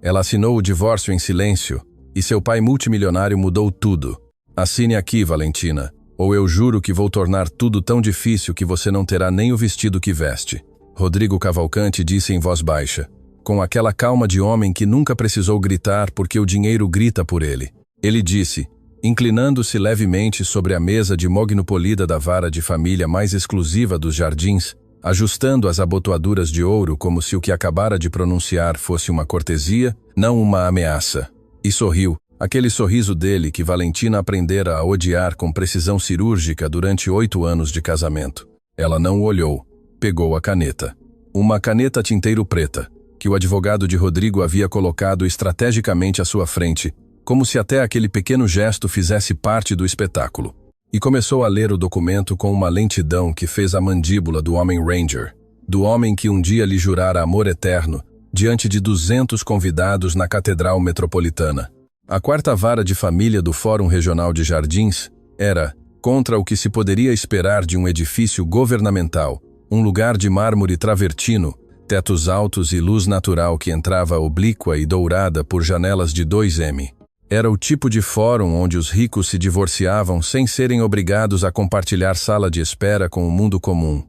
Ela assinou o divórcio em silêncio, e seu pai multimilionário mudou tudo. Assine aqui, Valentina, ou eu juro que vou tornar tudo tão difícil que você não terá nem o vestido que veste. Rodrigo Cavalcanti disse em voz baixa, com aquela calma de homem que nunca precisou gritar porque o dinheiro grita por ele. Ele disse, inclinando-se levemente sobre a mesa de mogno polida da vara de família mais exclusiva dos jardins, ajustando as abotoaduras de ouro como se o que acabara de pronunciar fosse uma cortesia, não uma ameaça. E sorriu, aquele sorriso dele que Valentina aprendera a odiar com precisão cirúrgica durante 8 anos de casamento. Ela não o olhou. Pegou a caneta. Uma caneta tinteiro preta, que o advogado de Rodrigo havia colocado estrategicamente à sua frente, como se até aquele pequeno gesto fizesse parte do espetáculo. E começou a ler o documento com uma lentidão que fez a mandíbula do homem Ranger, do homem que um dia lhe jurara amor eterno, diante de 200 convidados na Catedral Metropolitana. A 4ª vara de família do Fórum Regional de Jardins era, contra o que se poderia esperar de um edifício governamental, um lugar de mármore travertino, tetos altos e luz natural que entrava oblíqua e dourada por janelas de 2M. Era o tipo de fórum onde os ricos se divorciavam sem serem obrigados a compartilhar sala de espera com o mundo comum.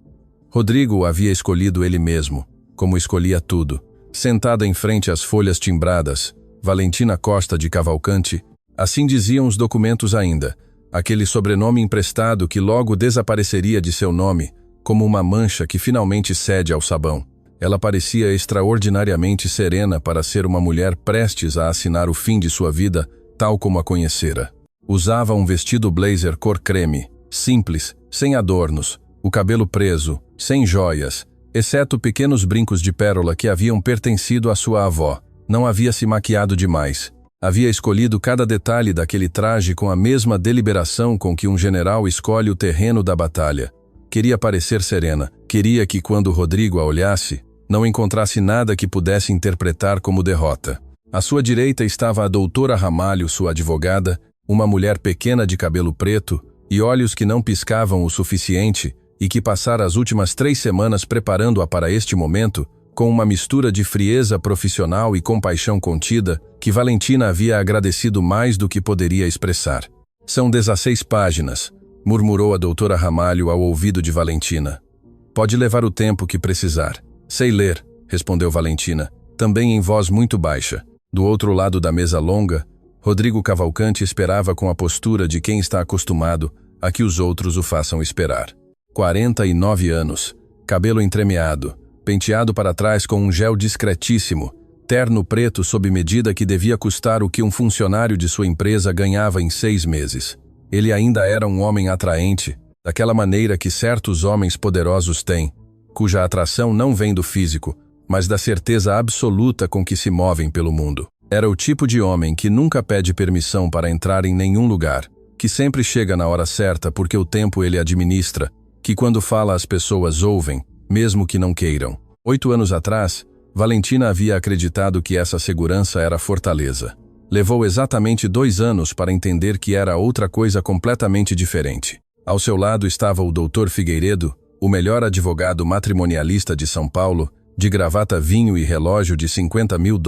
Rodrigo havia escolhido ele mesmo, como escolhia tudo. Sentada em frente às folhas timbradas, Valentina Costa de Cavalcanti, assim diziam os documentos ainda, aquele sobrenome emprestado que logo desapareceria de seu nome, como uma mancha que finalmente cede ao sabão. Ela parecia extraordinariamente serena para ser uma mulher prestes a assinar o fim de sua vida, tal como a conhecera. Usava um vestido blazer cor creme, simples, sem adornos, o cabelo preso, sem joias, exceto pequenos brincos de pérola que haviam pertencido à sua avó. Não havia se maquiado demais. Havia escolhido cada detalhe daquele traje com a mesma deliberação com que um general escolhe o terreno da batalha. Queria parecer serena, queria que quando Rodrigo a olhasse, não encontrasse nada que pudesse interpretar como derrota. À sua direita estava a doutora Ramalho, sua advogada, uma mulher pequena de cabelo preto e olhos que não piscavam o suficiente e que passara as últimas 3 semanas preparando-a para este momento, com uma mistura de frieza profissional e compaixão contida, que Valentina havia agradecido mais do que poderia expressar. São 16 páginas, murmurou a doutora Ramalho ao ouvido de Valentina. Pode levar o tempo que precisar. Sei ler, respondeu Valentina, também em voz muito baixa. Do outro lado da mesa longa, Rodrigo Cavalcanti esperava com a postura de quem está acostumado a que os outros o façam esperar. 49 anos, cabelo entremeado, penteado para trás com um gel discretíssimo, terno preto sob medida que devia custar o que um funcionário de sua empresa ganhava em 6 meses. Ele ainda era um homem atraente, daquela maneira que certos homens poderosos têm, cuja atração não vem do físico, mas da certeza absoluta com que se movem pelo mundo. Era o tipo de homem que nunca pede permissão para entrar em nenhum lugar, que sempre chega na hora certa porque o tempo ele administra, que quando fala as pessoas ouvem, mesmo que não queiram. 8 anos atrás, Valentina havia acreditado que essa segurança era fortaleza. Levou exatamente 2 anos para entender que era outra coisa completamente diferente. Ao seu lado estava o Dr. Figueiredo, o melhor advogado matrimonialista de São Paulo, de gravata vinho e relógio de $50 mil,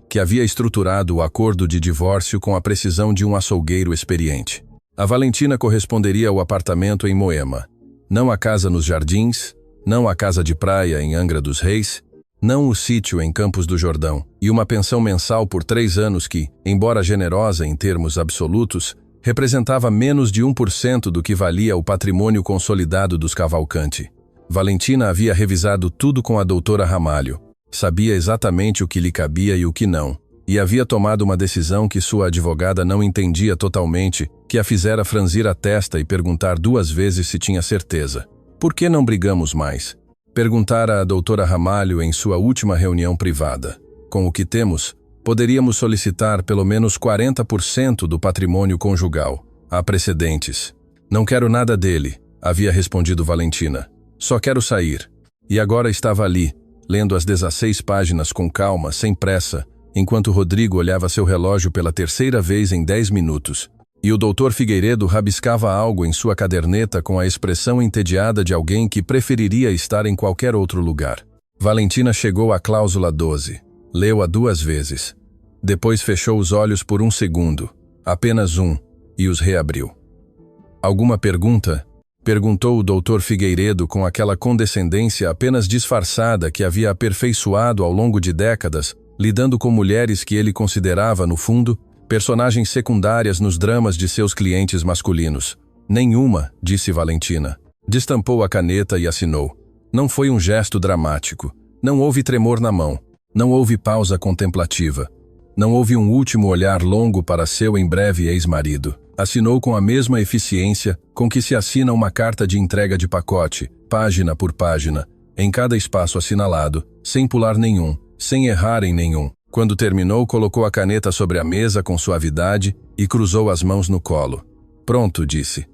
que havia estruturado o acordo de divórcio com a precisão de um açougueiro experiente. A Valentina corresponderia ao apartamento em Moema. Não a casa nos Jardins, não a casa de praia em Angra dos Reis, não o sítio em Campos do Jordão, e uma pensão mensal por 3 anos que, embora generosa em termos absolutos, representava menos de 1% do que valia o patrimônio consolidado dos Cavalcanti. Valentina havia revisado tudo com a doutora Ramalho. Sabia exatamente o que lhe cabia e o que não, e havia tomado uma decisão que sua advogada não entendia totalmente, que a fizera franzir a testa e perguntar 2 vezes se tinha certeza. Por que não brigamos mais? Perguntara a doutora Ramalho em sua última reunião privada. Com o que temos, poderíamos solicitar pelo menos 40% do patrimônio conjugal. Há precedentes. Não quero nada dele, havia respondido Valentina. Só quero sair. E agora estava ali, lendo as 16 páginas com calma, sem pressa, enquanto Rodrigo olhava seu relógio pela 3ª vez em 10 minutos. E o Dr. Figueiredo rabiscava algo em sua caderneta com a expressão entediada de alguém que preferiria estar em qualquer outro lugar. Valentina chegou à cláusula 12. Leu-a 2 vezes. Depois fechou os olhos por 1 segundo, apenas 1, e os reabriu. Alguma pergunta? Perguntou o Dr. Figueiredo com aquela condescendência apenas disfarçada que havia aperfeiçoado ao longo de décadas, lidando com mulheres que ele considerava, no fundo, personagens secundárias nos dramas de seus clientes masculinos. Nenhuma, disse Valentina. Destampou a caneta e assinou. Não foi um gesto dramático. Não houve tremor na mão. Não houve pausa contemplativa. Não houve um último olhar longo para seu em breve ex-marido. Assinou com a mesma eficiência com que se assina uma carta de entrega de pacote, página por página, em cada espaço assinalado, sem pular nenhum, sem errar em nenhum. Quando terminou, colocou a caneta sobre a mesa com suavidade e cruzou as mãos no colo. Pronto, disse.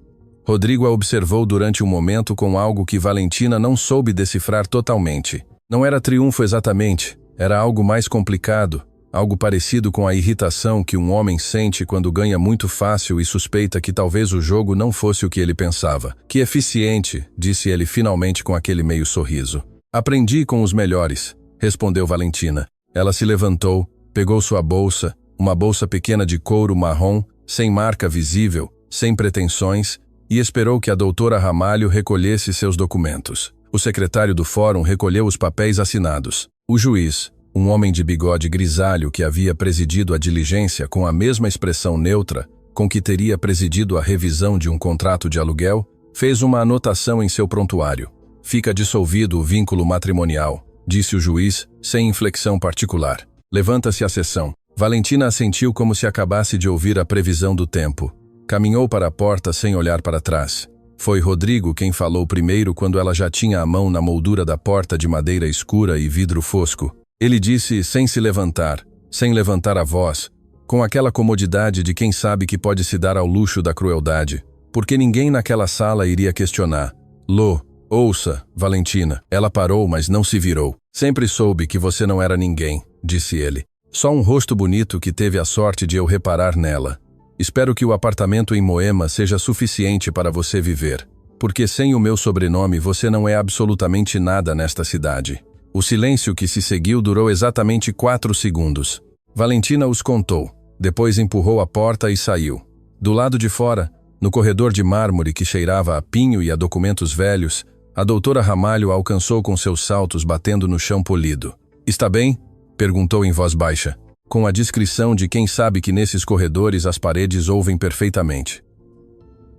Rodrigo a observou durante um momento com algo que Valentina não soube decifrar totalmente. Não era triunfo exatamente, era algo mais complicado, algo parecido com a irritação que um homem sente quando ganha muito fácil e suspeita que talvez o jogo não fosse o que ele pensava. Que eficiente, disse ele finalmente com aquele meio sorriso. Aprendi com os melhores, respondeu Valentina. Ela se levantou, pegou sua bolsa, uma bolsa pequena de couro marrom, sem marca visível, sem pretensões, e esperou que a doutora Ramalho recolhesse seus documentos. O secretário do fórum recolheu os papéis assinados. O juiz, um homem de bigode grisalho que havia presidido a diligência com a mesma expressão neutra com que teria presidido a revisão de um contrato de aluguel, fez uma anotação em seu prontuário. Fica dissolvido o vínculo matrimonial, disse o juiz, sem inflexão particular. Levanta-se a sessão. Valentina assentiu como se acabasse de ouvir a previsão do tempo. Caminhou para a porta sem olhar para trás. Foi Rodrigo quem falou primeiro quando ela já tinha a mão na moldura da porta de madeira escura e vidro fosco. Ele disse sem se levantar, sem levantar a voz, com aquela comodidade de quem sabe que pode se dar ao luxo da crueldade, porque ninguém naquela sala iria questionar. Lô, ouça, Valentina. Ela parou, mas não se virou. Sempre soube que você não era ninguém, disse ele. Só um rosto bonito que teve a sorte de eu reparar nela. Espero que o apartamento em Moema seja suficiente para você viver, porque sem o meu sobrenome você não é absolutamente nada nesta cidade. O silêncio que se seguiu durou exatamente 4 segundos. Valentina os contou, depois empurrou a porta e saiu. Do lado de fora, no corredor de mármore que cheirava a pinho e a documentos velhos, a doutora Ramalho a alcançou com seus saltos batendo no chão polido. Está bem? Perguntou em voz baixa, com a discrição de quem sabe que nesses corredores as paredes ouvem perfeitamente.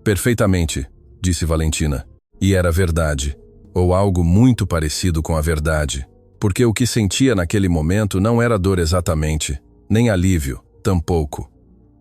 Perfeitamente, disse Valentina. E era verdade, ou algo muito parecido com a verdade, porque o que sentia naquele momento não era dor exatamente, nem alívio, tampouco.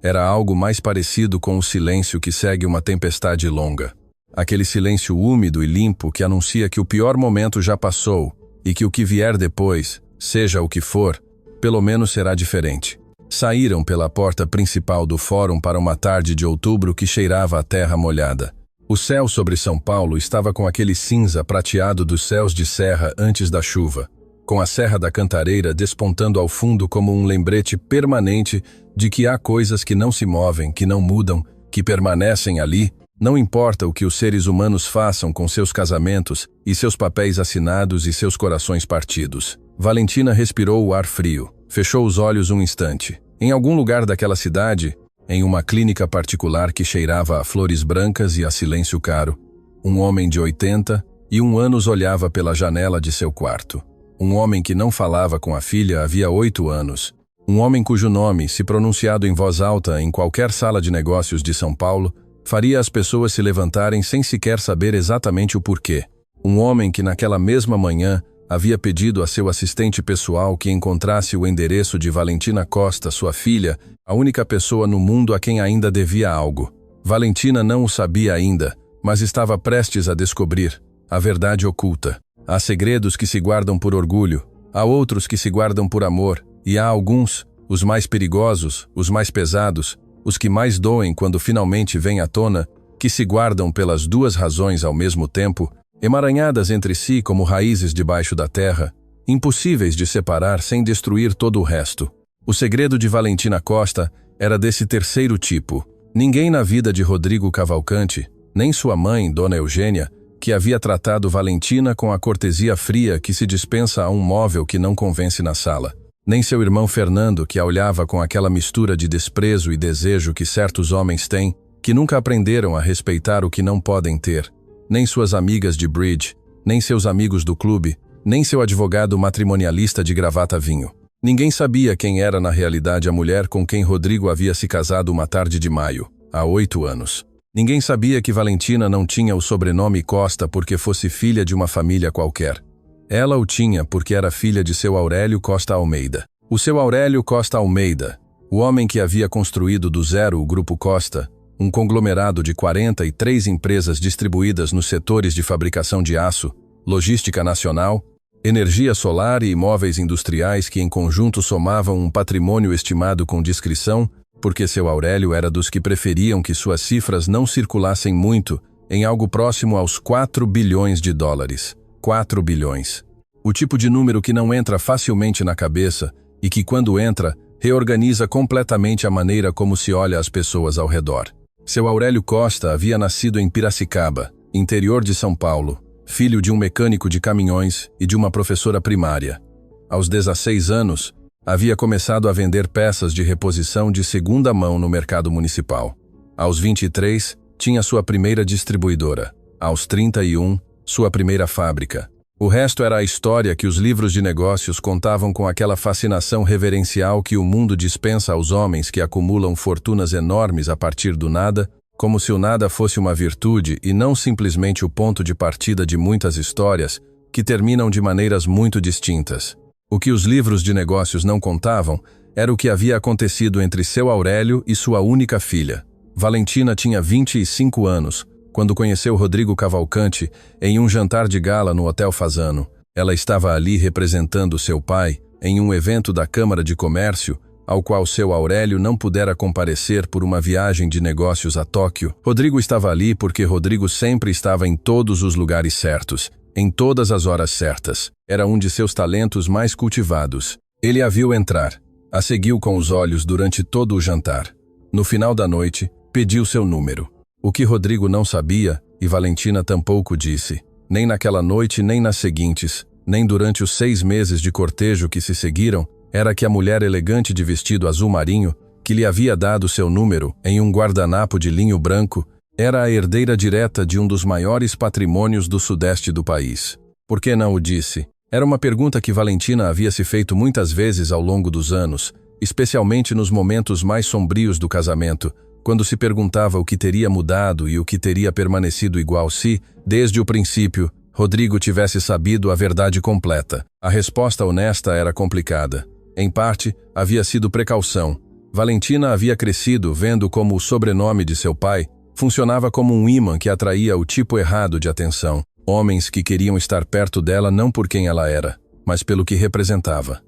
Era algo mais parecido com o silêncio que segue uma tempestade longa. Aquele silêncio úmido e limpo que anuncia que o pior momento já passou e que o que vier depois, seja o que for, pelo menos será diferente. Saíram pela porta principal do fórum para uma tarde de outubro que cheirava a terra molhada. O céu sobre São Paulo estava com aquele cinza prateado dos céus de serra antes da chuva, com a Serra da Cantareira despontando ao fundo como um lembrete permanente de que há coisas que não se movem, que não mudam, que permanecem ali, não importa o que os seres humanos façam com seus casamentos e seus papéis assinados e seus corações partidos. Valentina respirou o ar frio, fechou os olhos um instante. Em algum lugar daquela cidade, em uma clínica particular que cheirava a flores brancas e a silêncio caro, um homem de 81 anos olhava pela janela de seu quarto. Um homem que não falava com a filha havia 8 anos. Um homem cujo nome, se pronunciado em voz alta em qualquer sala de negócios de São Paulo, faria as pessoas se levantarem sem sequer saber exatamente o porquê. Um homem que naquela mesma manhã havia pedido a seu assistente pessoal que encontrasse o endereço de Valentina Costa, sua filha, a única pessoa no mundo a quem ainda devia algo. Valentina não o sabia ainda, mas estava prestes a descobrir a verdade oculta. Há segredos que se guardam por orgulho, há outros que se guardam por amor, e há alguns, os mais perigosos, os mais pesados, os que mais doem quando finalmente vêm à tona, que se guardam pelas 2 razões ao mesmo tempo, emaranhadas entre si como raízes debaixo da terra, impossíveis de separar sem destruir todo o resto. O segredo de Valentina Costa era desse terceiro tipo. Ninguém na vida de Rodrigo Cavalcante, nem sua mãe, Dona Eugênia, que havia tratado Valentina com a cortesia fria que se dispensa a um móvel que não convence na sala. Nem seu irmão Fernando, que a olhava com aquela mistura de desprezo e desejo que certos homens têm, que nunca aprenderam a respeitar o que não podem ter. Nem suas amigas de bridge, nem seus amigos do clube, nem seu advogado matrimonialista de gravata vinho. Ninguém sabia quem era na realidade a mulher com quem Rodrigo havia se casado uma tarde de maio, há 8 anos. Ninguém sabia que Valentina não tinha o sobrenome Costa porque fosse filha de uma família qualquer. Ela o tinha porque era filha de seu Aurélio Costa Almeida. O seu Aurélio Costa Almeida, o homem que havia construído do zero o Grupo Costa, um conglomerado de 43 empresas distribuídas nos setores de fabricação de aço, logística nacional, energia solar e imóveis industriais que em conjunto somavam um patrimônio estimado com discrição, porque seu Aurélio era dos que preferiam que suas cifras não circulassem muito, em algo próximo aos 4 bilhões de dólares. 4 bilhões. O tipo de número que não entra facilmente na cabeça e que, quando entra, reorganiza completamente a maneira como se olha as pessoas ao redor. Seu Aurélio Costa havia nascido em Piracicaba, interior de São Paulo, filho de um mecânico de caminhões e de uma professora primária. Aos 16 anos, havia começado a vender peças de reposição de segunda mão no mercado municipal. Aos 23, tinha sua primeira distribuidora. Aos 31, sua primeira fábrica. O resto era a história que os livros de negócios contavam com aquela fascinação reverencial que o mundo dispensa aos homens que acumulam fortunas enormes a partir do nada, como se o nada fosse uma virtude e não simplesmente o ponto de partida de muitas histórias que terminam de maneiras muito distintas. O que os livros de negócios não contavam era o que havia acontecido entre seu Aurélio e sua única filha. Valentina tinha 25 anos, quando conheceu Rodrigo Cavalcante em um jantar de gala no Hotel Fasano. Ela estava ali representando seu pai em um evento da Câmara de Comércio, ao qual seu Aurélio não pudera comparecer por uma viagem de negócios a Tóquio. Rodrigo estava ali porque Rodrigo sempre estava em todos os lugares certos, em todas as horas certas. Era um de seus talentos mais cultivados. Ele a viu entrar, a seguiu com os olhos durante todo o jantar. No final da noite, pediu seu número. O que Rodrigo não sabia, e Valentina tampouco disse, nem naquela noite nem nas seguintes, nem durante os 6 meses de cortejo que se seguiram, era que a mulher elegante de vestido azul marinho, que lhe havia dado seu número em um guardanapo de linho branco, era a herdeira direta de um dos maiores patrimônios do sudeste do país. Por que não o disse? Era uma pergunta que Valentina havia se feito muitas vezes ao longo dos anos, especialmente nos momentos mais sombrios do casamento, quando se perguntava o que teria mudado e o que teria permanecido igual se, desde o princípio, Rodrigo tivesse sabido a verdade completa. A resposta honesta era complicada. Em parte, havia sido precaução. Valentina havia crescido vendo como o sobrenome de seu pai funcionava como um ímã que atraía o tipo errado de atenção. Homens que queriam estar perto dela não por quem ela era, mas pelo que representava.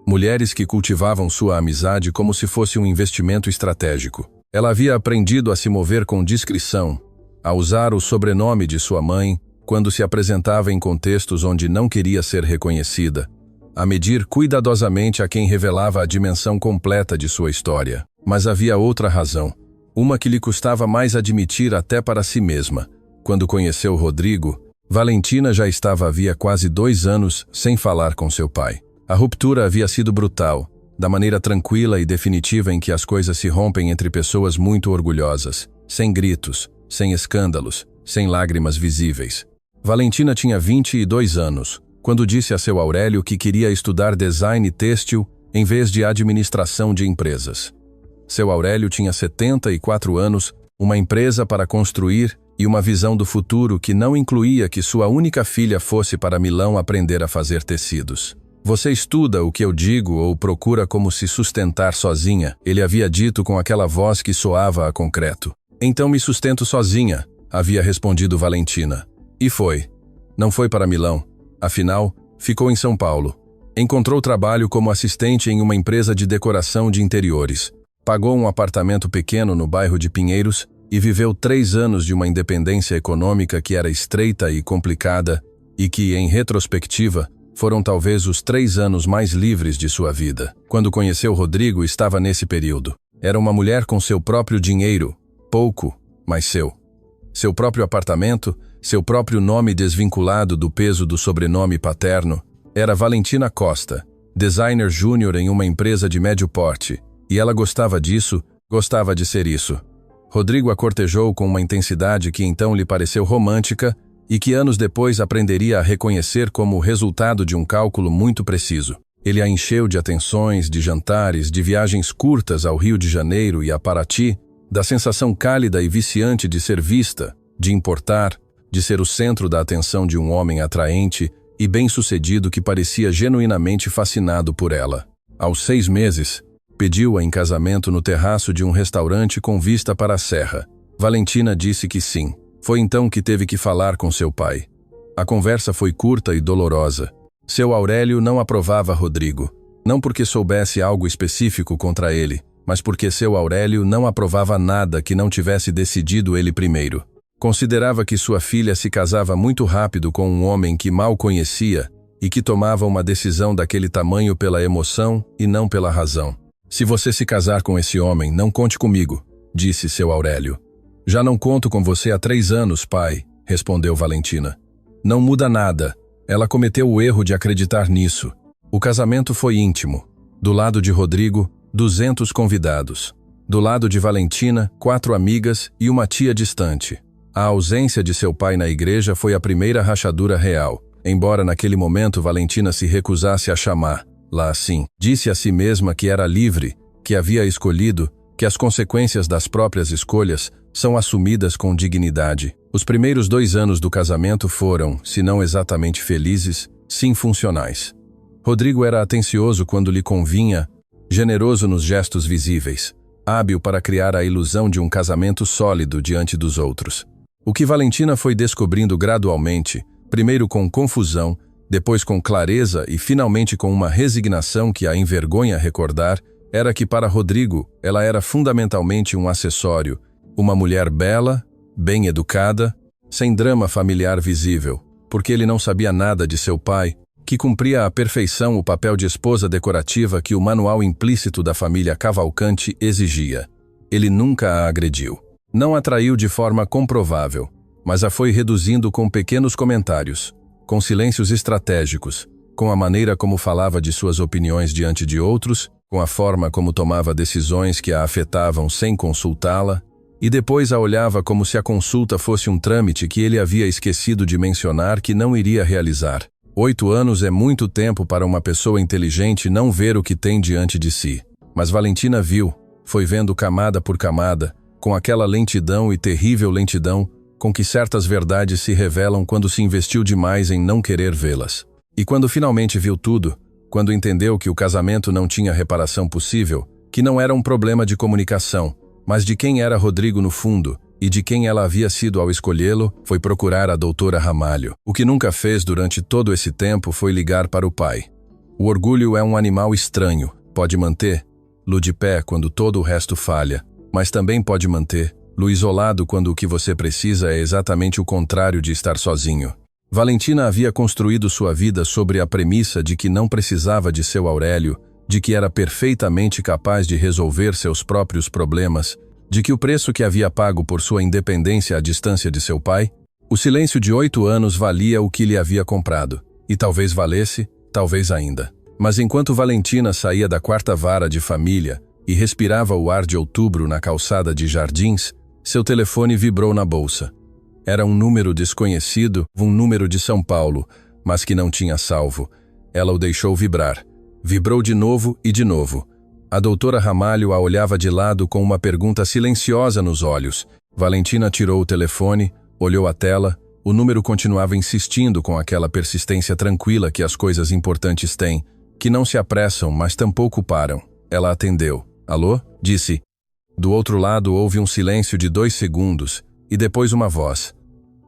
Mulheres que cultivavam sua amizade como se fosse um investimento estratégico. Ela havia aprendido a se mover com discrição, a usar o sobrenome de sua mãe quando se apresentava em contextos onde não queria ser reconhecida, a medir cuidadosamente a quem revelava a dimensão completa de sua história. Mas havia outra razão, uma que lhe custava mais admitir até para si mesma. Quando conheceu Rodrigo, Valentina já estava havia quase 2 anos sem falar com seu pai. A ruptura havia sido brutal, da maneira tranquila e definitiva em que as coisas se rompem entre pessoas muito orgulhosas, sem gritos, sem escândalos, sem lágrimas visíveis. Valentina tinha 22 anos, quando disse a seu Aurélio que queria estudar design têxtil em vez de administração de empresas. Seu Aurélio tinha 74 anos, uma empresa para construir e uma visão do futuro que não incluía que sua única filha fosse para Milão aprender a fazer tecidos. Você estuda o que eu digo ou procura como se sustentar sozinha, ele havia dito com aquela voz que soava a concreto. Então me sustento sozinha, havia respondido Valentina. E foi. Não foi para Milão. Afinal, ficou em São Paulo. Encontrou trabalho como assistente em uma empresa de decoração de interiores. Pagou um apartamento pequeno no bairro de Pinheiros e viveu 3 anos de uma independência econômica que era estreita e complicada e que, em retrospectiva, foram talvez os 3 anos mais livres de sua vida. Quando conheceu Rodrigo, estava nesse período. Era uma mulher com seu próprio dinheiro, pouco, mas seu. Seu próprio apartamento, seu próprio nome desvinculado do peso do sobrenome paterno. Era Valentina Costa, designer júnior em uma empresa de médio porte, e ela gostava disso, gostava de ser isso. Rodrigo a cortejou com uma intensidade que então lhe pareceu romântica e que anos depois aprenderia a reconhecer como o resultado de um cálculo muito preciso. Ele a encheu de atenções, de jantares, de viagens curtas ao Rio de Janeiro e a Paraty, da sensação cálida e viciante de ser vista, de importar, de ser o centro da atenção de um homem atraente e bem-sucedido que parecia genuinamente fascinado por ela. Aos 6 meses, pediu-a em casamento no terraço de um restaurante com vista para a serra. Valentina disse que sim. Foi então que teve que falar com seu pai. A conversa foi curta e dolorosa. Seu Aurélio não aprovava Rodrigo, não porque soubesse algo específico contra ele, mas porque seu Aurélio não aprovava nada que não tivesse decidido ele primeiro. Considerava que sua filha se casava muito rápido com um homem que mal conhecia e que tomava uma decisão daquele tamanho pela emoção e não pela razão. Se você se casar com esse homem, não conte comigo, disse seu Aurélio. Já não conto com você há 3 anos, pai, respondeu Valentina. Não muda nada. Ela cometeu o erro de acreditar nisso. O casamento foi íntimo. Do lado de Rodrigo, 200 convidados. Do lado de Valentina, 4 amigas e uma tia distante. A ausência de seu pai na igreja foi a primeira rachadura real, embora naquele momento Valentina se recusasse a chamá-la assim. Disse a si mesma que era livre, que havia escolhido, que as consequências das próprias escolhas são assumidas com dignidade. Os primeiros 2 anos do casamento foram, se não exatamente felizes, sim funcionais. Rodrigo era atencioso quando lhe convinha, generoso nos gestos visíveis, hábil para criar a ilusão de um casamento sólido diante dos outros. O que Valentina foi descobrindo gradualmente, primeiro com confusão, depois com clareza e finalmente com uma resignação que a envergonha recordar, era que para Rodrigo ela era fundamentalmente um acessório, uma mulher bela, bem educada, sem drama familiar visível, porque ele não sabia nada de seu pai, que cumpria à perfeição o papel de esposa decorativa que o manual implícito da família Cavalcante exigia. Ele nunca a agrediu. Não a traiu de forma comprovável, mas a foi reduzindo com pequenos comentários, com silêncios estratégicos, com a maneira como falava de suas opiniões diante de outros, com a forma como tomava decisões que a afetavam sem consultá-la, e depois a olhava como se a consulta fosse um trâmite que ele havia esquecido de mencionar que não iria realizar. 8 anos é muito tempo para uma pessoa inteligente não ver o que tem diante de si. Mas Valentina viu, foi vendo camada por camada, com aquela lentidão e terrível lentidão com que certas verdades se revelam quando se investiu demais em não querer vê-las. E quando finalmente viu tudo, quando entendeu que o casamento não tinha reparação possível, que não era um problema de comunicação, mas de quem era Rodrigo no fundo, e de quem ela havia sido ao escolhê-lo, foi procurar a doutora Ramalho. O que nunca fez durante todo esse tempo foi ligar para o pai. O orgulho é um animal estranho, pode manter-lo de pé quando todo o resto falha, mas também pode manter-lo isolado quando o que você precisa é exatamente o contrário de estar sozinho. Valentina havia construído sua vida sobre a premissa de que não precisava de seu Aurélio, de que era perfeitamente capaz de resolver seus próprios problemas, de que o preço que havia pago por sua independência à distância de seu pai, o silêncio de 8 anos valia o que lhe havia comprado, e talvez valesse, talvez ainda. Mas enquanto Valentina saía da 4ª vara de família e respirava o ar de outubro na calçada de Jardins, seu telefone vibrou na bolsa. Era um número desconhecido, um número de São Paulo, mas que não tinha salvo. Ela o deixou vibrar. Vibrou de novo e de novo. A doutora Ramalho a olhava de lado com uma pergunta silenciosa nos olhos. Valentina tirou o telefone, olhou a tela, o número continuava insistindo com aquela persistência tranquila que as coisas importantes têm, que não se apressam, mas tampouco param. Ela atendeu. Alô? Disse. Do outro lado houve um silêncio de 2 segundos, e depois uma voz.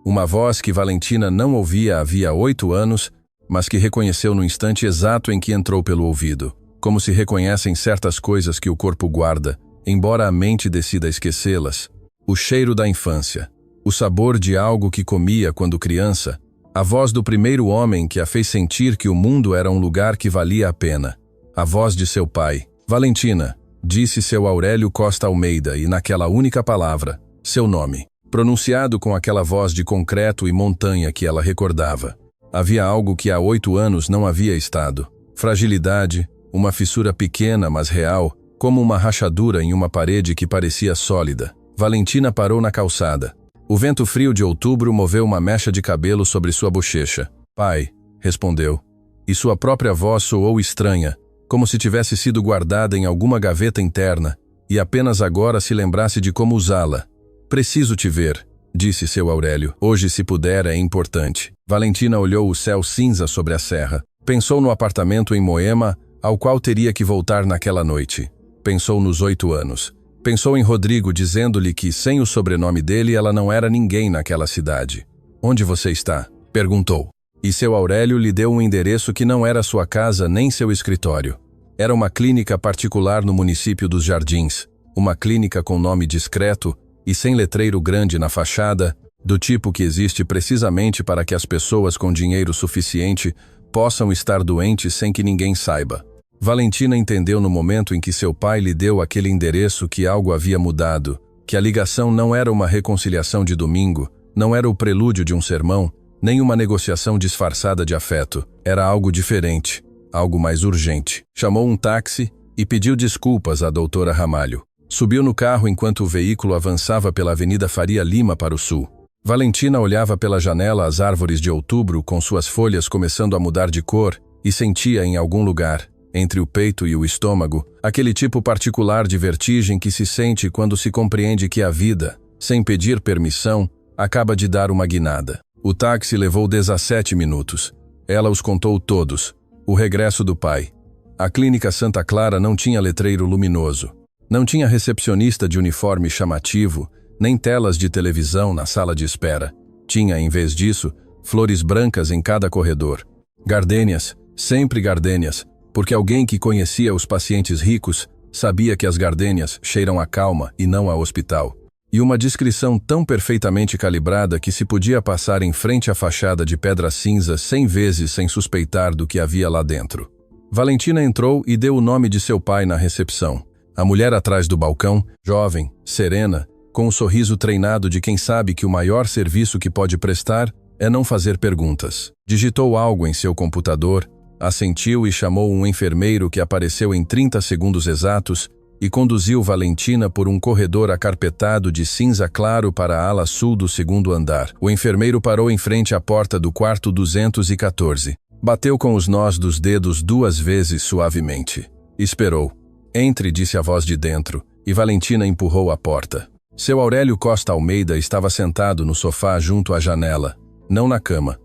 Uma voz que Valentina não ouvia havia 8 anos, mas que reconheceu no instante exato em que entrou pelo ouvido. Como se reconhecem certas coisas que o corpo guarda, embora a mente decida esquecê-las. O cheiro da infância, o sabor de algo que comia quando criança, a voz do primeiro homem que a fez sentir que o mundo era um lugar que valia a pena. A voz de seu pai. Valentina, disse seu Aurélio Costa Almeida e naquela única palavra, seu nome, pronunciado com aquela voz de concreto e montanha que ela recordava. Havia algo que há 8 anos não havia estado. Fragilidade, uma fissura pequena, mas real, como uma rachadura em uma parede que parecia sólida. Valentina parou na calçada. O vento frio de outubro moveu uma mecha de cabelo sobre sua bochecha. Pai, respondeu. E sua própria voz soou estranha, como se tivesse sido guardada em alguma gaveta interna, e apenas agora se lembrasse de como usá-la. Preciso te ver, disse seu Aurélio. Hoje, se puder, é importante. Valentina olhou o céu cinza sobre a serra. Pensou no apartamento em Moema, ao qual teria que voltar naquela noite. Pensou nos 8 anos. Pensou em Rodrigo dizendo-lhe que, sem o sobrenome dele, ela não era ninguém naquela cidade. Onde você está? Perguntou. E seu Aurélio lhe deu um endereço que não era sua casa nem seu escritório. Era uma clínica particular no município dos Jardins. Uma clínica com nome discreto e sem letreiro grande na fachada, do tipo que existe precisamente para que as pessoas com dinheiro suficiente possam estar doentes sem que ninguém saiba. Valentina entendeu no momento em que seu pai lhe deu aquele endereço que algo havia mudado, que a ligação não era uma reconciliação de domingo, não era o prelúdio de um sermão, nem uma negociação disfarçada de afeto. Era algo diferente, algo mais urgente. Chamou um táxi e pediu desculpas à doutora Ramalho. Subiu no carro enquanto o veículo avançava pela Avenida Faria Lima para o sul. Valentina olhava pela janela as árvores de outubro com suas folhas começando a mudar de cor e sentia em algum lugar, entre o peito e o estômago, aquele tipo particular de vertigem que se sente quando se compreende que a vida, sem pedir permissão, acaba de dar uma guinada. O táxi levou 17 minutos. Ela os contou todos. O regresso do pai. A clínica Santa Clara não tinha letreiro luminoso. Não tinha recepcionista de uniforme chamativo, nem telas de televisão na sala de espera. Tinha, em vez disso, flores brancas em cada corredor. Gardênias, sempre gardênias, porque alguém que conhecia os pacientes ricos sabia que as gardênias cheiram a calma e não a hospital. E uma descrição tão perfeitamente calibrada que se podia passar em frente à fachada de pedra cinza 100 vezes sem suspeitar do que havia lá dentro. Valentina entrou e deu o nome de seu pai na recepção. A mulher atrás do balcão, jovem, serena, com um sorriso treinado de quem sabe que o maior serviço que pode prestar é não fazer perguntas. Digitou algo em seu computador, assentiu e chamou um enfermeiro que apareceu em 30 segundos exatos e conduziu Valentina por um corredor acarpetado de cinza claro para a ala sul do 2º andar. O enfermeiro parou em frente à porta do quarto 214. Bateu com os nós dos dedos 2 vezes suavemente. Esperou. Entre, disse a voz de dentro, e Valentina empurrou a porta. Seu Aurélio Costa Almeida estava sentado no sofá junto à janela, não na cama.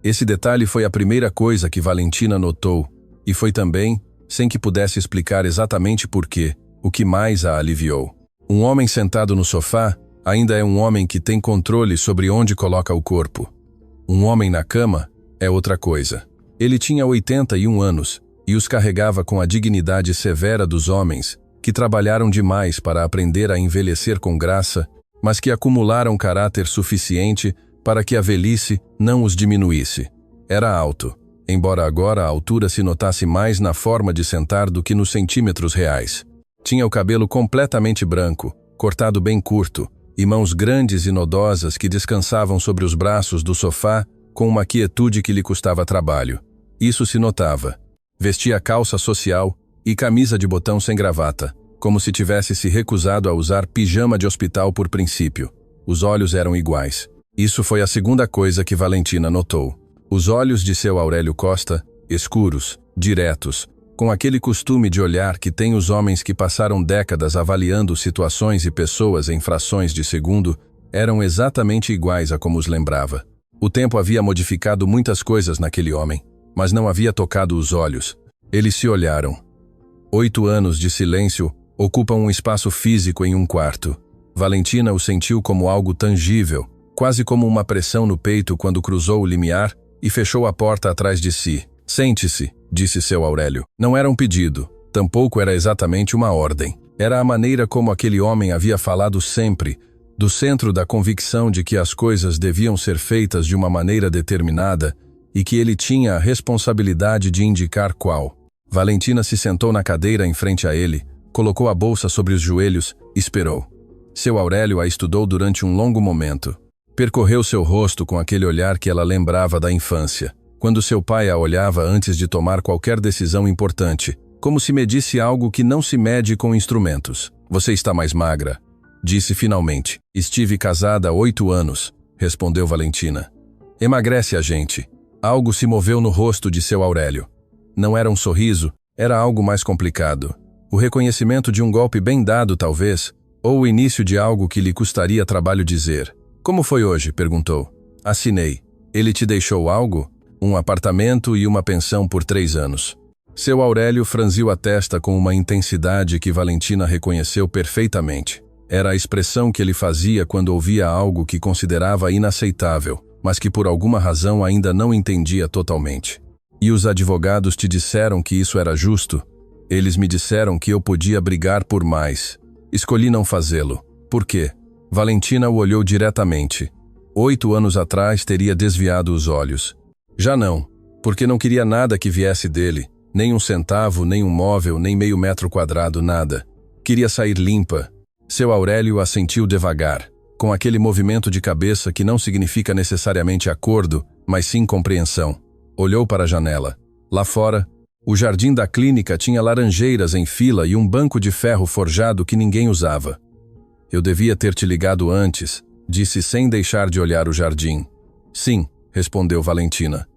Esse detalhe foi a primeira coisa que Valentina notou, e foi também, sem que pudesse explicar exatamente por quê, o que mais a aliviou. Um homem sentado no sofá ainda é um homem que tem controle sobre onde coloca o corpo. Um homem na cama é outra coisa. Ele tinha 81 anos e os carregava com a dignidade severa dos homens que trabalharam demais para aprender a envelhecer com graça, mas que acumularam caráter suficiente para que a velhice não os diminuísse. Era alto, embora agora a altura se notasse mais na forma de sentar do que nos centímetros reais. Tinha o cabelo completamente branco, cortado bem curto, e mãos grandes e nodosas que descansavam sobre os braços do sofá com uma quietude que lhe custava trabalho. Isso se notava. Vestia calça social e camisa de botão sem gravata, como se tivesse se recusado a usar pijama de hospital por princípio. Os olhos eram iguais. Isso foi a segunda coisa que Valentina notou. Os olhos de seu Aurélio Costa, escuros, diretos, com aquele costume de olhar que tem os homens que passaram décadas avaliando situações e pessoas em frações de segundo, eram exatamente iguais a como os lembrava. O tempo havia modificado muitas coisas naquele homem, mas não havia tocado os olhos. Eles se olharam. 8 anos de silêncio ocupam um espaço físico em um quarto. Valentina o sentiu como algo tangível, quase como uma pressão no peito quando cruzou o limiar e fechou a porta atrás de si. Sente-se, disse seu Aurélio. Não era um pedido, tampouco era exatamente uma ordem. Era a maneira como aquele homem havia falado sempre, do centro da convicção de que as coisas deviam ser feitas de uma maneira determinada e que ele tinha a responsabilidade de indicar qual. Valentina se sentou na cadeira em frente a ele, colocou a bolsa sobre os joelhos e esperou. Seu Aurélio a estudou durante um longo momento. Percorreu seu rosto com aquele olhar que ela lembrava da infância. quando seu pai a olhava antes de tomar qualquer decisão importante, como se medisse algo que não se mede com instrumentos. Você está mais magra, disse finalmente. Estive casada há 8 anos, respondeu Valentina. Emagrece a gente. Algo se moveu no rosto de seu Aurélio. Não era um sorriso, era algo mais complicado. O reconhecimento de um golpe bem dado, talvez, ou o início de algo que lhe custaria trabalho dizer. Como foi hoje? Perguntou. Assinei. Ele te deixou algo? Um apartamento e uma pensão por 3 anos. Seu Aurélio franziu a testa com uma intensidade que Valentina reconheceu perfeitamente. Era a expressão que ele fazia quando ouvia algo que considerava inaceitável, mas que por alguma razão ainda não entendia totalmente. E os advogados te disseram que isso era justo? Eles me disseram que eu podia brigar por mais. Escolhi não fazê-lo. Por quê? Valentina o olhou diretamente. 8 anos atrás teria desviado os olhos. Já não, porque não queria nada que viesse dele, nem um centavo, nem um móvel, nem meio metro quadrado, nada. Queria sair limpa. Seu Aurélio assentiu devagar, com aquele movimento de cabeça que não significa necessariamente acordo, mas sim compreensão. Olhou para a janela. Lá fora, o jardim da clínica tinha laranjeiras em fila e um banco de ferro forjado que ninguém usava. Eu devia ter te ligado antes, disse sem deixar de olhar o jardim. Sim, respondeu Valentina.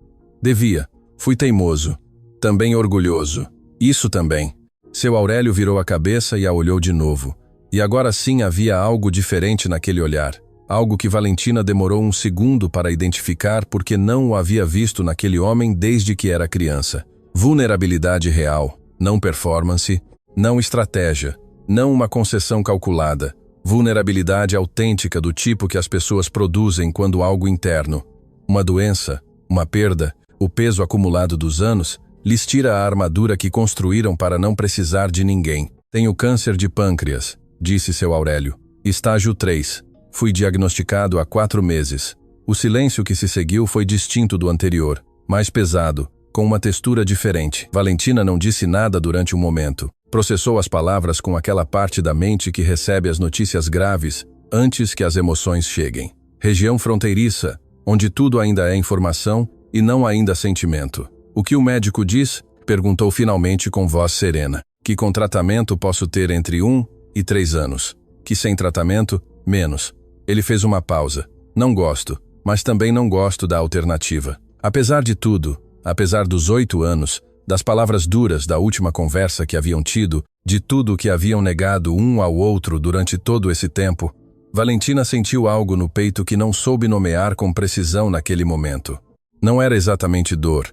Devia. Fui teimoso. Também orgulhoso. Isso também. Seu Aurélio virou a cabeça e a olhou de novo. E agora sim havia algo diferente naquele olhar. Algo que Valentina demorou um segundo para identificar porque não o havia visto naquele homem desde que era criança. Vulnerabilidade real, não performance, não estratégia, não uma concessão calculada. Vulnerabilidade autêntica do tipo que as pessoas produzem quando algo interno, uma doença, uma perda, o peso acumulado dos anos, lhes tira a armadura que construíram para não precisar de ninguém. Tenho câncer de pâncreas, disse seu Aurélio. Estágio 3. Fui diagnosticado há 4 meses. O silêncio que se seguiu foi distinto do anterior, mais pesado, com uma textura diferente. Valentina não disse nada durante um momento. Processou as palavras com aquela parte da mente que recebe as notícias graves antes que as emoções cheguem. Região fronteiriça, onde tudo ainda é informação e não ainda sentimento. O que o médico diz? Perguntou finalmente com voz serena. Que com tratamento posso ter entre 1 e 3 anos. Que sem tratamento, menos. Ele fez uma pausa. Não gosto, mas também não gosto da alternativa. Apesar de tudo, apesar dos 8 anos, das palavras duras da última conversa que haviam tido, de tudo o que haviam negado um ao outro durante todo esse tempo, Valentina sentiu algo no peito que não soube nomear com precisão naquele momento. Não era exatamente dor.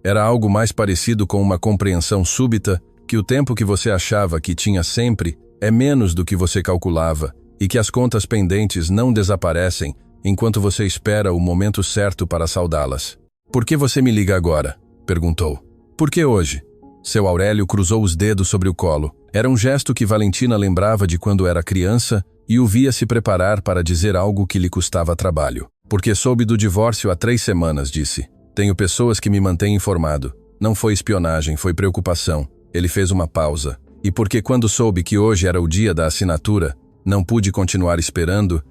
Era algo mais parecido com uma compreensão súbita que o tempo que você achava que tinha sempre é menos do que você calculava e que as contas pendentes não desaparecem enquanto você espera o momento certo para saudá-las. Por que você me liga agora? Perguntou. Por que hoje? Seu Aurélio cruzou os dedos sobre o colo. Era um gesto que Valentina lembrava de quando era criança e o via se preparar para dizer algo que lhe custava trabalho. Porque soube do divórcio há 3 semanas, disse. Tenho pessoas que me mantêm informado. Não foi espionagem, foi preocupação. Ele fez uma pausa. E porque quando soube que hoje era o dia da assinatura, não pude continuar esperando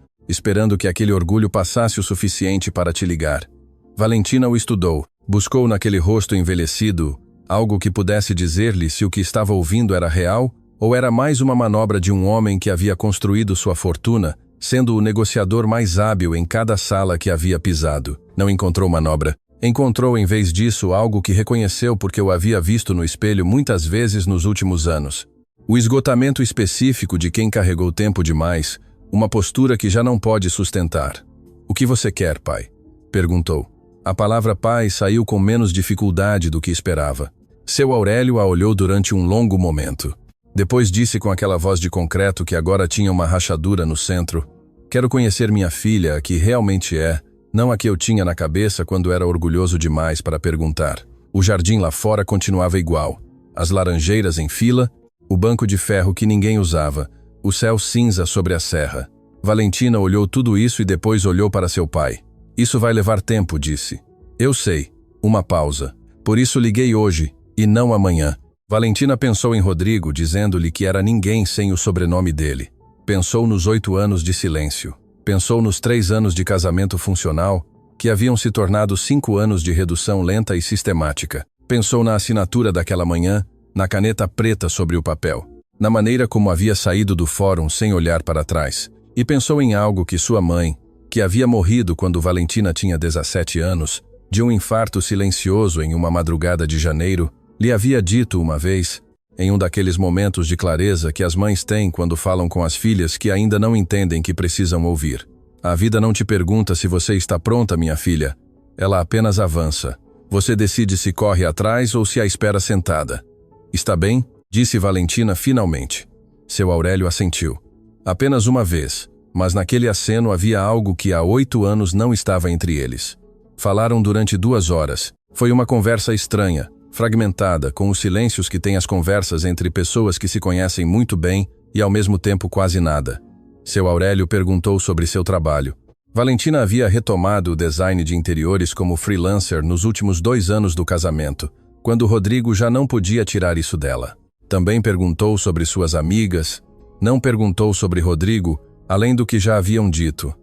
que aquele orgulho passasse o suficiente para te ligar. Valentina o estudou. Buscou naquele rosto envelhecido algo que pudesse dizer-lhe se o que estava ouvindo era real ou era mais uma manobra de um homem que havia construído sua fortuna, sendo o negociador mais hábil em cada sala que havia pisado. Não encontrou manobra. Encontrou, em vez disso, algo que reconheceu porque o havia visto no espelho muitas vezes nos últimos anos. O esgotamento específico de quem carregou tempo demais, uma postura que já não pode sustentar. O que você quer, pai? Perguntou. A palavra pai saiu com menos dificuldade do que esperava. Seu Aurélio a olhou durante um longo momento. Depois disse com aquela voz de concreto que agora tinha uma rachadura no centro. Quero conhecer minha filha, a que realmente é, não a que eu tinha na cabeça quando era orgulhoso demais para perguntar. O jardim lá fora continuava igual. As laranjeiras em fila, o banco de ferro que ninguém usava, o céu cinza sobre a serra. Valentina olhou tudo isso e depois olhou para seu pai. Isso vai levar tempo, disse. Eu sei. Uma pausa. Por isso liguei hoje, e não amanhã. Valentina pensou em Rodrigo, dizendo-lhe que era ninguém sem o sobrenome dele. Pensou nos 8 anos de silêncio. Pensou nos 3 anos de casamento funcional, que haviam se tornado 5 anos de redução lenta e sistemática. Pensou na assinatura daquela manhã, na caneta preta sobre o papel, na maneira como havia saído do fórum sem olhar para trás. E pensou em algo que sua mãe, que havia morrido quando Valentina tinha 17 anos, de um infarto silencioso em uma madrugada de janeiro, lhe havia dito uma vez, em um daqueles momentos de clareza que as mães têm quando falam com as filhas que ainda não entendem que precisam ouvir. A vida não te pergunta se você está pronta, minha filha. Ela apenas avança. Você decide se corre atrás ou se a espera sentada. Está bem? Disse Valentina finalmente. Seu Aurélio assentiu. Apenas uma vez, mas naquele aceno havia algo que há 8 anos não estava entre eles. Falaram durante 2 horas. Foi uma conversa estranha, fragmentada, com os silêncios que têm as conversas entre pessoas que se conhecem muito bem e ao mesmo tempo quase nada. Seu Aurélio perguntou sobre seu trabalho. Valentina havia retomado o design de interiores como freelancer nos últimos 2 anos do casamento, quando Rodrigo já não podia tirar isso dela. Também perguntou sobre suas amigas. Não perguntou sobre Rodrigo, além do que já haviam dito.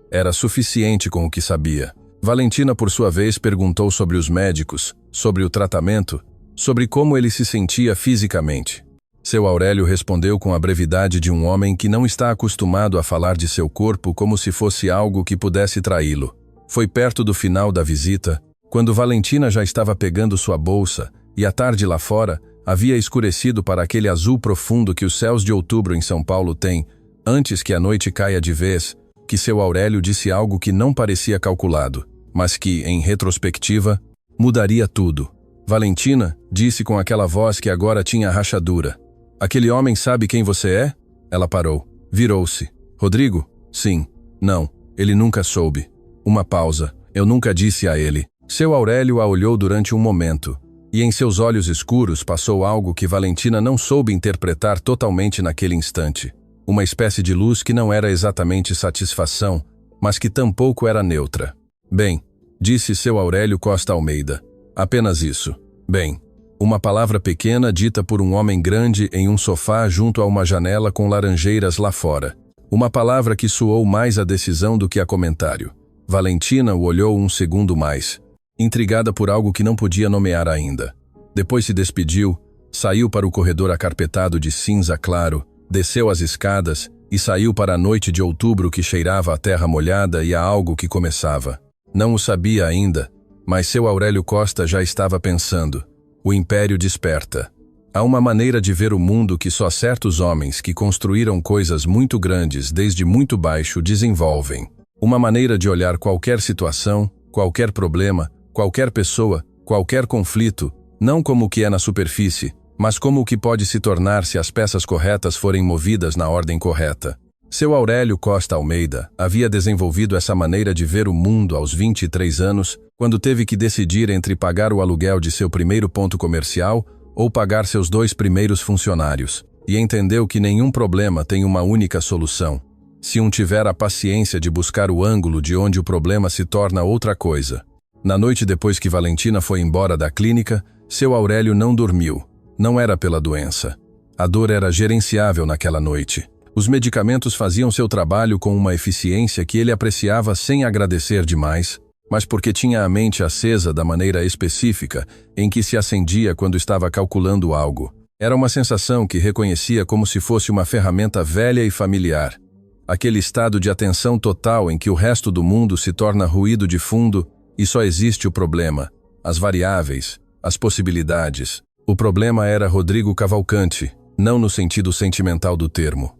Era suficiente com o que sabia. Valentina, por sua vez, perguntou sobre os médicos, sobre o tratamento, sobre como ele se sentia fisicamente. Seu Aurélio respondeu com a brevidade de um homem que não está acostumado a falar de seu corpo como se fosse algo que pudesse traí-lo. Foi perto do final da visita, quando Valentina já estava pegando sua bolsa, e a tarde lá fora havia escurecido para aquele azul profundo que os céus de outubro em São Paulo têm, antes que a noite caia de vez, que seu Aurélio disse algo que não parecia calculado, mas que, em retrospectiva, mudaria tudo. Valentina disse com aquela voz que agora tinha rachadura. Aquele homem sabe quem você é? Ela parou. Virou-se. Rodrigo? Sim. Não. Ele nunca soube. Uma pausa. Eu nunca disse a ele. Seu Aurélio a olhou durante um momento, e em seus olhos escuros passou algo que Valentina não soube interpretar totalmente naquele instante. Uma espécie de luz que não era exatamente satisfação, mas que tampouco era neutra. Bem, disse seu Aurélio Costa Almeida. Apenas isso. Bem. Uma palavra pequena dita por um homem grande em um sofá junto a uma janela com laranjeiras lá fora. Uma palavra que soou mais a decisão do que a comentário. Valentina o olhou um segundo mais, intrigada por algo que não podia nomear ainda. Depois se despediu, saiu para o corredor acarpetado de cinza claro, desceu as escadas e saiu para a noite de outubro que cheirava a terra molhada e a algo que começava. Não o sabia ainda, mas seu Aurélio Costa já estava pensando. O império desperta. Há uma maneira de ver o mundo que só certos homens que construíram coisas muito grandes desde muito baixo desenvolvem. Uma maneira de olhar qualquer situação, qualquer problema, qualquer pessoa, qualquer conflito, não como o que é na superfície, mas como o que pode se tornar se as peças corretas forem movidas na ordem correta. Seu Aurélio Costa Almeida havia desenvolvido essa maneira de ver o mundo aos 23 anos, quando teve que decidir entre pagar o aluguel de seu primeiro ponto comercial ou pagar seus 2 primeiros funcionários, e entendeu que nenhum problema tem uma única solução, se um tiver a paciência de buscar o ângulo de onde o problema se torna outra coisa. Na noite depois que Valentina foi embora da clínica, seu Aurélio não dormiu. Não era pela doença. A dor era gerenciável naquela noite. Os medicamentos faziam seu trabalho com uma eficiência que ele apreciava sem agradecer demais, mas porque tinha a mente acesa da maneira específica em que se acendia quando estava calculando algo. Era uma sensação que reconhecia como se fosse uma ferramenta velha e familiar. Aquele estado de atenção total em que o resto do mundo se torna ruído de fundo e só existe o problema, as variáveis, as possibilidades. O problema era Rodrigo Cavalcante, não no sentido sentimental do termo.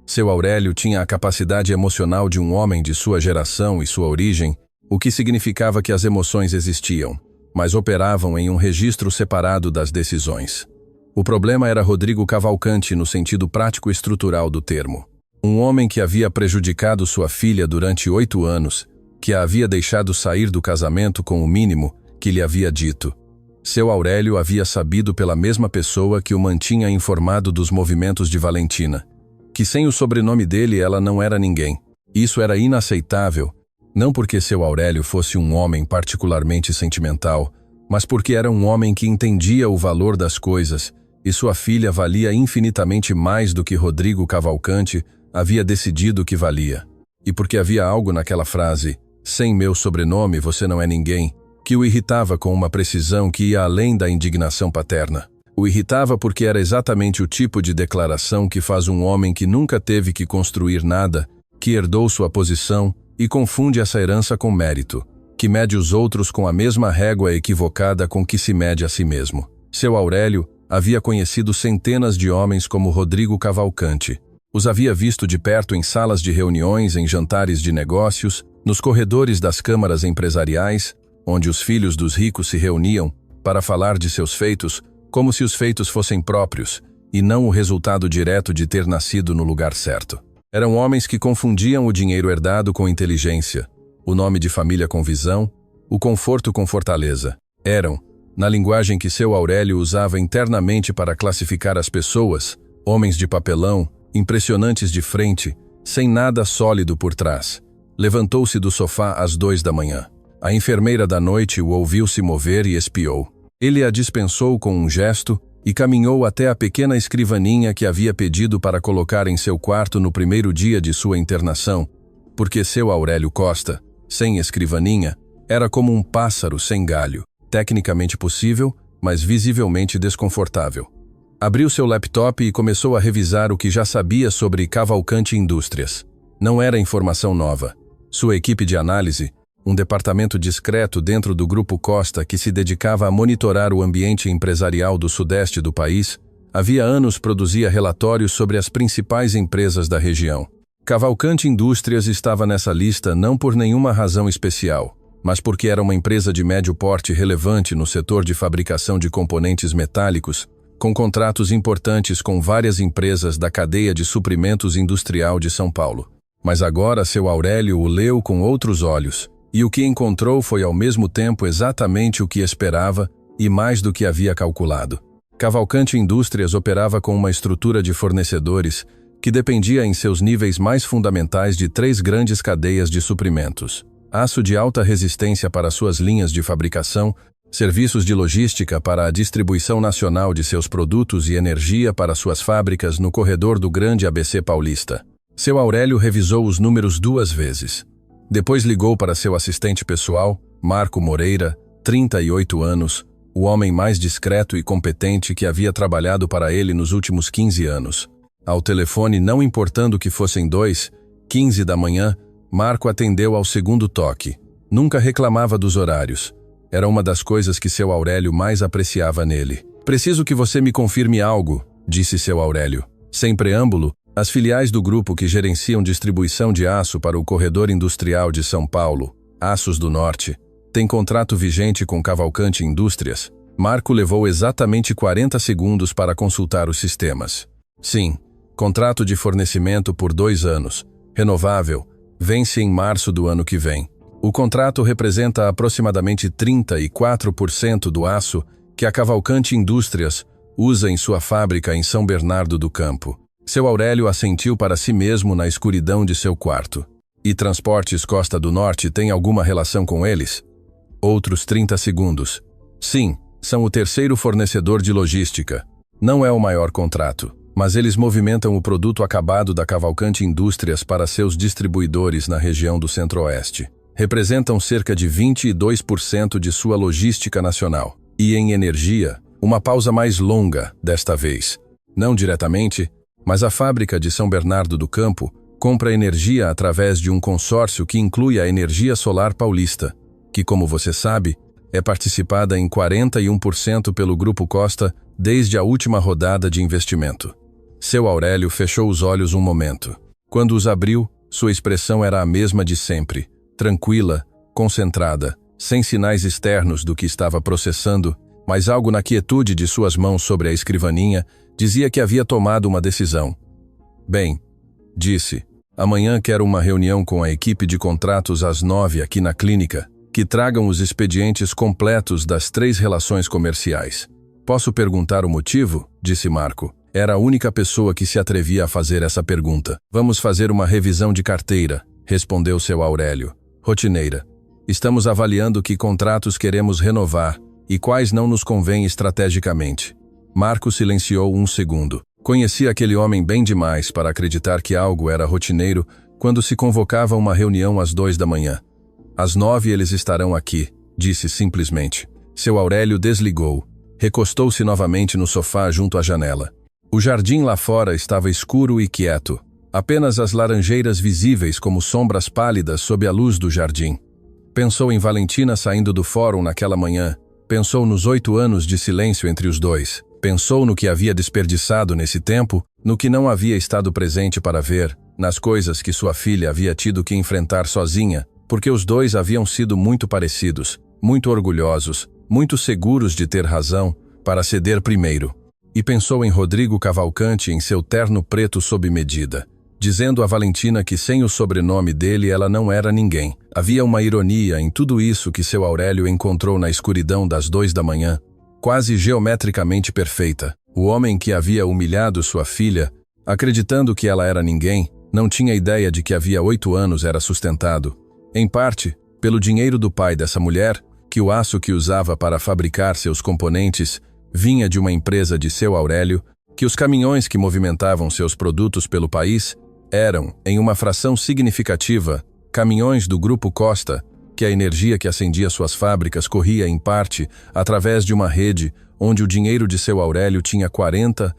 Seu Aurélio tinha a capacidade emocional de um homem de sua geração e sua origem, o que significava que as emoções existiam, mas operavam em um registro separado das decisões. O problema era Rodrigo Cavalcante no sentido prático e estrutural do termo. Um homem que havia prejudicado sua filha durante 8 anos, que a havia deixado sair do casamento com o mínimo que lhe havia dito. Seu Aurélio havia sabido pela mesma pessoa que o mantinha informado dos movimentos de Valentina, que sem o sobrenome dele ela não era ninguém. Isso era inaceitável, não porque seu Aurélio fosse um homem particularmente sentimental, mas porque era um homem que entendia o valor das coisas, e sua filha valia infinitamente mais do que Rodrigo Cavalcante havia decidido que valia. E porque havia algo naquela frase, Sem meu sobrenome você não é ninguém, que o irritava com uma precisão que ia além da indignação paterna. O irritava porque era exatamente o tipo de declaração que faz um homem que nunca teve que construir nada, que herdou sua posição e confunde essa herança com mérito, que mede os outros com a mesma régua equivocada com que se mede a si mesmo. Seu Aurélio havia conhecido centenas de homens como Rodrigo Cavalcanti. Os havia visto de perto em salas de reuniões, em jantares de negócios, nos corredores das câmaras empresariais, onde os filhos dos ricos se reuniam para falar de seus feitos, como se os feitos fossem próprios, e não o resultado direto de ter nascido no lugar certo. Eram homens que confundiam o dinheiro herdado com inteligência, o nome de família com visão, o conforto com fortaleza. Eram, na linguagem que seu Aurélio usava internamente para classificar as pessoas, homens de papelão, impressionantes de frente, sem nada sólido por trás. Levantou-se do sofá às 2 da manhã. A enfermeira da noite o ouviu se mover e espiou. Ele a dispensou com um gesto e caminhou até a pequena escrivaninha que havia pedido para colocar em seu quarto no primeiro dia de sua internação, porque seu Aurélio Costa, sem escrivaninha, era como um pássaro sem galho, tecnicamente possível, mas visivelmente desconfortável. Abriu seu laptop e começou a revisar o que já sabia sobre Cavalcanti Indústrias. Não era informação nova. Sua equipe de análise, um departamento discreto dentro do Grupo Costa que se dedicava a monitorar o ambiente empresarial do sudeste do país, havia anos produzia relatórios sobre as principais empresas da região. Cavalcanti Indústrias estava nessa lista não por nenhuma razão especial, mas porque era uma empresa de médio porte relevante no setor de fabricação de componentes metálicos, com contratos importantes com várias empresas da cadeia de suprimentos industrial de São Paulo. Mas agora seu Aurélio o leu com outros olhos, e o que encontrou foi ao mesmo tempo exatamente o que esperava e mais do que havia calculado. Cavalcanti Indústrias operava com uma estrutura de fornecedores que dependia em seus níveis mais fundamentais de 3 grandes cadeias de suprimentos: aço de alta resistência para suas linhas de fabricação, serviços de logística para a distribuição nacional de seus produtos e energia para suas fábricas no corredor do Grande ABC Paulista. Seu Aurélio revisou os números 2 vezes. Depois ligou para seu assistente pessoal, Marco Moreira, 38 anos, o homem mais discreto e competente que havia trabalhado para ele nos últimos 15 anos. Ao telefone, não importando que fossem 2:15 da manhã, Marco atendeu ao segundo toque. Nunca reclamava dos horários. Era uma das coisas que seu Aurélio mais apreciava nele. "Preciso que você me confirme algo", disse seu Aurélio. Sem preâmbulo, as filiais do grupo que gerenciam distribuição de aço para o corredor industrial de São Paulo, Aços do Norte, têm contrato vigente com Cavalcanti Indústrias. Marco levou exatamente 40 segundos para consultar os sistemas. Sim, contrato de fornecimento por 2 anos, renovável, vence em março do ano que vem. O contrato representa aproximadamente 34% do aço que a Cavalcanti Indústrias usa em sua fábrica em São Bernardo do Campo. Seu Aurélio assentiu para si mesmo na escuridão de seu quarto. "E Transportes Costa do Norte tem alguma relação com eles?" Outros 30 segundos. "Sim, são o terceiro fornecedor de logística. Não é o maior contrato, mas eles movimentam o produto acabado da Cavalcanti Indústrias para seus distribuidores na região do Centro-Oeste. Representam cerca de 22% de sua logística nacional. E em energia, uma pausa mais longa desta vez. Não diretamente, mas a fábrica de São Bernardo do Campo compra energia através de um consórcio que inclui a Energia Solar Paulista, que, como você sabe, é participada em 41% pelo Grupo Costa desde a última rodada de investimento. Seu Aurélio fechou os olhos um momento. Quando os abriu, sua expressão era a mesma de sempre, tranquila, concentrada, sem sinais externos do que estava processando, mas algo na quietude de suas mãos sobre a escrivaninha dizia que havia tomado uma decisão. "Bem", disse, "amanhã quero uma reunião com a equipe de contratos às 9 aqui na clínica, que tragam os expedientes completos das 3 relações comerciais." "Posso perguntar o motivo?", disse Marco. Era a única pessoa que se atrevia a fazer essa pergunta. "Vamos fazer uma revisão de carteira", respondeu seu Aurélio. "Rotineira. Estamos avaliando que contratos queremos renovar e quais não nos convém estrategicamente." Marco silenciou um segundo. Conhecia aquele homem bem demais para acreditar que algo era rotineiro quando se convocava uma reunião às 2 da manhã. Às 9 eles estarão aqui, disse simplesmente. Seu Aurélio desligou. Recostou-se novamente no sofá junto à janela. O jardim lá fora estava escuro e quieto. Apenas as laranjeiras visíveis como sombras pálidas sob a luz do jardim. Pensou em Valentina saindo do fórum naquela manhã. Pensou nos 8 anos de silêncio entre os dois. Pensou no que havia desperdiçado nesse tempo, no que não havia estado presente para ver, nas coisas que sua filha havia tido que enfrentar sozinha, porque os dois haviam sido muito parecidos, muito orgulhosos, muito seguros de ter razão, para ceder primeiro. E pensou em Rodrigo Cavalcanti em seu terno preto sob medida, dizendo a Valentina que sem o sobrenome dele ela não era ninguém. Havia uma ironia em tudo isso que seu Aurélio encontrou na escuridão das 2 da manhã, quase geometricamente perfeita. O homem que havia humilhado sua filha, acreditando que ela era ninguém, não tinha ideia de que havia 8 anos era sustentado, em parte, pelo dinheiro do pai dessa mulher, que o aço que usava para fabricar seus componentes vinha de uma empresa de seu Aurélio, que os caminhões que movimentavam seus produtos pelo país eram, em uma fração significativa, caminhões do Grupo Costa, que a energia que acendia suas fábricas corria, em parte, através de uma rede onde o dinheiro de seu Aurélio tinha 41%.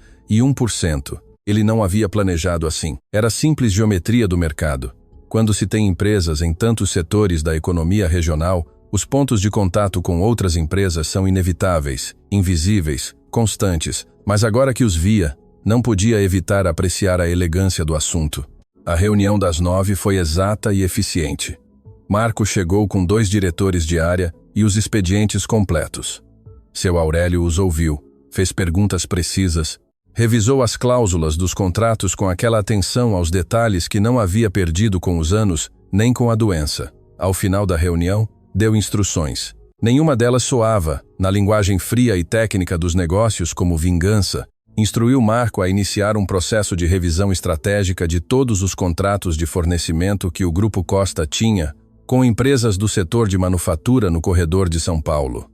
Ele não havia planejado assim. Era simples geometria do mercado. Quando se tem empresas em tantos setores da economia regional, os pontos de contato com outras empresas são inevitáveis, invisíveis, constantes, mas agora que os via, não podia evitar apreciar a elegância do assunto. A reunião das 9 foi exata e eficiente. Marco chegou com 2 diretores de área e os expedientes completos. Seu Aurélio os ouviu, fez perguntas precisas, revisou as cláusulas dos contratos com aquela atenção aos detalhes que não havia perdido com os anos, nem com a doença. Ao final da reunião, deu instruções. Nenhuma delas soava, na linguagem fria e técnica dos negócios, como vingança. Instruiu Marco a iniciar um processo de revisão estratégica de todos os contratos de fornecimento que o Grupo Costa tinha com empresas do setor de manufatura no corredor de São Paulo.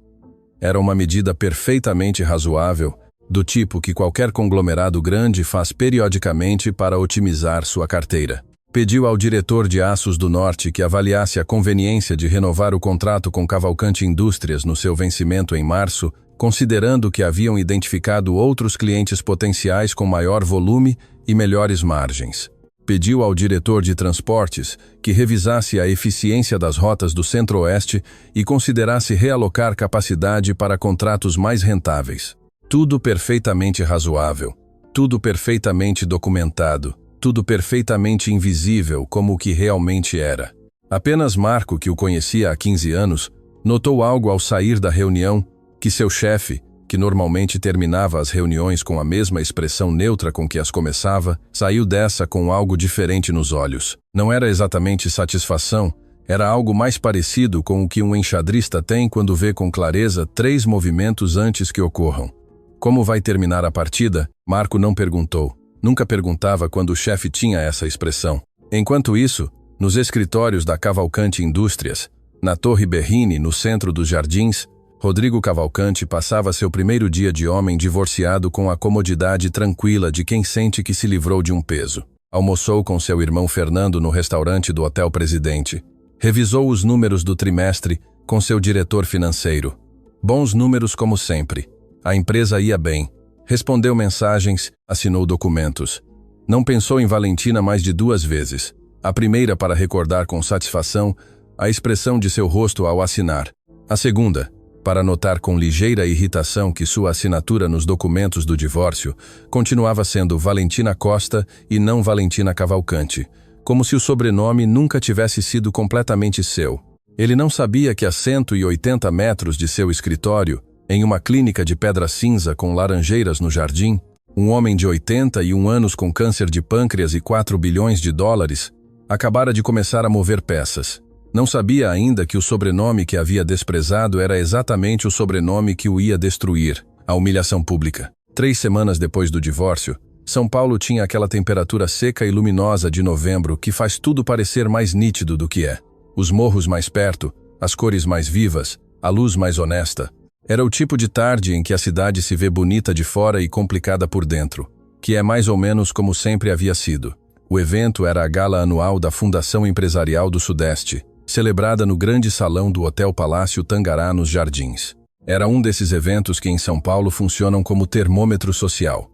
Era uma medida perfeitamente razoável, do tipo que qualquer conglomerado grande faz periodicamente para otimizar sua carteira. Pediu ao diretor de Aços do Norte que avaliasse a conveniência de renovar o contrato com Cavalcanti Indústrias no seu vencimento em março, considerando que haviam identificado outros clientes potenciais com maior volume e melhores margens. Pediu ao diretor de transportes que revisasse a eficiência das rotas do Centro-Oeste e considerasse realocar capacidade para contratos mais rentáveis. Tudo perfeitamente razoável, tudo perfeitamente documentado, tudo perfeitamente invisível como o que realmente era. Apenas Marco, que o conhecia há 15 anos, notou algo ao sair da reunião, que seu chefe, que normalmente terminava as reuniões com a mesma expressão neutra com que as começava, saiu dessa com algo diferente nos olhos. Não era exatamente satisfação, era algo mais parecido com o que um enxadrista tem quando vê com clareza 3 movimentos antes que ocorram. Como vai terminar a partida? Marco não perguntou. Nunca perguntava quando o chefe tinha essa expressão. Enquanto isso, nos escritórios da Cavalcanti Indústrias, na Torre Berrini, no centro dos Jardins, Rodrigo Cavalcanti passava seu primeiro dia de homem divorciado com a comodidade tranquila de quem sente que se livrou de um peso. Almoçou com seu irmão Fernando no restaurante do Hotel Presidente. Revisou os números do trimestre com seu diretor financeiro. Bons números como sempre. A empresa ia bem. Respondeu mensagens, assinou documentos. Não pensou em Valentina mais de 2 vezes. A primeira para recordar com satisfação a expressão de seu rosto ao assinar. A segunda, para notar com ligeira irritação que sua assinatura nos documentos do divórcio continuava sendo Valentina Costa e não Valentina Cavalcanti, como se o sobrenome nunca tivesse sido completamente seu. Ele não sabia que a 180 metros de seu escritório, em uma clínica de pedra cinza com laranjeiras no jardim, um homem de 81 anos com câncer de pâncreas e 4 bilhões de dólares, acabara de começar a mover peças. Não sabia ainda que o sobrenome que havia desprezado era exatamente o sobrenome que o ia destruir, a humilhação pública. 3 semanas depois do divórcio, São Paulo tinha aquela temperatura seca e luminosa de novembro que faz tudo parecer mais nítido do que é. Os morros mais perto, as cores mais vivas, a luz mais honesta. Era o tipo de tarde em que a cidade se vê bonita de fora e complicada por dentro, que é mais ou menos como sempre havia sido. O evento era a gala anual da Fundação Empresarial do Sudeste, celebrada no grande salão do Hotel Palácio Tangará nos Jardins. Era um desses eventos que em São Paulo funcionam como termômetro social.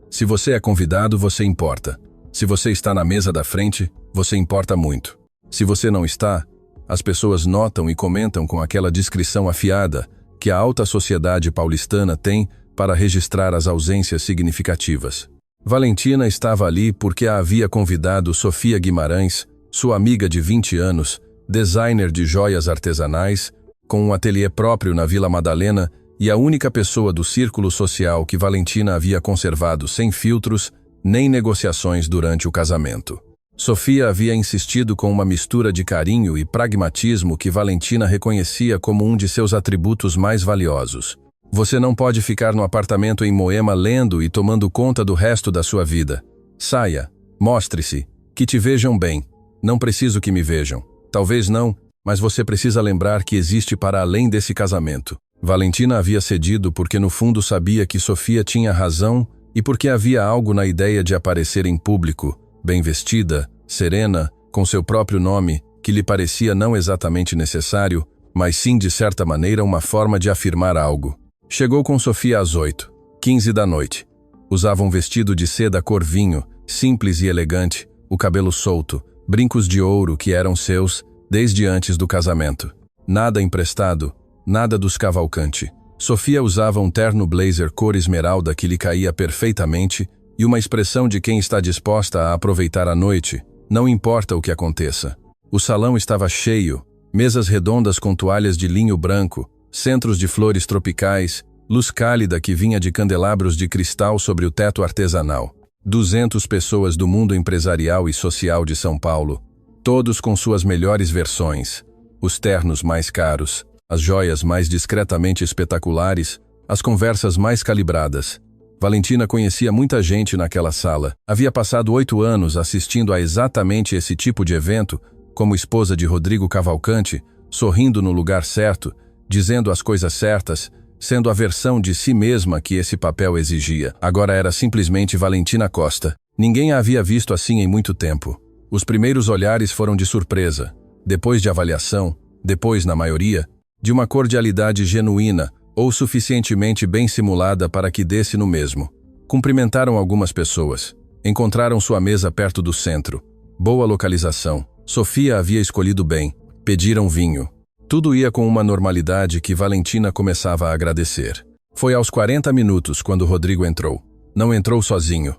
Se você é convidado, você importa. Se você está na mesa da frente, você importa muito. Se você não está, as pessoas notam e comentam com aquela discrição afiada que a alta sociedade paulistana tem para registrar as ausências significativas. Valentina estava ali porque a havia convidado Sofia Guimarães, sua amiga de 20 anos, designer de joias artesanais, com um ateliê próprio na Vila Madalena e a única pessoa do círculo social que Valentina havia conservado sem filtros nem negociações durante o casamento. Sofia havia insistido com uma mistura de carinho e pragmatismo que Valentina reconhecia como um de seus atributos mais valiosos. Você não pode ficar no apartamento em Moema lendo e tomando conta do resto da sua vida. Saia, mostre-se, que te vejam bem. Não preciso que me vejam. Talvez não, mas você precisa lembrar que existe para além desse casamento. Valentina havia cedido porque no fundo sabia que Sofia tinha razão e porque havia algo na ideia de aparecer em público, bem vestida, serena, com seu próprio nome, que lhe parecia não exatamente necessário, mas sim de certa maneira uma forma de afirmar algo. Chegou com Sofia às 8h15 da noite. Usava um vestido de seda cor vinho, simples e elegante, o cabelo solto, brincos de ouro que eram seus desde antes do casamento. Nada emprestado, nada dos Cavalcante. Sofia usava um terno blazer cor esmeralda que lhe caía perfeitamente e uma expressão de quem está disposta a aproveitar a noite, não importa o que aconteça. O salão estava cheio, mesas redondas com toalhas de linho branco, centros de flores tropicais, luz cálida que vinha de candelabros de cristal sobre o teto artesanal. 200 pessoas do mundo empresarial e social de São Paulo, todos com suas melhores versões, os ternos mais caros, as joias mais discretamente espetaculares, as conversas mais calibradas. Valentina conhecia muita gente naquela sala. Havia passado 8 anos assistindo a exatamente esse tipo de evento, como esposa de Rodrigo Cavalcante, sorrindo no lugar certo, dizendo as coisas certas, sendo a versão de si mesma que esse papel exigia. Agora era simplesmente Valentina Costa. Ninguém a havia visto assim em muito tempo. Os primeiros olhares foram de surpresa, depois de avaliação, depois, na maioria, de uma cordialidade genuína ou suficientemente bem simulada para que desse no mesmo. Cumprimentaram algumas pessoas. Encontraram sua mesa perto do centro. Boa localização. Sofia havia escolhido bem. Pediram vinho. Tudo ia com uma normalidade que Valentina começava a agradecer. Foi aos 40 minutos quando Rodrigo entrou. Não entrou sozinho.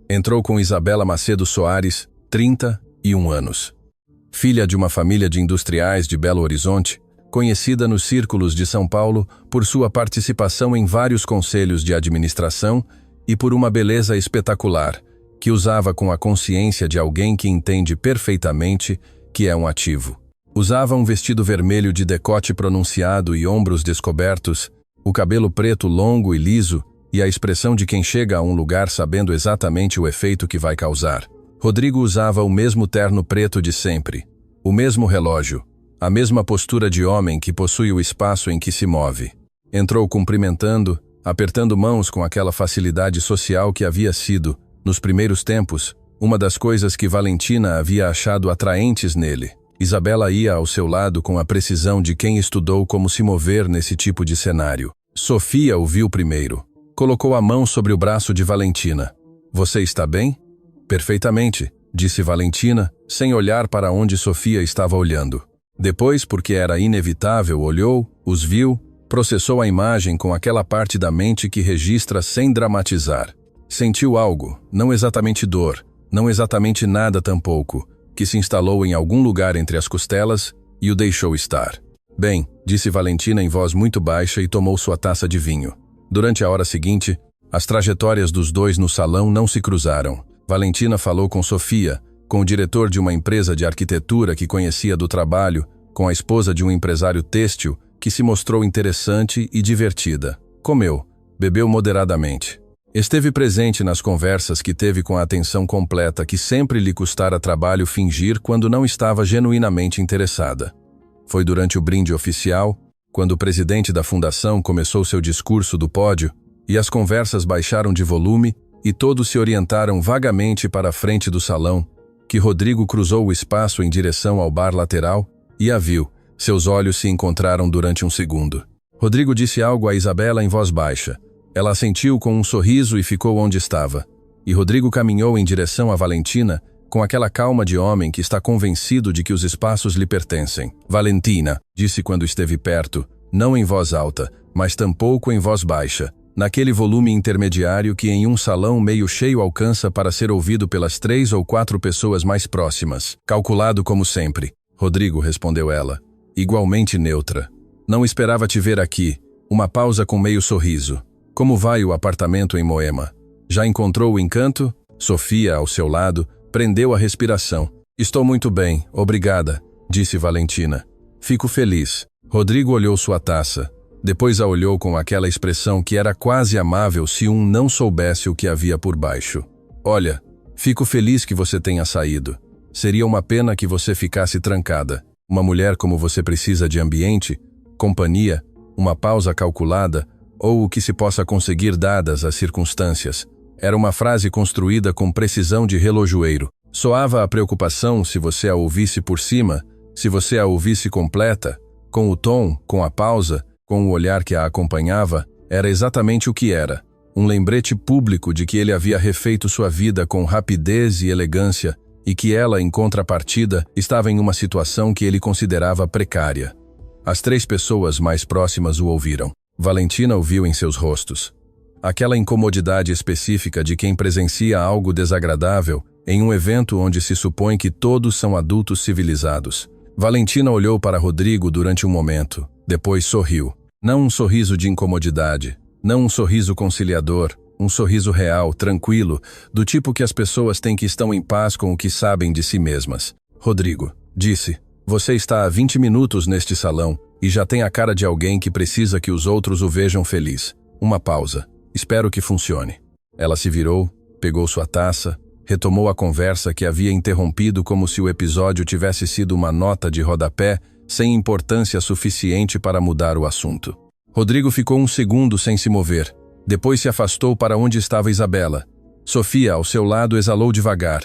Entrou com Isabela Macedo Soares, 31 anos. Filha de uma família de industriais de Belo Horizonte, conhecida nos círculos de São Paulo por sua participação em vários conselhos de administração e por uma beleza espetacular, que usava com a consciência de alguém que entende perfeitamente que é um ativo. Usava um vestido vermelho de decote pronunciado e ombros descobertos, o cabelo preto longo e liso e a expressão de quem chega a um lugar sabendo exatamente o efeito que vai causar. Rodrigo usava o mesmo terno preto de sempre, o mesmo relógio, a mesma postura de homem que possui o espaço em que se move. Entrou cumprimentando, apertando mãos com aquela facilidade social que havia sido, nos primeiros tempos, uma das coisas que Valentina havia achado atraentes nele. Isabela ia ao seu lado com a precisão de quem estudou como se mover nesse tipo de cenário. Sofia o viu primeiro. Colocou a mão sobre o braço de Valentina. "Você está bem?" "Perfeitamente", disse Valentina, sem olhar para onde Sofia estava olhando. Depois, porque era inevitável, olhou, os viu, processou a imagem com aquela parte da mente que registra sem dramatizar. Sentiu algo, não exatamente dor, não exatamente nada tampouco, que se instalou em algum lugar entre as costelas e o deixou estar. "Bem", disse Valentina em voz muito baixa e tomou sua taça de vinho. Durante a hora seguinte, as trajetórias dos dois no salão não se cruzaram. Valentina falou com Sofia, com o diretor de uma empresa de arquitetura que conhecia do trabalho, com a esposa de um empresário têxtil que se mostrou interessante e divertida. Comeu, bebeu moderadamente. Esteve presente nas conversas que teve com a atenção completa que sempre lhe custara trabalho fingir quando não estava genuinamente interessada. Foi durante o brinde oficial, quando o presidente da fundação começou seu discurso do pódio, e as conversas baixaram de volume e todos se orientaram vagamente para a frente do salão, que Rodrigo cruzou o espaço em direção ao bar lateral E a viu. Seus olhos se encontraram durante um segundo. Rodrigo disse algo a Isabela em voz baixa. Ela assentiu com um sorriso e ficou onde estava. E Rodrigo caminhou em direção a Valentina com aquela calma de homem que está convencido de que os espaços lhe pertencem. Valentina, disse quando esteve perto, não em voz alta, mas tampouco em voz baixa, naquele volume intermediário que em um salão meio cheio alcança para ser ouvido pelas 3 ou 4 pessoas mais próximas. Calculado como sempre. Rodrigo, respondeu ela, igualmente neutra. Não esperava te ver aqui. Uma pausa com meio sorriso. Como vai o apartamento em Moema? Já encontrou o encanto? Sofia, ao seu lado, prendeu a respiração. Estou muito bem, obrigada, disse Valentina. Fico feliz. Rodrigo olhou sua taça. Depois a olhou com aquela expressão que era quase amável se um não soubesse o que havia por baixo. Olha, fico feliz que você tenha saído. Seria uma pena que você ficasse trancada. Uma mulher como você precisa de ambiente, companhia, uma pausa calculada, ou o que se possa conseguir dadas as circunstâncias. Era uma frase construída com precisão de relojoeiro. Soava a preocupação se você a ouvisse por cima, se você a ouvisse completa, com o tom, com a pausa, com o olhar que a acompanhava, era exatamente o que era. Um lembrete público de que ele havia refeito sua vida com rapidez e elegância e que ela, em contrapartida, estava em uma situação que ele considerava precária. As 3 pessoas mais próximas o ouviram. Valentina o viu em seus rostos. Aquela incomodidade específica de quem presencia algo desagradável em um evento onde se supõe que todos são adultos civilizados. Valentina olhou para Rodrigo durante um momento, depois sorriu. Não um sorriso de incomodidade, não um sorriso conciliador, um sorriso real, tranquilo, do tipo que as pessoas têm que estão em paz com o que sabem de si mesmas. Rodrigo, disse, você está há 20 minutos neste salão e já tem a cara de alguém que precisa que os outros o vejam feliz. Uma pausa. Espero que funcione. Ela se virou, pegou sua taça, retomou a conversa que havia interrompido como se o episódio tivesse sido uma nota de rodapé sem importância suficiente para mudar o assunto. Rodrigo ficou um segundo sem se mover. Depois se afastou para onde estava Isabela. Sofia, ao seu lado, exalou devagar.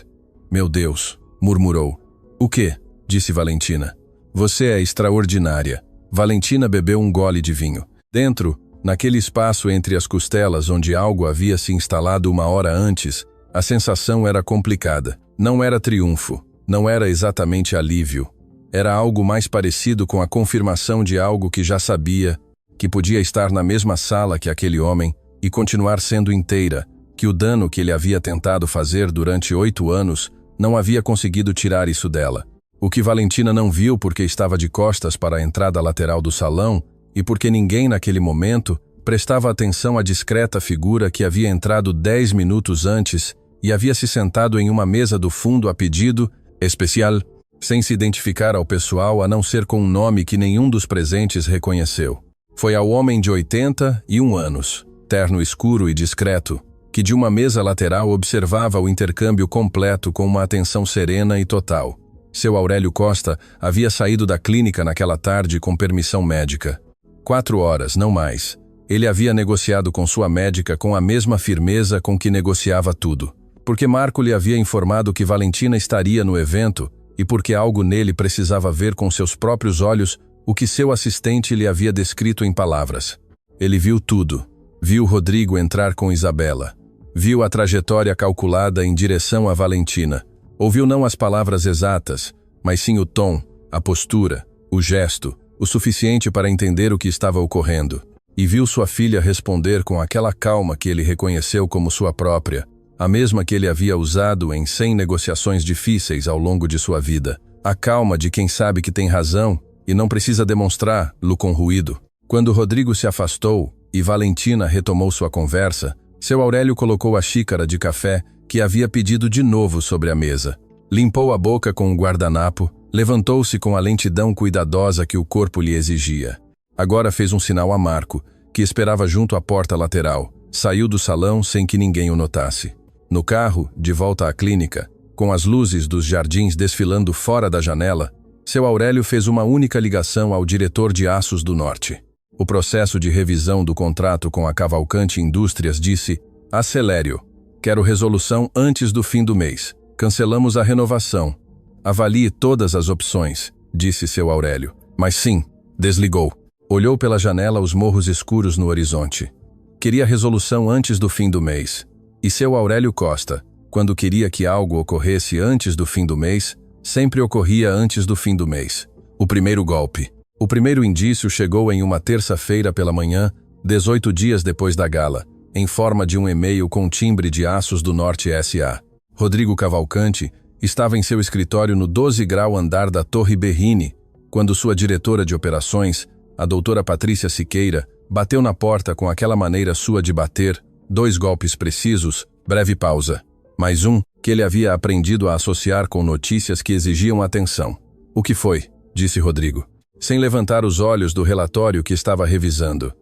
Meu Deus, murmurou. O quê? Disse Valentina. Você é extraordinária. Valentina bebeu um gole de vinho. Dentro, naquele espaço entre as costelas onde algo havia se instalado uma hora antes, a sensação era complicada. Não era triunfo, não era exatamente alívio. Era algo mais parecido com a confirmação de algo que já sabia, que podia estar na mesma sala que aquele homem e continuar sendo inteira, que o dano que ele havia tentado fazer durante 8 anos não havia conseguido tirar isso dela. O que Valentina não viu porque estava de costas para a entrada lateral do salão e porque ninguém naquele momento prestava atenção à discreta figura que havia entrado 10 minutos antes e havia se sentado em uma mesa do fundo a pedido especial, sem se identificar ao pessoal a não ser com um nome que nenhum dos presentes reconheceu. Foi ao homem de 81 anos, terno escuro e discreto, que de uma mesa lateral observava o intercâmbio completo com uma atenção serena e total. Seu Aurélio Costa havia saído da clínica naquela tarde com permissão médica. 4 horas, não mais. Ele havia negociado com sua médica com a mesma firmeza com que negociava tudo. Porque Marco lhe havia informado que Valentina estaria no evento e porque algo nele precisava ver com seus próprios olhos o que seu assistente lhe havia descrito em palavras. Ele viu tudo. Viu Rodrigo entrar com Isabela. Viu a trajetória calculada em direção a Valentina. Ouviu não as palavras exatas, mas sim o tom, a postura, o gesto, o suficiente para entender o que estava ocorrendo. E viu sua filha responder com aquela calma que ele reconheceu como sua própria, a mesma que ele havia usado em 100 negociações difíceis ao longo de sua vida. A calma de quem sabe que tem razão e não precisa demonstrar-lo com ruído. Quando Rodrigo se afastou e Valentina retomou sua conversa, seu Aurélio colocou a xícara de café que havia pedido de novo sobre a mesa. Limpou a boca com o guardanapo, levantou-se com a lentidão cuidadosa que o corpo lhe exigia. Agora fez um sinal a Marco, que esperava junto à porta lateral. Saiu do salão sem que ninguém o notasse. No carro, de volta à clínica, com as luzes dos jardins desfilando fora da janela, seu Aurélio fez uma única ligação ao diretor de Aços do Norte. O processo de revisão do contrato com a Cavalcante Indústrias disse: acelere-o. Quero resolução antes do fim do mês. Cancelamos a renovação. Avalie todas as opções. disse seu Aurélio. Mas sim, desligou. Olhou pela janela os morros escuros no horizonte. Queria resolução antes do fim do mês. E seu Aurélio Costa, quando queria que algo ocorresse antes do fim do mês, sempre ocorria antes do fim do mês. O primeiro golpe. O primeiro indício chegou em uma terça-feira pela manhã, 18 dias depois da gala, em forma de um e-mail com timbre de Aços do Norte S.A. Rodrigo Cavalcante estava em seu escritório no 12º andar da Torre Berrini, quando sua diretora de operações, a doutora Patrícia Siqueira, bateu na porta com aquela maneira sua de bater, 2 golpes precisos, breve pausa. Mais um, que ele havia aprendido a associar com notícias que exigiam atenção. O que foi? Disse Rodrigo, sem levantar os olhos do relatório que estava revisando.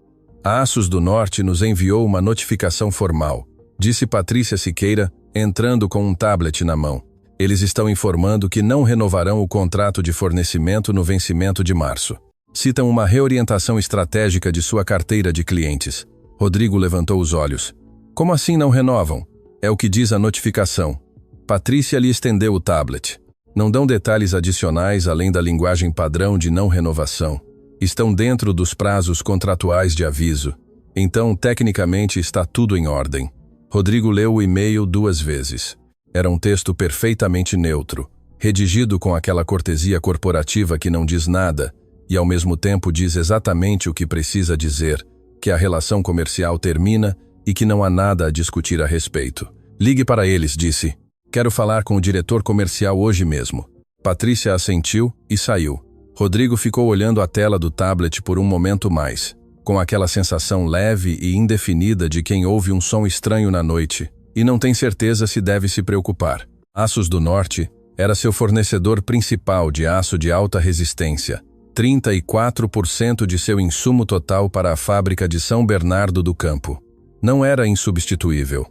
A Aços do Norte nos enviou uma notificação formal, disse Patrícia Siqueira, entrando com um tablet na mão. Eles estão informando que não renovarão o contrato de fornecimento no vencimento de março. Citam uma reorientação estratégica de sua carteira de clientes. Rodrigo levantou os olhos. Como assim não renovam? É o que diz a notificação. Patrícia lhe estendeu o tablet. Não dão detalhes adicionais além da linguagem padrão de não renovação. Estão dentro dos prazos contratuais de aviso. Então, tecnicamente, está tudo em ordem. Rodrigo leu o e-mail 2 vezes. Era um texto perfeitamente neutro, redigido com aquela cortesia corporativa que não diz nada e, ao mesmo tempo, diz exatamente o que precisa dizer, que a relação comercial termina e que não há nada a discutir a respeito. Ligue para eles, disse. Quero falar com o diretor comercial hoje mesmo. Patrícia assentiu e saiu. Rodrigo ficou olhando a tela do tablet por um momento mais, com aquela sensação leve e indefinida de quem ouve um som estranho na noite e não tem certeza se deve se preocupar. Aços do Norte era seu fornecedor principal de aço de alta resistência, 34% de seu insumo total para a fábrica de São Bernardo do Campo. Não era insubstituível.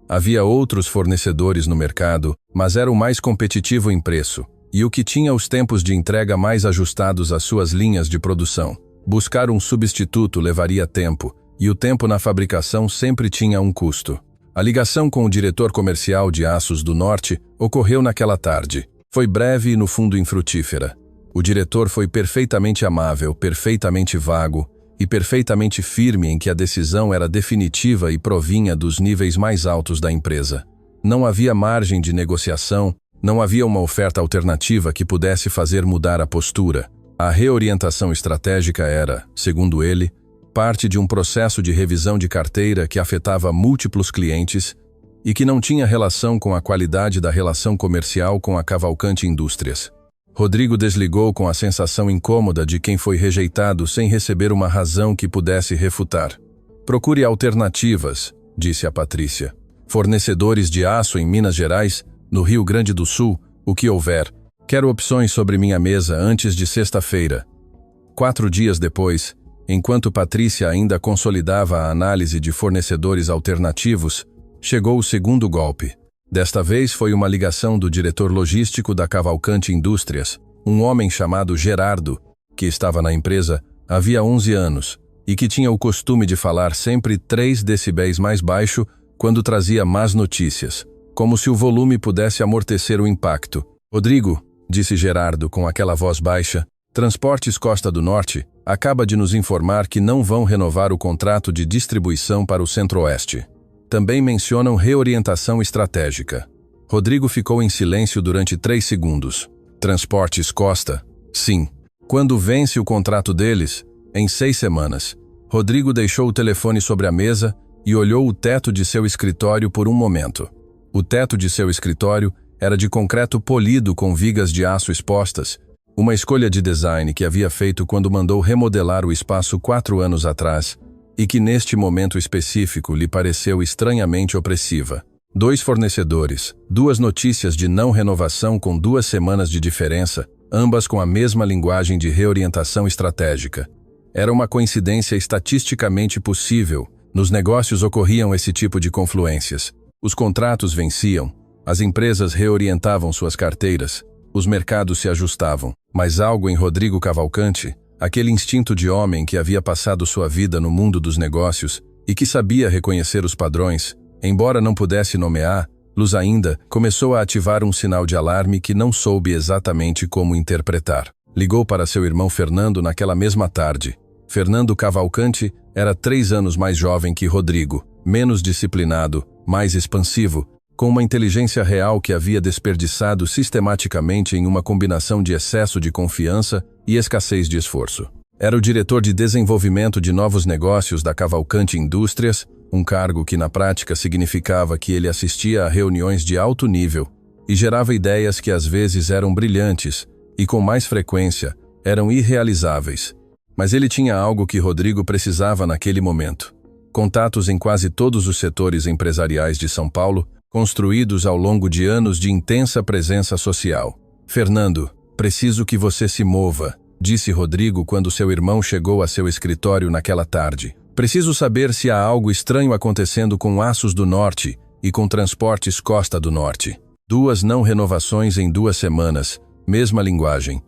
Havia outros fornecedores no mercado, mas era o mais competitivo em preço e o que tinha os tempos de entrega mais ajustados às suas linhas de produção. Buscar um substituto levaria tempo, e o tempo na fabricação sempre tinha um custo. A ligação com o diretor comercial de Aços do Norte ocorreu naquela tarde. Foi breve e no fundo infrutífera. O diretor foi perfeitamente amável, perfeitamente vago e perfeitamente firme em que a decisão era definitiva e provinha dos níveis mais altos da empresa. Não havia margem de negociação, não havia uma oferta alternativa que pudesse fazer mudar a postura. A reorientação estratégica era, segundo ele, parte de um processo de revisão de carteira que afetava múltiplos clientes e que não tinha relação com a qualidade da relação comercial com a Cavalcante Indústrias. Rodrigo desligou com a sensação incômoda de quem foi rejeitado sem receber uma razão que pudesse refutar. Procure alternativas, disse a Patrícia. Fornecedores de aço em Minas Gerais, no Rio Grande do Sul, o que houver. Quero opções sobre minha mesa antes de sexta-feira. 4 dias depois, enquanto Patrícia ainda consolidava a análise de fornecedores alternativos, chegou o segundo golpe. Desta vez foi uma ligação do diretor logístico da Cavalcante Indústrias, um homem chamado Gerardo, que estava na empresa havia 11 anos e que tinha o costume de falar sempre 3 decibéis mais baixo quando trazia más notícias, como se o volume pudesse amortecer o impacto. Rodrigo, disse Gerardo com aquela voz baixa, Transportes Costa do Norte acaba de nos informar que não vão renovar o contrato de distribuição para o Centro-Oeste. Também mencionam reorientação estratégica. Rodrigo ficou em silêncio durante 3 segundos. Transportes Costa? Sim. Quando vence o contrato deles? Em 6 semanas. Rodrigo deixou o telefone sobre a mesa e olhou o teto de seu escritório por um momento. O teto de seu escritório era de concreto polido com vigas de aço expostas, uma escolha de design que havia feito quando mandou remodelar o espaço 4 anos atrás e que neste momento específico lhe pareceu estranhamente opressiva. 2 fornecedores, 2 notícias de não renovação com 2 semanas de diferença, ambas com a mesma linguagem de reorientação estratégica. Era uma coincidência estatisticamente possível. Nos negócios ocorriam esse tipo de confluências. Os contratos venciam, as empresas reorientavam suas carteiras, os mercados se ajustavam. Mas algo em Rodrigo Cavalcante, aquele instinto de homem que havia passado sua vida no mundo dos negócios e que sabia reconhecer os padrões, embora não pudesse nomeá-los ainda, começou a ativar um sinal de alarme que não soube exatamente como interpretar. Ligou para seu irmão Fernando naquela mesma tarde. Fernando Cavalcanti era 3 anos mais jovem que Rodrigo, menos disciplinado, mais expansivo, com uma inteligência real que havia desperdiçado sistematicamente em uma combinação de excesso de confiança e escassez de esforço. Era o diretor de desenvolvimento de novos negócios da Cavalcanti Indústrias, um cargo que na prática significava que ele assistia a reuniões de alto nível e gerava ideias que às vezes eram brilhantes e com mais frequência eram irrealizáveis. Mas ele tinha algo que Rodrigo precisava naquele momento: contatos em quase todos os setores empresariais de São Paulo, construídos ao longo de anos de intensa presença social. Fernando, preciso que você se mova, disse Rodrigo quando seu irmão chegou a seu escritório naquela tarde. Preciso saber se há algo estranho acontecendo com Aços do Norte e com Transportes Costa do Norte. 2 não renovações em 2 semanas, mesma linguagem.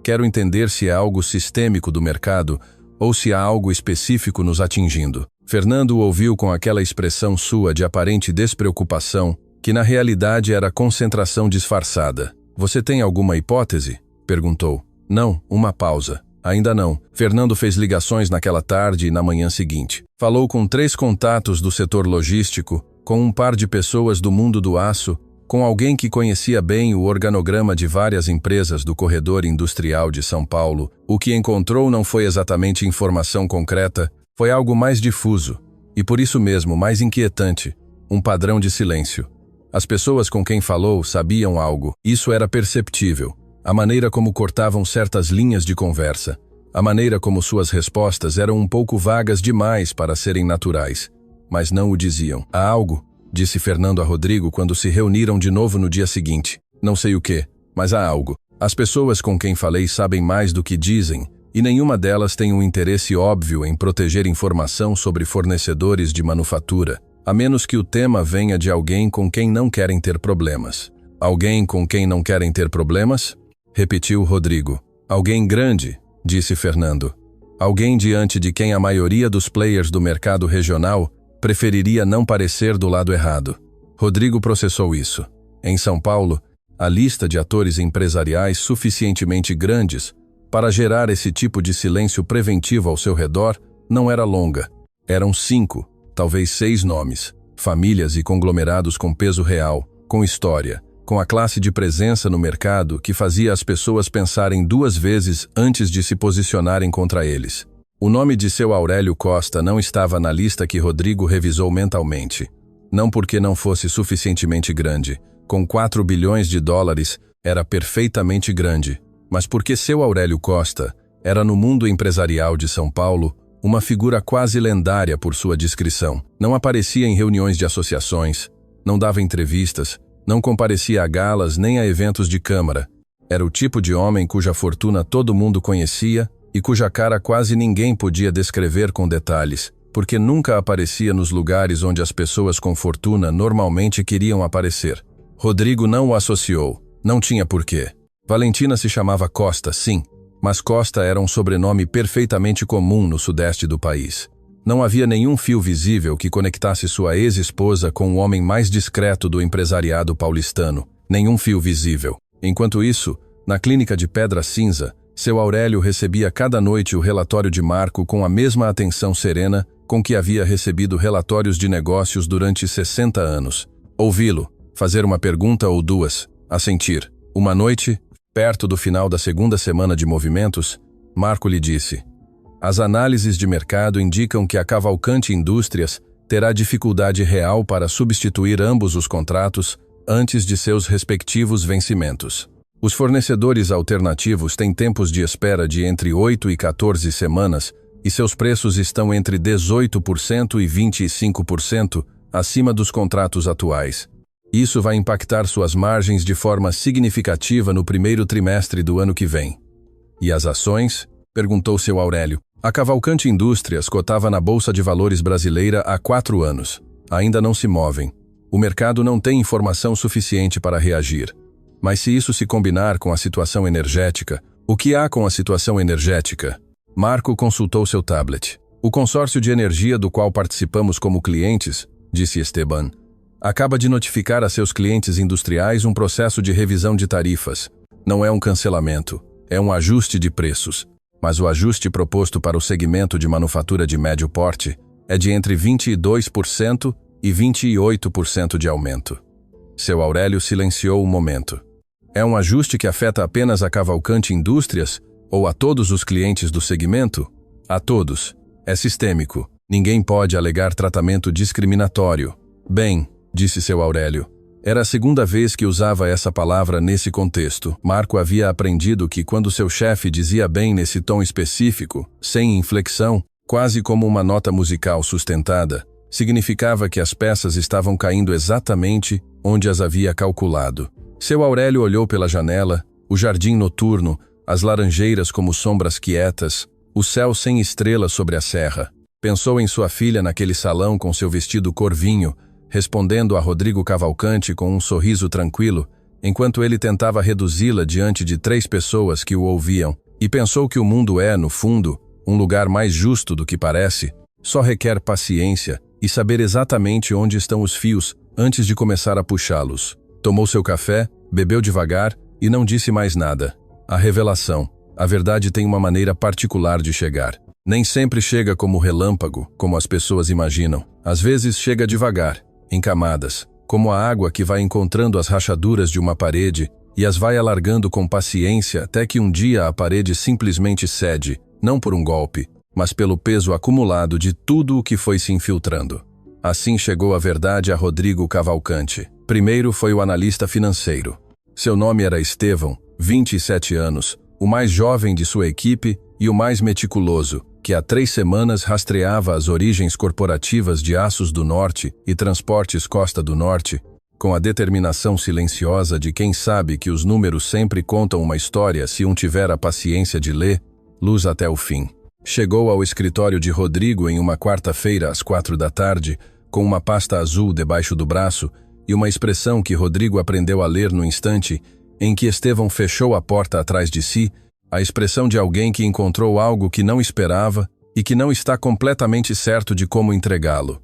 Quero entender se é algo sistêmico do mercado ou se há algo específico nos atingindo. Fernando o ouviu com aquela expressão sua de aparente despreocupação, que na realidade era concentração disfarçada. Você tem alguma hipótese? Perguntou. Não, uma pausa. Ainda não. Fernando fez ligações naquela tarde e na manhã seguinte. Falou com 3 contatos do setor logístico, com um par de pessoas do mundo do aço, com alguém que conhecia bem o organograma de várias empresas do corredor industrial de São Paulo. O que encontrou não foi exatamente informação concreta, foi algo mais difuso, e por isso mesmo mais inquietante, um padrão de silêncio. As pessoas com quem falou sabiam algo, isso era perceptível. A maneira como cortavam certas linhas de conversa, a maneira como suas respostas eram um pouco vagas demais para serem naturais, mas não o diziam. Há algo, disse Fernando a Rodrigo quando se reuniram de novo no dia seguinte. Não sei o que, mas há algo. As pessoas com quem falei sabem mais do que dizem, e nenhuma delas tem um interesse óbvio em proteger informação sobre fornecedores de manufatura, a menos que o tema venha de alguém com quem não querem ter problemas. Alguém com quem não querem ter problemas? Repetiu Rodrigo. Alguém grande, disse Fernando. Alguém diante de quem a maioria dos players do mercado regional preferiria não parecer do lado errado. Rodrigo processou isso. Em São Paulo, a lista de atores empresariais suficientemente grandes para gerar esse tipo de silêncio preventivo ao seu redor não era longa. Eram 5, talvez 6 nomes, famílias e conglomerados com peso real, com história, com a classe de presença no mercado que fazia as pessoas pensarem 2 vezes antes de se posicionarem contra eles. O nome de seu Aurélio Costa não estava na lista que Rodrigo revisou mentalmente. Não porque não fosse suficientemente grande. Com 4 bilhões de dólares, era perfeitamente grande. Mas porque seu Aurélio Costa era no mundo empresarial de São Paulo uma figura quase lendária por sua discrição. Não aparecia em reuniões de associações, não dava entrevistas, não comparecia a galas nem a eventos de câmara. Era o tipo de homem cuja fortuna todo mundo conhecia e cuja cara quase ninguém podia descrever com detalhes, porque nunca aparecia nos lugares onde as pessoas com fortuna normalmente queriam aparecer. Rodrigo não o associou, não tinha porquê. Valentina se chamava Costa, sim, mas Costa era um sobrenome perfeitamente comum no sudeste do país. Não havia nenhum fio visível que conectasse sua ex-esposa com o homem mais discreto do empresariado paulistano. Nenhum fio visível. Enquanto isso, na clínica de Pedra Cinza, seu Aurélio recebia cada noite o relatório de Marco com a mesma atenção serena com que havia recebido relatórios de negócios durante 60 anos. Ouvi-lo, fazer uma pergunta ou 2, assentir. Uma noite, perto do final da 2ª semana de movimentos, Marco lhe disse: as análises de mercado indicam que a Cavalcanti Indústrias terá dificuldade real para substituir ambos os contratos antes de seus respectivos vencimentos. Os fornecedores alternativos têm tempos de espera de entre 8 e 14 semanas e seus preços estão entre 18% e 25% acima dos contratos atuais. Isso vai impactar suas margens de forma significativa no 1º trimestre do ano que vem. E as ações? Perguntou seu Aurélio. A Cavalcanti Indústrias cotava na Bolsa de Valores brasileira há 4 anos. Ainda não se movem. O mercado não tem informação suficiente para reagir. Mas se isso se combinar com a situação energética, o que há com a situação energética? Marco consultou seu tablet. O consórcio de energia do qual participamos como clientes, disse Esteban, acaba de notificar a seus clientes industriais um processo de revisão de tarifas. Não é um cancelamento. é um ajuste de preços, mas o ajuste proposto para o segmento de manufatura de médio porte é de entre 22% e 28% de aumento. Seu Aurélio silenciou um momento. É um ajuste que afeta apenas a Cavalcante Indústrias ou a todos os clientes do segmento? A todos. É sistêmico. Ninguém pode alegar tratamento discriminatório. Bem, disse seu Aurélio. Era a segunda vez que usava essa palavra nesse contexto. Marco havia aprendido que quando seu chefe dizia bem nesse tom específico, sem inflexão, quase como uma nota musical sustentada, significava que as peças estavam caindo exatamente onde as havia calculado. Seu Aurélio olhou pela janela, o jardim noturno, as laranjeiras como sombras quietas, o céu sem estrelas sobre a serra. Pensou em sua filha naquele salão com seu vestido cor vinho, respondendo a Rodrigo Cavalcante com um sorriso tranquilo, enquanto ele tentava reduzi-la diante de 3 pessoas que o ouviam, e pensou que o mundo é, no fundo, um lugar mais justo do que parece, só requer paciência e saber exatamente onde estão os fios antes de começar a puxá-los. Tomou seu café, bebeu devagar e não disse mais nada. A revelação. A verdade tem uma maneira particular de chegar. Nem sempre chega como relâmpago, como as pessoas imaginam. Às vezes chega devagar, em camadas, como a água que vai encontrando as rachaduras de uma parede e as vai alargando com paciência até que um dia a parede simplesmente cede, não por um golpe, mas pelo peso acumulado de tudo o que foi se infiltrando. Assim chegou a verdade a Rodrigo Cavalcante. Primeiro foi o analista financeiro. Seu nome era Estevão, 27 anos, o mais jovem de sua equipe e o mais meticuloso, que há 3 semanas rastreava as origens corporativas de Aços do Norte e Transportes Costa do Norte, com a determinação silenciosa de quem sabe que os números sempre contam uma história se um tiver a paciência de ler, luz até o fim. Chegou ao escritório de Rodrigo em uma quarta-feira às 4 da tarde, com uma pasta azul debaixo do braço e uma expressão que Rodrigo aprendeu a ler no instante em que Estevão fechou a porta atrás de si, a expressão de alguém que encontrou algo que não esperava e que não está completamente certo de como entregá-lo.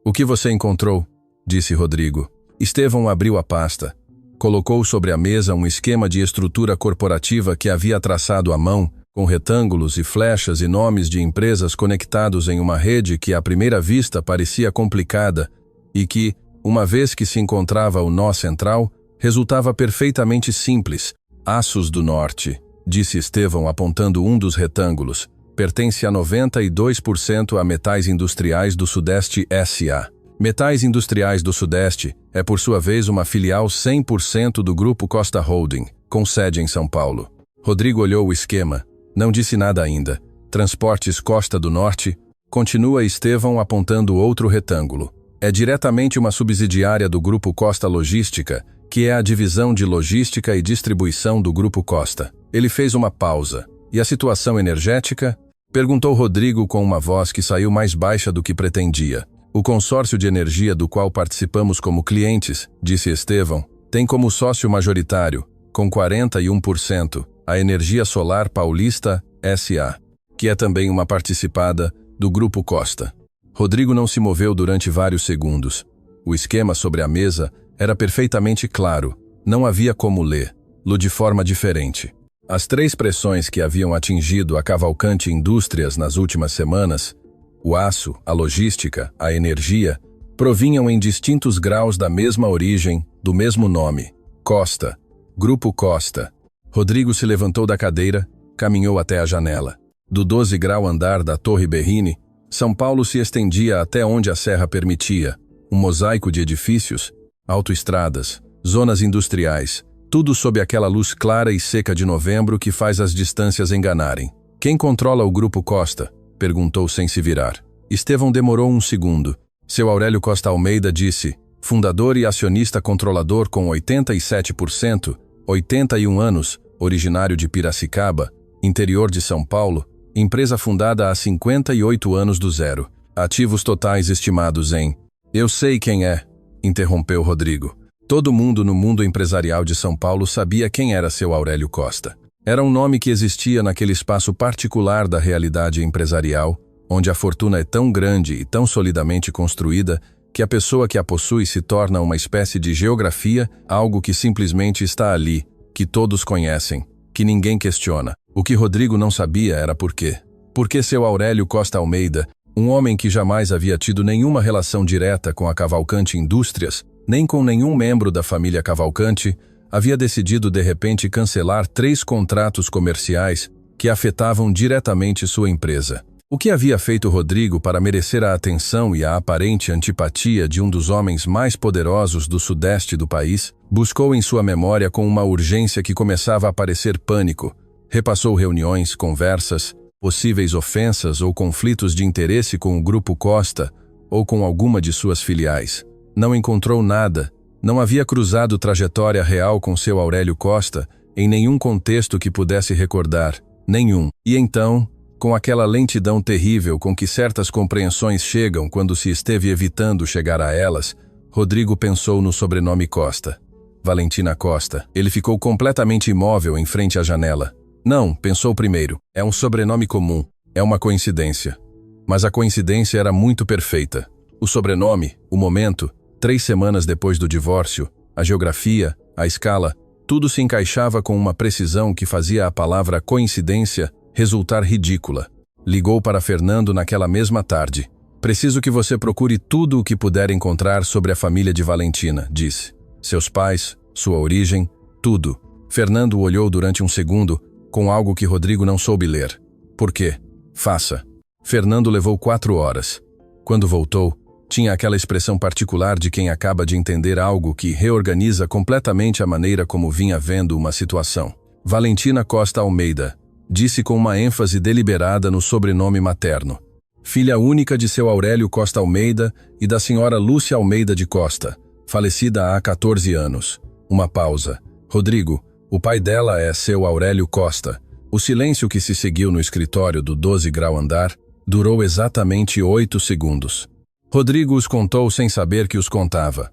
"O que você encontrou?", disse Rodrigo. Estevão abriu a pasta. Colocou sobre a mesa um esquema de estrutura corporativa que havia traçado à mão, com retângulos e flechas e nomes de empresas conectados em uma rede que à primeira vista parecia complicada e que, uma vez que se encontrava o nó central, resultava perfeitamente simples. Aços do Norte, disse Estevão apontando um dos retângulos, pertence a 92% a Metais Industriais do Sudeste S.A. Metais Industriais do Sudeste é por sua vez uma filial 100% do Grupo Costa Holding, com sede em São Paulo. Rodrigo olhou o esquema. Não disse nada ainda. Transportes Costa do Norte, continua Estevão apontando outro retângulo. É diretamente uma subsidiária do Grupo Costa Logística, que é a divisão de logística e distribuição do Grupo Costa. Ele fez uma pausa. E a situação energética? Perguntou Rodrigo com uma voz que saiu mais baixa do que pretendia. O consórcio de energia do qual participamos como clientes, disse Estevão, tem como sócio majoritário, com 41%, a Energia Solar Paulista S.A., que é também uma participada do Grupo Costa. Rodrigo não se moveu durante vários segundos. O esquema sobre a mesa era perfeitamente claro, não havia como lê-lo de forma diferente. As 3 pressões que haviam atingido a Cavalcante Indústrias nas últimas semanas, o aço, a logística, a energia, provinham em distintos graus da mesma origem, do mesmo nome, Costa, Grupo Costa. Rodrigo se levantou da cadeira, caminhou até a janela. Do 12º andar da Torre Berrini, São Paulo se estendia até onde a serra permitia, um mosaico de edifícios, autoestradas, zonas industriais, tudo sob aquela luz clara e seca de novembro que faz as distâncias enganarem. "Quem controla o Grupo Costa?", perguntou sem se virar. Estevão demorou um segundo. Seu Aurélio Costa Almeida disse, fundador e acionista controlador com 87%, 81 anos, originário de Piracicaba, interior de São Paulo, empresa fundada há 58 anos do zero. Ativos totais estimados em... "Eu sei quem é", interrompeu Rodrigo. Todo mundo no mundo empresarial de São Paulo sabia quem era seu Aurélio Costa. Era um nome que existia naquele espaço particular da realidade empresarial, onde a fortuna é tão grande e tão solidamente construída que a pessoa que a possui se torna uma espécie de geografia, algo que simplesmente está ali, que todos conhecem. que ninguém questiona. O que Rodrigo não sabia era por quê. Por que seu Aurélio Costa Almeida, um homem que jamais havia tido nenhuma relação direta com a Cavalcante Indústrias, nem com nenhum membro da família Cavalcante, havia decidido de repente cancelar 3 contratos comerciais que afetavam diretamente sua empresa. O que havia feito Rodrigo para merecer a atenção e a aparente antipatia de um dos homens mais poderosos do sudeste do país? Buscou em sua memória com uma urgência que começava a parecer pânico. Repassou reuniões, conversas, possíveis ofensas ou conflitos de interesse com o Grupo Costa ou com alguma de suas filiais. Não encontrou nada. Não havia cruzado trajetória real com seu Aurélio Costa em nenhum contexto que pudesse recordar. Nenhum. E então, com aquela lentidão terrível com que certas compreensões chegam quando se esteve evitando chegar a elas, Rodrigo pensou no sobrenome Costa. Valentina Costa. Ele ficou completamente imóvel em frente à janela. Não, pensou primeiro, é um sobrenome comum, é uma coincidência. Mas a coincidência era muito perfeita. O sobrenome, o momento, 3 semanas depois do divórcio, a geografia, a escala, tudo se encaixava com uma precisão que fazia a palavra coincidência resultar ridícula. Ligou para Fernando naquela mesma tarde. Preciso que você procure tudo o que puder encontrar sobre a família de Valentina, disse. Seus pais, sua origem, tudo. Fernando olhou durante um segundo, com algo que Rodrigo não soube ler. Por quê? Faça. Fernando levou 4 horas. Quando voltou, tinha aquela expressão particular de quem acaba de entender algo que reorganiza completamente a maneira como vinha vendo uma situação. Valentina Costa Almeida, disse com uma ênfase deliberada no sobrenome materno. Filha única de seu Aurélio Costa Almeida e da senhora Lúcia Almeida de Costa, falecida há 14 anos. Uma pausa. Rodrigo, o pai dela é seu Aurélio Costa. O silêncio que se seguiu no escritório do 12 grau andar durou exatamente 8 segundos. Rodrigo os contou sem saber que os contava.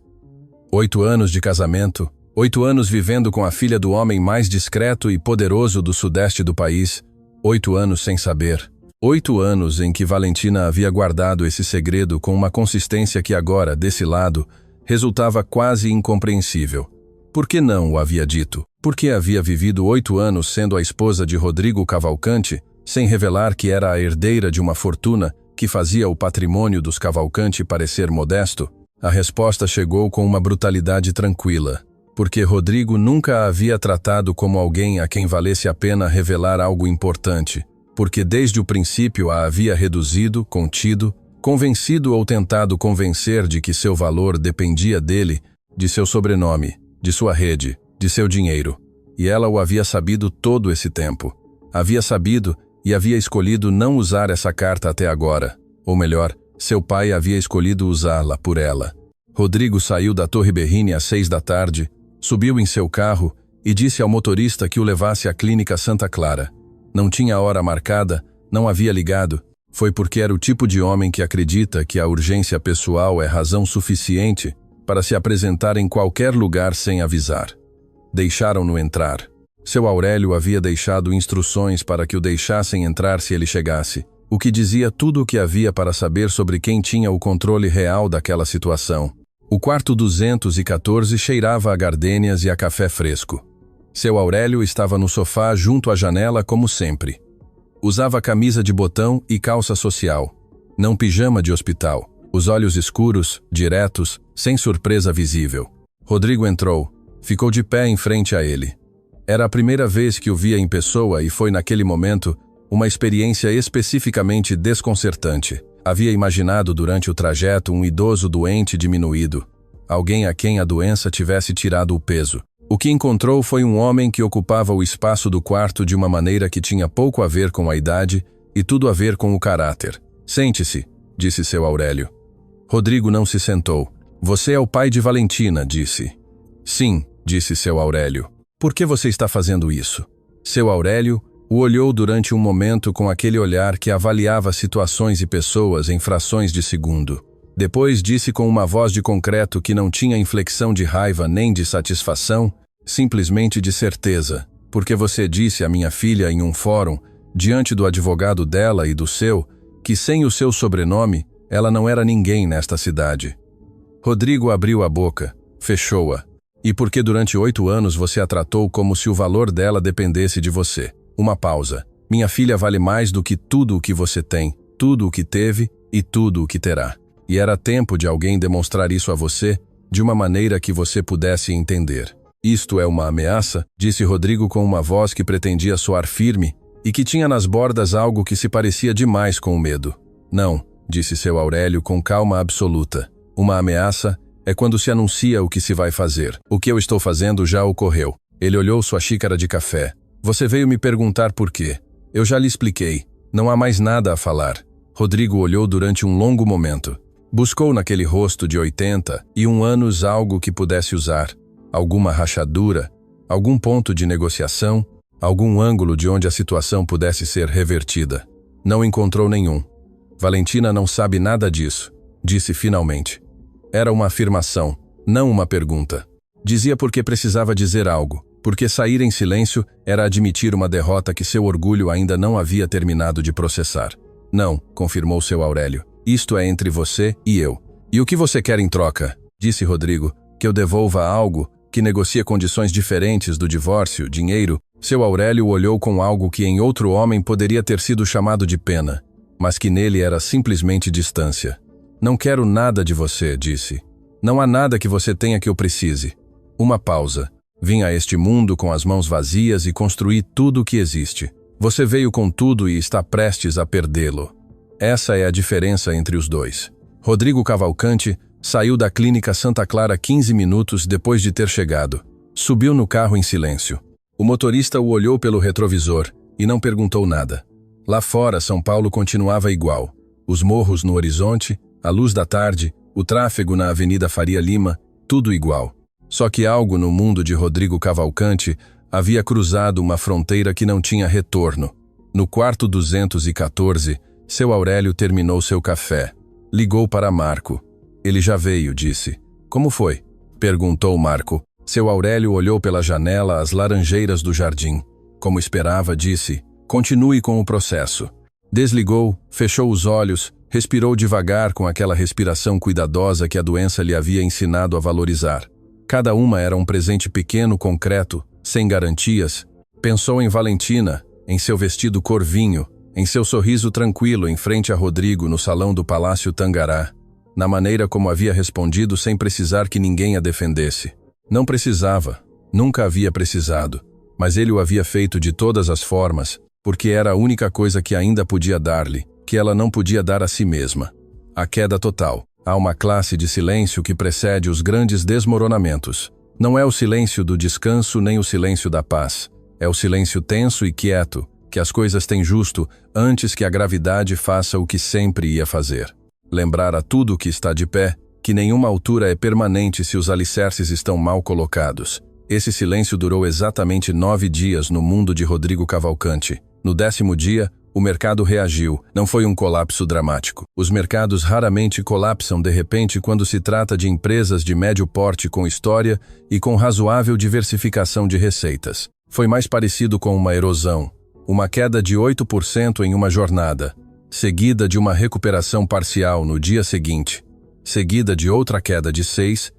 8 anos de casamento, 8 anos vivendo com a filha do homem mais discreto e poderoso do sudeste do país, 8 anos sem saber. 8 anos em que Valentina havia guardado esse segredo com uma consistência que agora, desse lado, resultava quase incompreensível. Por que não o havia dito? Porque havia vivido 8 anos sendo a esposa de Rodrigo Cavalcante, sem revelar que era a herdeira de uma fortuna que fazia o patrimônio dos Cavalcante parecer modesto? A resposta chegou com uma brutalidade tranquila. Porque Rodrigo nunca a havia tratado como alguém a quem valesse a pena revelar algo importante. Porque desde o princípio a havia reduzido, contido, convencido ou tentado convencer de que seu valor dependia dele, de seu sobrenome, de sua rede, de seu dinheiro. E ela o havia sabido todo esse tempo. Havia sabido e havia escolhido não usar essa carta até agora. Ou melhor, seu pai havia escolhido usá-la por ela. Rodrigo saiu da Torre Berrini às 6 da tarde, subiu em seu carro e disse ao motorista que o levasse à Clínica Santa Clara. Não tinha hora marcada, não havia ligado. Foi porque era o tipo de homem que acredita que a urgência pessoal é razão suficiente para se apresentar em qualquer lugar sem avisar. Deixaram-no entrar. Seu Aurélio havia deixado instruções para que o deixassem entrar se ele chegasse, o que dizia tudo o que havia para saber sobre quem tinha o controle real daquela situação. O quarto 214 cheirava a gardênias e a café fresco. Seu Aurélio estava no sofá junto à janela como sempre. Usava camisa de botão e calça social, não pijama de hospital. Os olhos escuros, diretos, sem surpresa visível. Rodrigo entrou, ficou de pé em frente a ele. Era a primeira vez que o via em pessoa e foi naquele momento uma experiência especificamente desconcertante. Havia imaginado durante o trajeto um idoso doente diminuído, alguém a quem a doença tivesse tirado o peso. O que encontrou foi um homem que ocupava o espaço do quarto de uma maneira que tinha pouco a ver com a idade e tudo a ver com o caráter. Sente-se, disse seu Aurélio. Rodrigo não se sentou. Você é o pai de Valentina, disse. Sim, disse seu Aurélio. Por que você está fazendo isso? Seu Aurélio o olhou durante um momento com aquele olhar que avaliava situações e pessoas em frações de segundo. Depois disse com uma voz de concreto que não tinha inflexão de raiva nem de satisfação, simplesmente de certeza. Porque você disse à minha filha em um fórum, diante do advogado dela e do seu, que sem o seu sobrenome, ela não era ninguém nesta cidade. Rodrigo abriu a boca, fechou-a. E porque durante 8 anos você a tratou como se o valor dela dependesse de você. Uma pausa. Minha filha vale mais do que tudo o que você tem, tudo o que teve e tudo o que terá. E era tempo de alguém demonstrar isso a você de uma maneira que você pudesse entender. Isto é uma ameaça? Disse Rodrigo com uma voz que pretendia soar firme e que tinha nas bordas algo que se parecia demais com o medo. Não, disse seu Aurélio com calma absoluta. Uma ameaça é quando se anuncia o que se vai fazer. O que eu estou fazendo já ocorreu. Ele olhou sua xícara de café. Você veio me perguntar por quê. Eu já lhe expliquei. Não há mais nada a falar. Rodrigo olhou durante um longo momento. Buscou naquele rosto de 81 anos algo que pudesse usar. Alguma rachadura, algum ponto de negociação, algum ângulo de onde a situação pudesse ser revertida. Não encontrou nenhum. Valentina não sabe nada disso, disse finalmente. Era uma afirmação, não uma pergunta. Dizia porque precisava dizer algo, porque sair em silêncio era admitir uma derrota que seu orgulho ainda não havia terminado de processar. Não, confirmou seu Aurélio. Isto é entre você e eu. E o que você quer em troca? Disse Rodrigo. Que eu devolva algo, que negocia condições diferentes do divórcio, dinheiro. Seu Aurélio olhou com algo que em outro homem poderia ter sido chamado de pena, mas que nele era simplesmente distância. Não quero nada de você, disse. Não há nada que você tenha que eu precise. Uma pausa. Vim a este mundo com as mãos vazias e construí tudo o que existe. Você veio com tudo e está prestes a perdê-lo. Essa é a diferença entre os dois. Rodrigo Cavalcante saiu da clínica Santa Clara 15 minutos depois de ter chegado. Subiu no carro em silêncio. O motorista o olhou pelo retrovisor e não perguntou nada. Lá fora, São Paulo continuava igual. Os morros no horizonte, a luz da tarde, o tráfego na Avenida Faria Lima, tudo igual. Só que algo no mundo de Rodrigo Cavalcante havia cruzado uma fronteira que não tinha retorno. No quarto 214, seu Aurélio terminou seu café. Ligou para Marco. Ele já veio, disse. Como foi? Perguntou Marco. Seu Aurélio olhou pela janela às laranjeiras do jardim. Como esperava, disse. Continue com o processo. Desligou, fechou os olhos, respirou devagar com aquela respiração cuidadosa que a doença lhe havia ensinado a valorizar. Cada uma era um presente pequeno, concreto, sem garantias. Pensou em Valentina, em seu vestido cor vinho, em seu sorriso tranquilo em frente a Rodrigo no salão do Palácio Tangará, na maneira como havia respondido sem precisar que ninguém a defendesse. Não precisava, nunca havia precisado, mas ele o havia feito de todas as formas, porque era a única coisa que ainda podia dar-lhe, que ela não podia dar a si mesma. A queda total. Há uma classe de silêncio que precede os grandes desmoronamentos. Não é o silêncio do descanso nem o silêncio da paz. É o silêncio tenso e quieto, que as coisas têm justo antes que a gravidade faça o que sempre ia fazer. Lembrar a tudo o que está de pé, que nenhuma altura é permanente se os alicerces estão mal colocados. Esse silêncio durou exatamente 9 dias no mundo de Rodrigo Cavalcante. No 10º dia, o mercado reagiu. Não foi um colapso dramático. Os mercados raramente colapsam de repente quando se trata de empresas de médio porte com história e com razoável diversificação de receitas. Foi mais parecido com uma erosão. Uma queda de 8% em uma jornada, seguida de uma recuperação parcial no dia seguinte, seguida de outra queda de 6%,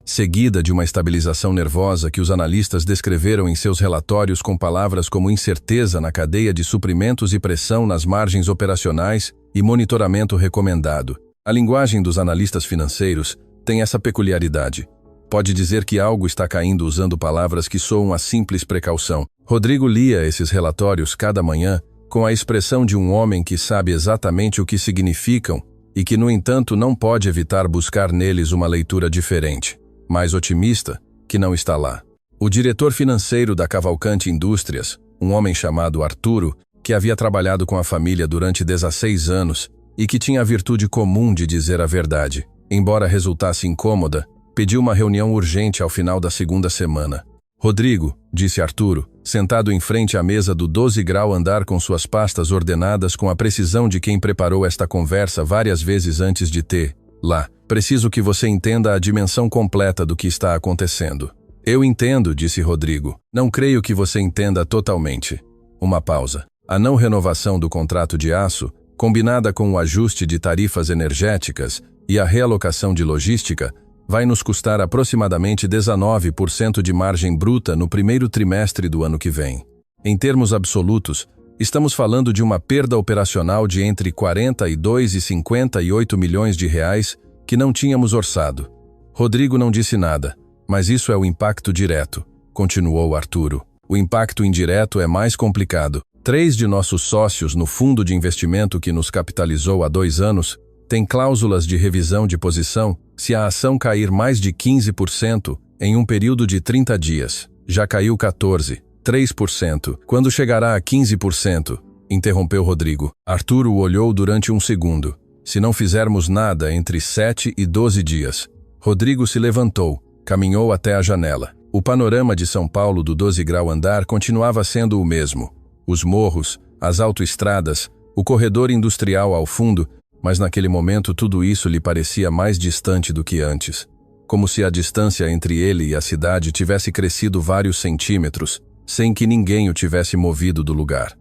seguida de uma estabilização nervosa que os analistas descreveram em seus relatórios com palavras como incerteza na cadeia de suprimentos e pressão nas margens operacionais e monitoramento recomendado. A linguagem dos analistas financeiros tem essa peculiaridade. Pode dizer que algo está caindo usando palavras que soam a simples precaução. Rodrigo lia esses relatórios cada manhã com a expressão de um homem que sabe exatamente o que significam e que, no entanto, não pode evitar buscar neles uma leitura diferente, mais otimista, que não está lá. O diretor financeiro da Cavalcante Indústrias, um homem chamado Arturo, que havia trabalhado com a família durante 16 anos e que tinha a virtude comum de dizer a verdade, embora resultasse incômoda, pediu uma reunião urgente ao final da segunda semana. Rodrigo, disse Arturo, sentado em frente à mesa do 12 grau andar com suas pastas ordenadas com a precisão de quem preparou esta conversa várias vezes antes de ter, lá, preciso que você entenda a dimensão completa do que está acontecendo. Eu entendo, disse Rodrigo. Não creio que você entenda totalmente. Uma pausa. A não renovação do contrato de aço, combinada com o ajuste de tarifas energéticas e a realocação de logística, vai nos custar aproximadamente 19% de margem bruta no primeiro trimestre do ano que vem. Em termos absolutos, estamos falando de uma perda operacional de entre 42 e 58 milhões de reais que não tínhamos orçado. Rodrigo não disse nada, mas isso é o impacto direto, continuou Arturo. O impacto indireto é mais complicado. 3 de nossos sócios no fundo de investimento que nos capitalizou há 2 anos têm cláusulas de revisão de posição se a ação cair mais de 15% em um período de 30 dias. Já caiu 14%. 3%. Quando chegará a 15%? Interrompeu Rodrigo. Arturo o olhou durante um segundo. Se não fizermos nada entre 7 e 12 dias. Rodrigo se levantou, caminhou até a janela. O panorama de São Paulo do 12 grau andar continuava sendo o mesmo. Os morros, as autoestradas, o corredor industrial ao fundo, mas naquele momento tudo isso lhe parecia mais distante do que antes. Como se a distância entre ele e a cidade tivesse crescido vários centímetros, sem que ninguém o tivesse movido do lugar.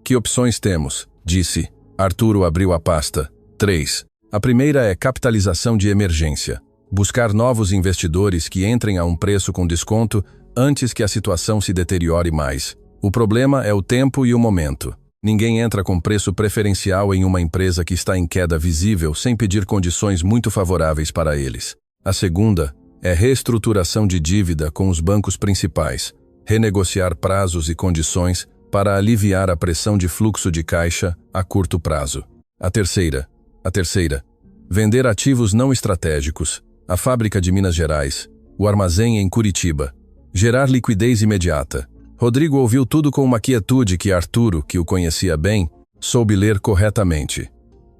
Que opções temos? Disse. Arturo abriu a pasta. 3. A primeira é capitalização de emergência. Buscar novos investidores que entrem a um preço com desconto antes que a situação se deteriore mais. O problema é o tempo e o momento. Ninguém entra com preço preferencial em uma empresa que está em queda visível sem pedir condições muito favoráveis para eles. A segunda é reestruturação de dívida com os bancos principais. Renegociar prazos e condições para aliviar a pressão de fluxo de caixa a curto prazo. A terceira, vender ativos não estratégicos, a fábrica de Minas Gerais, o armazém em Curitiba, gerar liquidez imediata. Rodrigo ouviu tudo com uma quietude que Arturo, que o conhecia bem, soube ler corretamente.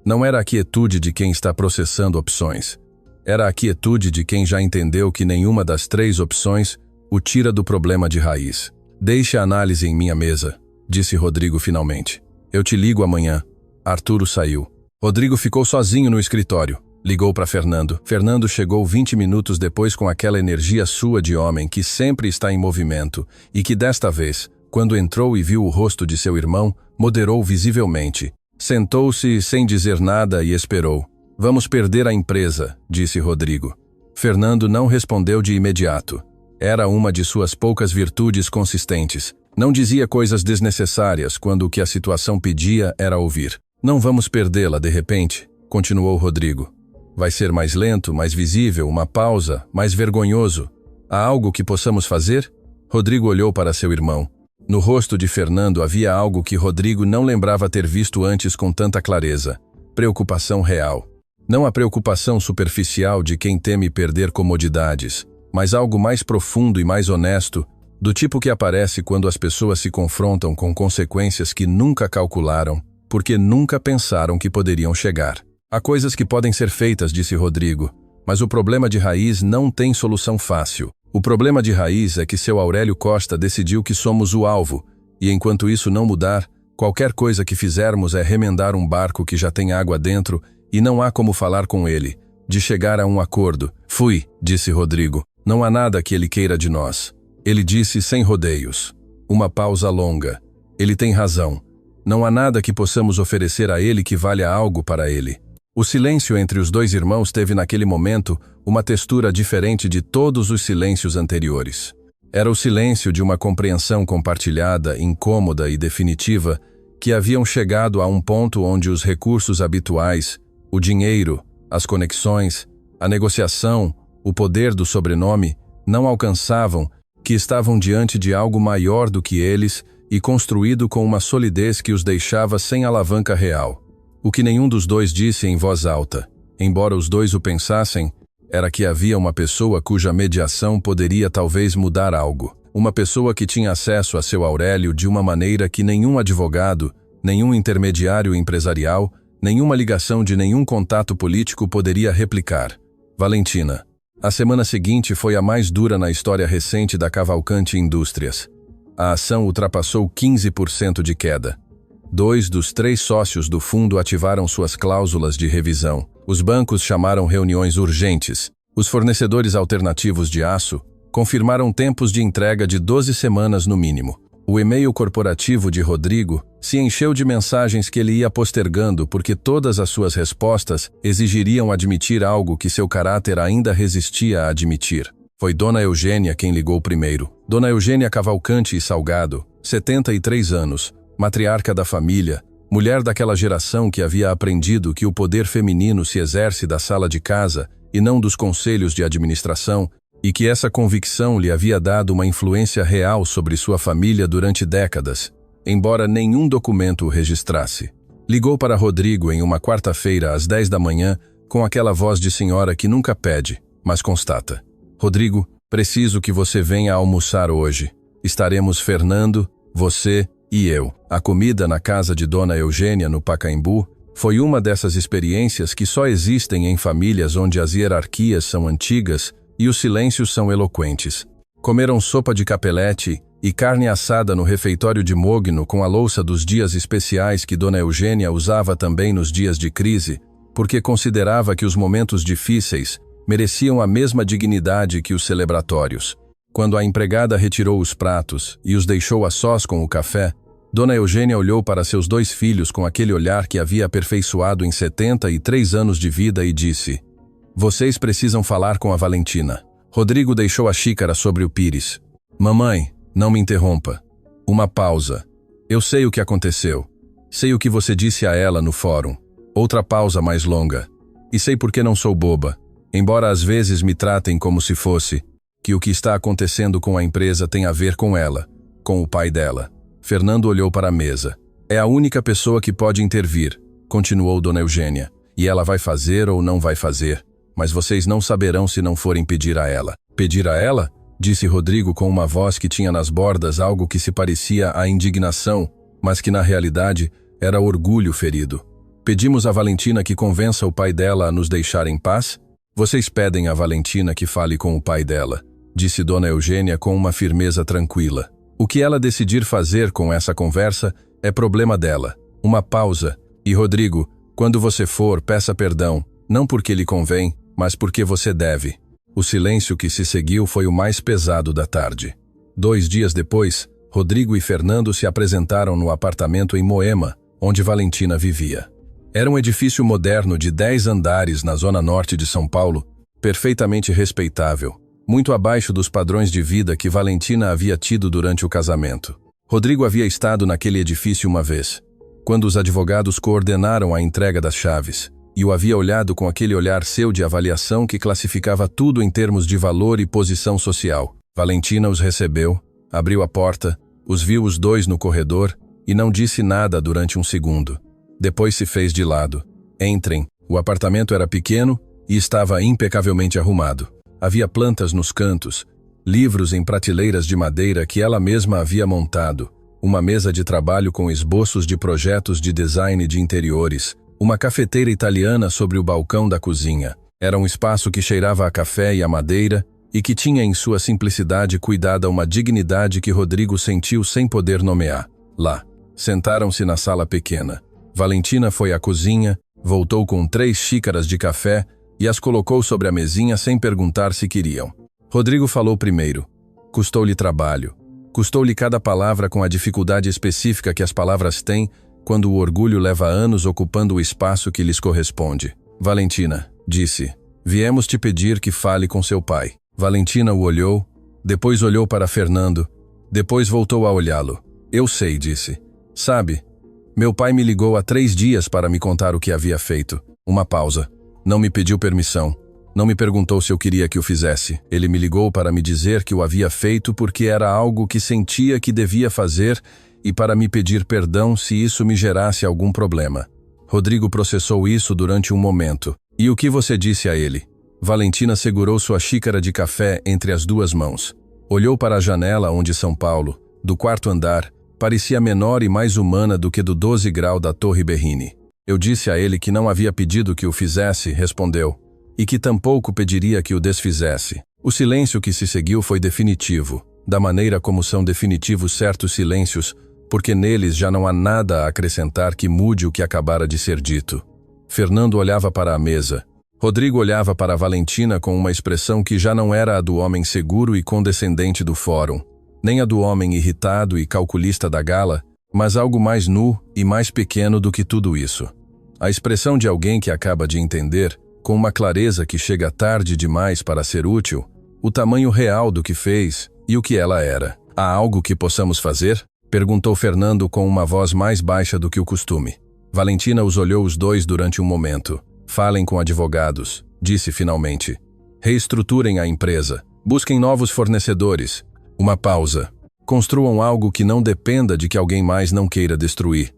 Não era a quietude de quem está processando opções. Era a quietude de quem já entendeu que nenhuma das 3 opções o tira do problema de raiz. Deixe a análise em minha mesa, disse Rodrigo finalmente. Eu te ligo amanhã. Arturo saiu. Rodrigo ficou sozinho no escritório. Ligou para Fernando. Fernando chegou 20 minutos depois com aquela energia sua de homem que sempre está em movimento e que desta vez, quando entrou e viu o rosto de seu irmão, moderou visivelmente. Sentou-se sem dizer nada e esperou. Vamos perder a empresa, disse Rodrigo. Fernando não respondeu de imediato. Era uma de suas poucas virtudes consistentes. Não dizia coisas desnecessárias quando o que a situação pedia era ouvir. Não vamos perdê-la de repente, continuou Rodrigo. Vai ser mais lento, mais visível, uma pausa, mais vergonhoso. Há algo que possamos fazer? Rodrigo olhou para seu irmão. No rosto de Fernando havia algo que Rodrigo não lembrava ter visto antes com tanta clareza. Preocupação real. Não a preocupação superficial de quem teme perder comodidades, mas algo mais profundo e mais honesto, do tipo que aparece quando as pessoas se confrontam com consequências que nunca calcularam, porque nunca pensaram que poderiam chegar. Há coisas que podem ser feitas, disse Rodrigo, mas o problema de raiz não tem solução fácil. O problema de raiz é que seu Aurélio Costa decidiu que somos o alvo, e enquanto isso não mudar, qualquer coisa que fizermos é remendar um barco que já tem água dentro e não há como falar com ele, de chegar a um acordo. Fui, disse Rodrigo. Não há nada que ele queira de nós. Ele disse sem rodeios. Uma pausa longa. Ele tem razão. Não há nada que possamos oferecer a ele que valha algo para ele. O silêncio entre os 2 irmãos teve naquele momento uma textura diferente de todos os silêncios anteriores. Era o silêncio de uma compreensão compartilhada, incômoda e definitiva, que haviam chegado a um ponto onde os recursos habituais, o dinheiro, as conexões, a negociação, o poder do sobrenome, não alcançavam, que estavam diante de algo maior do que eles e construído com uma solidez que os deixava sem alavanca real. O que nenhum dos 2 disse em voz alta, embora os 2 o pensassem, era que havia uma pessoa cuja mediação poderia talvez mudar algo. Uma pessoa que tinha acesso a seu Aurélio de uma maneira que nenhum advogado, nenhum intermediário empresarial, nenhuma ligação de nenhum contato político poderia replicar. Valentina. A semana seguinte foi a mais dura na história recente da Cavalcante Indústrias. A ação ultrapassou 15% de queda. 2 dos 3 sócios do fundo ativaram suas cláusulas de revisão. Os bancos chamaram reuniões urgentes. Os fornecedores alternativos de aço confirmaram tempos de entrega de 12 semanas no mínimo. O e-mail corporativo de Rodrigo se encheu de mensagens que ele ia postergando porque todas as suas respostas exigiriam admitir algo que seu caráter ainda resistia a admitir. Foi Dona Eugênia quem ligou primeiro. Dona Eugênia Cavalcante e Salgado, 73 anos, matriarca da família, mulher daquela geração que havia aprendido que o poder feminino se exerce da sala de casa e não dos conselhos de administração, e que essa convicção lhe havia dado uma influência real sobre sua família durante décadas, embora nenhum documento o registrasse. Ligou para Rodrigo em uma quarta-feira às 10 da manhã com aquela voz de senhora que nunca pede, mas constata. Rodrigo, preciso que você venha almoçar hoje. Estaremos Fernando, você e eu. A comida na casa de Dona Eugênia no Pacaembu foi uma dessas experiências que só existem em famílias onde as hierarquias são antigas e os silêncios são eloquentes. Comeram sopa de capelete e carne assada no refeitório de mogno com a louça dos dias especiais que Dona Eugênia usava também nos dias de crise, porque considerava que os momentos difíceis mereciam a mesma dignidade que os celebratórios. Quando a empregada retirou os pratos e os deixou a sós com o café, Dona Eugênia olhou para seus 2 filhos com aquele olhar que havia aperfeiçoado em 73 anos de vida e disse: "Vocês precisam falar com a Valentina." Rodrigo deixou a xícara sobre o pires. "Mamãe, não me interrompa." Uma pausa. "Eu sei o que aconteceu. Sei o que você disse a ela no fórum." Outra pausa mais longa. "E sei por que não sou boba, embora às vezes me tratem como se fosse, que o que está acontecendo com a empresa tem a ver com ela, com o pai dela." Fernando olhou para a mesa. "É a única pessoa que pode intervir", continuou Dona Eugênia, "e ela vai fazer ou não vai fazer, mas vocês não saberão se não forem pedir a ela." "Pedir a ela?" disse Rodrigo com uma voz que tinha nas bordas algo que se parecia à indignação, mas que na realidade era orgulho ferido. "Pedimos a Valentina que convença o pai dela a nos deixar em paz?" "Vocês pedem a Valentina que fale com o pai dela", disse Dona Eugênia com uma firmeza tranquila. "O que ela decidir fazer com essa conversa é problema dela." Uma pausa. "E Rodrigo, quando você for, peça perdão, não porque lhe convém, mas porque você deve." O silêncio que se seguiu foi o mais pesado da tarde. 2 dias depois, Rodrigo e Fernando se apresentaram no apartamento em Moema, onde Valentina vivia. Era um edifício moderno de 10 andares na zona norte de São Paulo, perfeitamente respeitável, muito abaixo dos padrões de vida que Valentina havia tido durante o casamento. Rodrigo havia estado naquele edifício uma vez, quando os advogados coordenaram a entrega das chaves, e o havia olhado com aquele olhar seu de avaliação que classificava tudo em termos de valor e posição social. Valentina os recebeu, abriu a porta, os viu os 2 no corredor e não disse nada durante um segundo. Depois se fez de lado. "Entrem." O apartamento era pequeno e estava impecavelmente arrumado. Havia plantas nos cantos, livros em prateleiras de madeira que ela mesma havia montado, uma mesa de trabalho com esboços de projetos de design de interiores, uma cafeteira italiana sobre o balcão da cozinha. Era um espaço que cheirava a café e a madeira e que tinha em sua simplicidade cuidada uma dignidade que Rodrigo sentiu sem poder nomear. Lá, sentaram-se na sala pequena. Valentina foi à cozinha, voltou com 3 xícaras de café e as colocou sobre a mesinha sem perguntar se queriam. Rodrigo falou primeiro. Custou-lhe trabalho. Custou-lhe cada palavra com a dificuldade específica que as palavras têm quando o orgulho leva anos ocupando o espaço que lhes corresponde. "Valentina", disse, "viemos te pedir que fale com seu pai." Valentina o olhou, depois olhou para Fernando, depois voltou a olhá-lo. "Eu sei", disse. "Sabe, meu pai me ligou há 3 dias para me contar o que havia feito." Uma pausa. "Não me pediu permissão. Não me perguntou se eu queria que o fizesse. Ele me ligou para me dizer que o havia feito porque era algo que sentia que devia fazer e para me pedir perdão se isso me gerasse algum problema." Rodrigo processou isso durante um momento. "E o que você disse a ele?" Valentina segurou sua xícara de café entre as 2 mãos. Olhou para a janela onde São Paulo, do 4º andar, parecia menor e mais humana do que do 12 grau da Torre Berrini. "Eu disse a ele que não havia pedido que o fizesse", respondeu, "e que tampouco pediria que o desfizesse." O silêncio que se seguiu foi definitivo, da maneira como são definitivos certos silêncios, porque neles já não há nada a acrescentar que mude o que acabara de ser dito. Fernando olhava para a mesa. Rodrigo olhava para Valentina com uma expressão que já não era a do homem seguro e condescendente do fórum. nem a do homem irritado e calculista da gala, mas algo mais nu e mais pequeno do que tudo isso. A expressão de alguém que acaba de entender, com uma clareza que chega tarde demais para ser útil, o tamanho real do que fez e o que ela era. Há algo que possamos fazer? Perguntou Fernando com uma voz mais baixa do que o costume. Valentina os olhou os dois durante um momento. Falem com advogados, disse finalmente. Reestruturem a empresa. Busquem novos fornecedores. Uma pausa. Construam algo que não dependa de que alguém mais não queira destruir.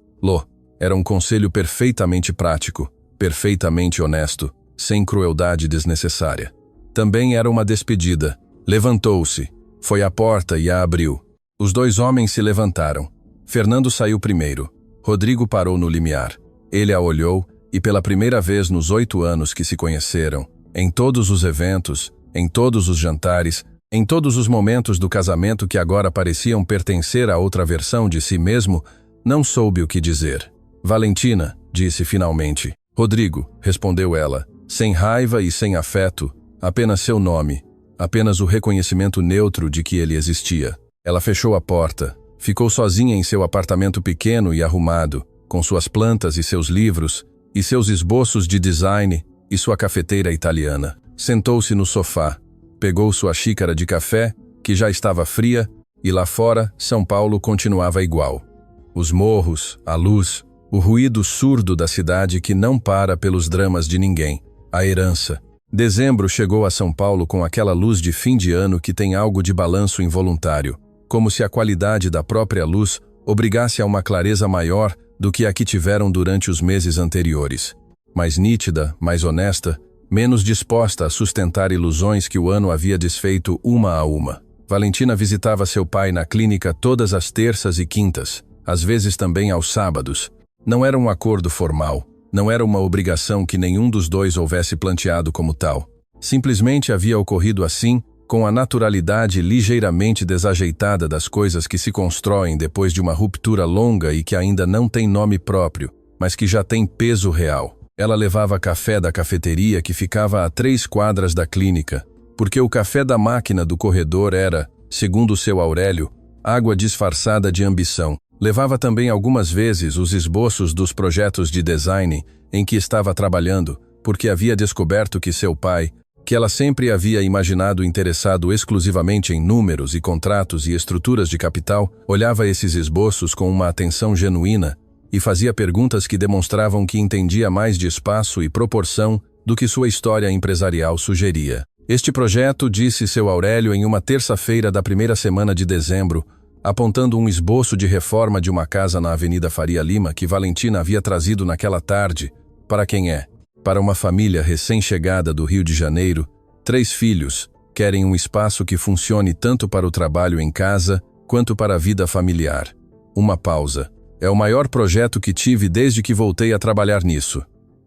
Era um conselho perfeitamente prático, perfeitamente honesto, sem crueldade desnecessária. Também era uma despedida. Levantou-se, foi à porta e a abriu. Os dois homens se levantaram. Fernando saiu primeiro. Rodrigo parou no limiar. Ele a olhou e pela primeira vez nos 8 anos que se conheceram, em todos os eventos, em todos os jantares, em todos os momentos do casamento que agora pareciam pertencer a outra versão de si mesmo, não soube o que dizer. Valentina, disse finalmente. Rodrigo, respondeu ela, sem raiva e sem afeto, apenas seu nome, apenas o reconhecimento neutro de que ele existia. Ela fechou a porta, ficou sozinha em seu apartamento pequeno e arrumado, com suas plantas e seus livros, e seus esboços de design e sua cafeteira italiana. Sentou-se no sofá, pegou sua xícara de café, que já estava fria, e lá fora, São Paulo continuava igual. Os morros, a luz, o ruído surdo da cidade que não para pelos dramas de ninguém, a herança. Dezembro chegou a São Paulo com aquela luz de fim de ano que tem algo de balanço involuntário, como se a qualidade da própria luz obrigasse a uma clareza maior do que a que tiveram durante os meses anteriores. Mais nítida, mais honesta, menos disposta a sustentar ilusões que o ano havia desfeito uma a uma. Valentina visitava seu pai na clínica todas as terças e quintas, às vezes também aos sábados. Não era um acordo formal, não era uma obrigação que nenhum dos dois houvesse planteado como tal. Simplesmente havia ocorrido assim, com a naturalidade ligeiramente desajeitada das coisas que se constroem depois de uma ruptura longa e que ainda não tem nome próprio, mas que já tem peso real. Ela levava café da cafeteria que ficava a 3 quadras da clínica, porque o café da máquina do corredor era, segundo seu Aurélio, água disfarçada de ambição. Levava também algumas vezes os esboços dos projetos de design em que estava trabalhando, porque havia descoberto que seu pai, que ela sempre havia imaginado interessado exclusivamente em números e contratos e estruturas de capital, olhava esses esboços com uma atenção genuína e fazia perguntas que demonstravam que entendia mais de espaço e proporção do que sua história empresarial sugeria. Este projeto, disse seu Aurélio em uma terça-feira da primeira semana de dezembro, apontando um esboço de reforma de uma casa na Avenida Faria Lima que Valentina havia trazido naquela tarde. Para quem é? Para uma família recém-chegada do Rio de Janeiro, 3 filhos, querem um espaço que funcione tanto para o trabalho em casa quanto para a vida familiar. Uma pausa. É o maior projeto que tive desde que voltei a trabalhar nisso.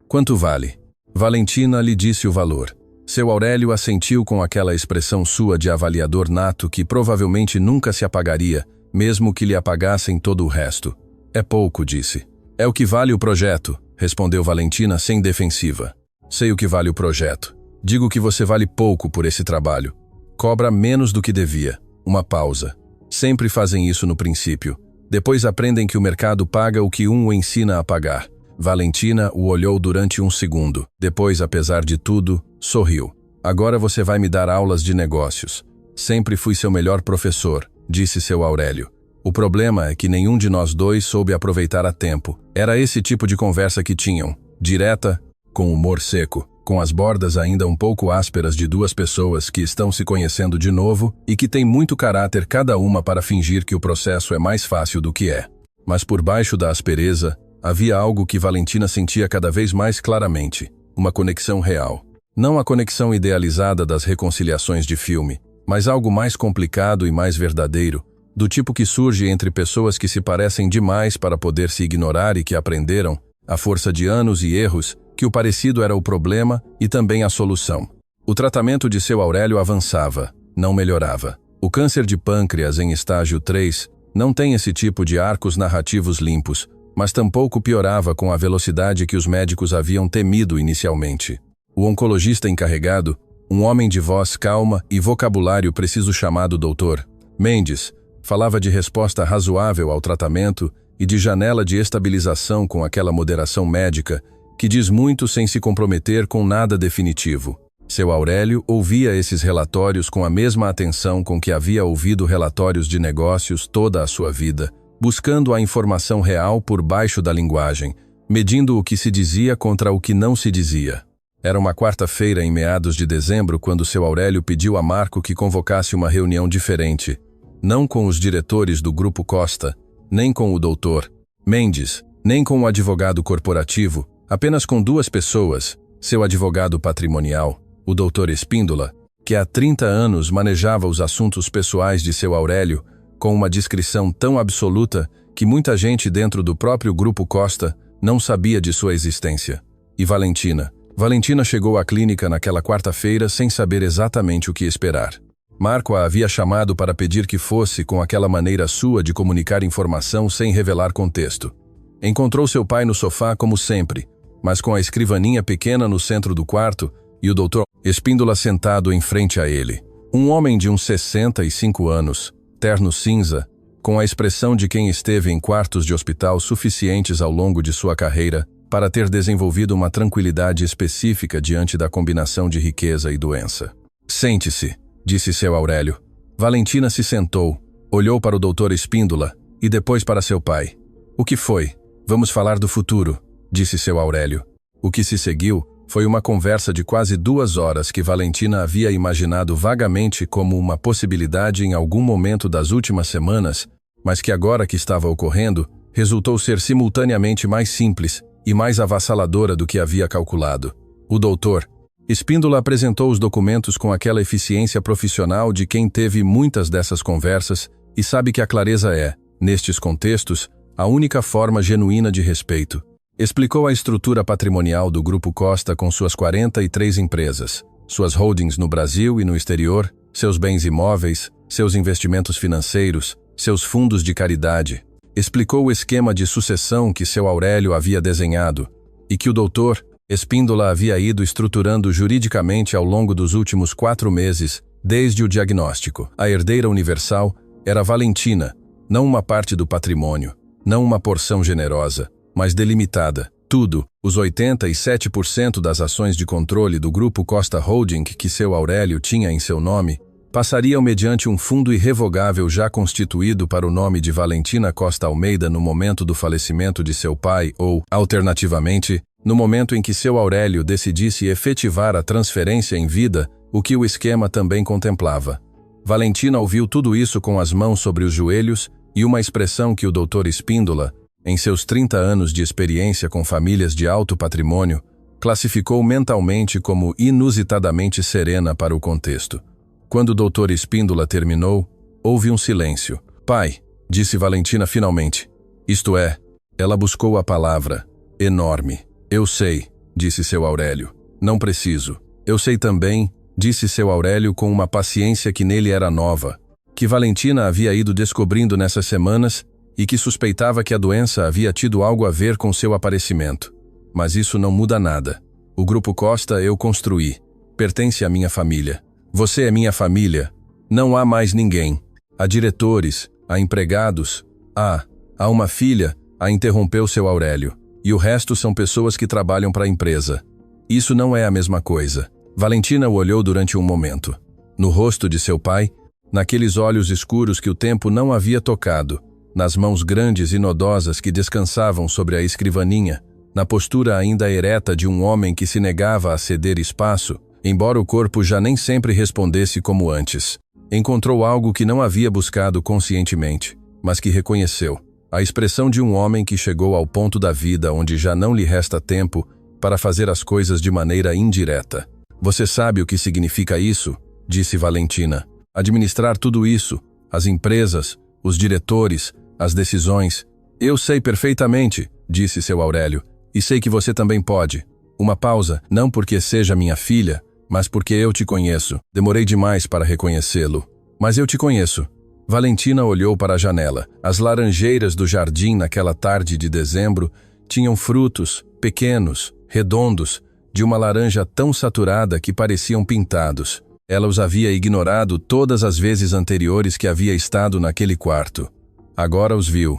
Quanto vale? Valentina lhe disse o valor. Seu Aurélio assentiu com aquela expressão sua de avaliador nato que provavelmente nunca se apagaria, mesmo que lhe apagassem todo o resto. É pouco, disse. É o que vale o projeto, respondeu Valentina sem defensiva. Sei o que vale o projeto. Digo que você vale pouco por esse trabalho. Cobra menos do que devia. Uma pausa. Sempre fazem isso no princípio. Depois aprendem que o mercado paga o que um o ensina a pagar. Valentina o olhou durante um segundo. Depois, apesar de tudo, sorriu. Agora você vai me dar aulas de negócios. Sempre fui seu melhor professor, disse seu Aurélio. O problema é que nenhum de nós dois soube aproveitar a tempo. Era esse tipo de conversa que tinham. Direta, com humor seco, com as bordas ainda um pouco ásperas de 2 pessoas que estão se conhecendo de novo e que têm muito caráter cada uma para fingir que o processo é mais fácil do que é. Mas por baixo da aspereza, havia algo que Valentina sentia cada vez mais claramente, uma conexão real. Não a conexão idealizada das reconciliações de filme, mas algo mais complicado e mais verdadeiro, do tipo que surge entre pessoas que se parecem demais para poder se ignorar e que aprenderam, à força de anos e erros, que o parecido era o problema e também a solução. O tratamento de seu Aurélio avançava, não melhorava. O câncer de pâncreas em estágio 3 não tem esse tipo de arcos narrativos limpos, mas tampouco piorava com a velocidade que os médicos haviam temido inicialmente. O oncologista encarregado, um homem de voz calma e vocabulário preciso chamado Dr. Mendes, Falava de resposta razoável ao tratamento e de janela de estabilização com aquela moderação médica que diz muito sem se comprometer com nada definitivo. Seu Aurélio ouvia esses relatórios com a mesma atenção com que havia ouvido relatórios de negócios toda a sua vida, buscando a informação real por baixo da linguagem, medindo o que se dizia contra o que não se dizia. Era uma quarta-feira em meados de dezembro quando seu Aurélio pediu a Marco que convocasse uma reunião diferente, não com os diretores do Grupo Costa, nem com o Dr. Mendes, nem com o advogado corporativo, apenas com duas pessoas, seu advogado patrimonial, o Dr. Espíndola, que há 30 anos manejava os assuntos pessoais de seu Aurélio com uma discrição tão absoluta que muita gente dentro do próprio Grupo Costa não sabia de sua existência. E Valentina. Valentina chegou à clínica naquela quarta-feira sem saber exatamente o que esperar. Marco a havia chamado para pedir que fosse com aquela maneira sua de comunicar informação sem revelar contexto. Encontrou seu pai no sofá como sempre, mas com a escrivaninha pequena no centro do quarto e o Dr. Espíndola sentado em frente a ele. Um homem de uns 65 anos, terno cinza, com a expressão de quem esteve em quartos de hospital suficientes ao longo de sua carreira para ter desenvolvido uma tranquilidade específica diante da combinação de riqueza e doença. Sente-se, disse seu Aurélio. Valentina se sentou, olhou para o Dr. Espíndola e depois para seu pai. O que foi? Vamos falar do futuro, disse seu Aurélio. O que se seguiu foi uma conversa de quase 2 horas que Valentina havia imaginado vagamente como uma possibilidade em algum momento das últimas semanas, mas que agora que estava ocorrendo, resultou ser simultaneamente mais simples e mais avassaladora do que havia calculado. O doutor Espíndola apresentou os documentos com aquela eficiência profissional de quem teve muitas dessas conversas e sabe que a clareza é, nestes contextos, a única forma genuína de respeito. Explicou a estrutura patrimonial do Grupo Costa com suas 43 empresas, suas holdings no Brasil e no exterior, seus bens imóveis, seus investimentos financeiros, seus fundos de caridade. Explicou o esquema de sucessão que seu Aurélio havia desenhado e que o doutor Espíndola havia ido estruturando juridicamente ao longo dos últimos 4 meses, desde o diagnóstico. A herdeira universal era Valentina, não uma parte do patrimônio, não uma porção generosa, mas delimitada. Tudo, os 87% das ações de controle do Grupo Costa Holding que seu Aurélio tinha em seu nome, passariam mediante um fundo irrevogável já constituído para o nome de Valentina Costa Almeida no momento do falecimento de seu pai ou, alternativamente, no momento em que seu Aurélio decidisse efetivar a transferência em vida, o que o esquema também contemplava. Valentina ouviu tudo isso com as mãos sobre os joelhos e uma expressão que o Dr. Espíndola, em seus 30 anos de experiência com famílias de alto patrimônio, classificou mentalmente como inusitadamente serena para o contexto. Quando o Dr. Espíndola terminou, houve um silêncio. Pai, disse Valentina finalmente. Isto é, ela buscou a palavra. Enorme. Eu sei, disse seu Aurélio. Não preciso. Eu sei também, disse seu Aurélio com uma paciência que nele era nova, que Valentina havia ido descobrindo nessas semanas e que suspeitava que a doença havia tido algo a ver com seu aparecimento. Mas isso não muda nada. O Grupo Costa eu construí. Pertence à minha família. Você é minha família. Não há mais ninguém. Há diretores, há empregados, há uma filha, a interrompeu seu Aurélio. E o resto são pessoas que trabalham para a empresa. Isso não é a mesma coisa. Valentina o olhou durante um momento. No rosto de seu pai, naqueles olhos escuros que o tempo não havia tocado, nas mãos grandes e nodosas que descansavam sobre a escrivaninha, na postura ainda ereta de um homem que se negava a ceder espaço, embora o corpo já nem sempre respondesse como antes. Encontrou algo que não havia buscado conscientemente, mas que reconheceu. A expressão de um homem que chegou ao ponto da vida onde já não lhe resta tempo para fazer as coisas de maneira indireta. Você sabe o que significa isso? Disse Valentina. Administrar tudo isso, as empresas, os diretores, as decisões. Eu sei perfeitamente, disse seu Aurélio, e sei que você também pode. Uma pausa, não porque seja minha filha, mas porque eu te conheço. Demorei demais para reconhecê-lo. Mas eu te conheço. Valentina olhou para a janela. As laranjeiras do jardim naquela tarde de dezembro tinham frutos, pequenos, redondos, de uma laranja tão saturada que pareciam pintados. Ela os havia ignorado todas as vezes anteriores que havia estado naquele quarto. Agora os viu.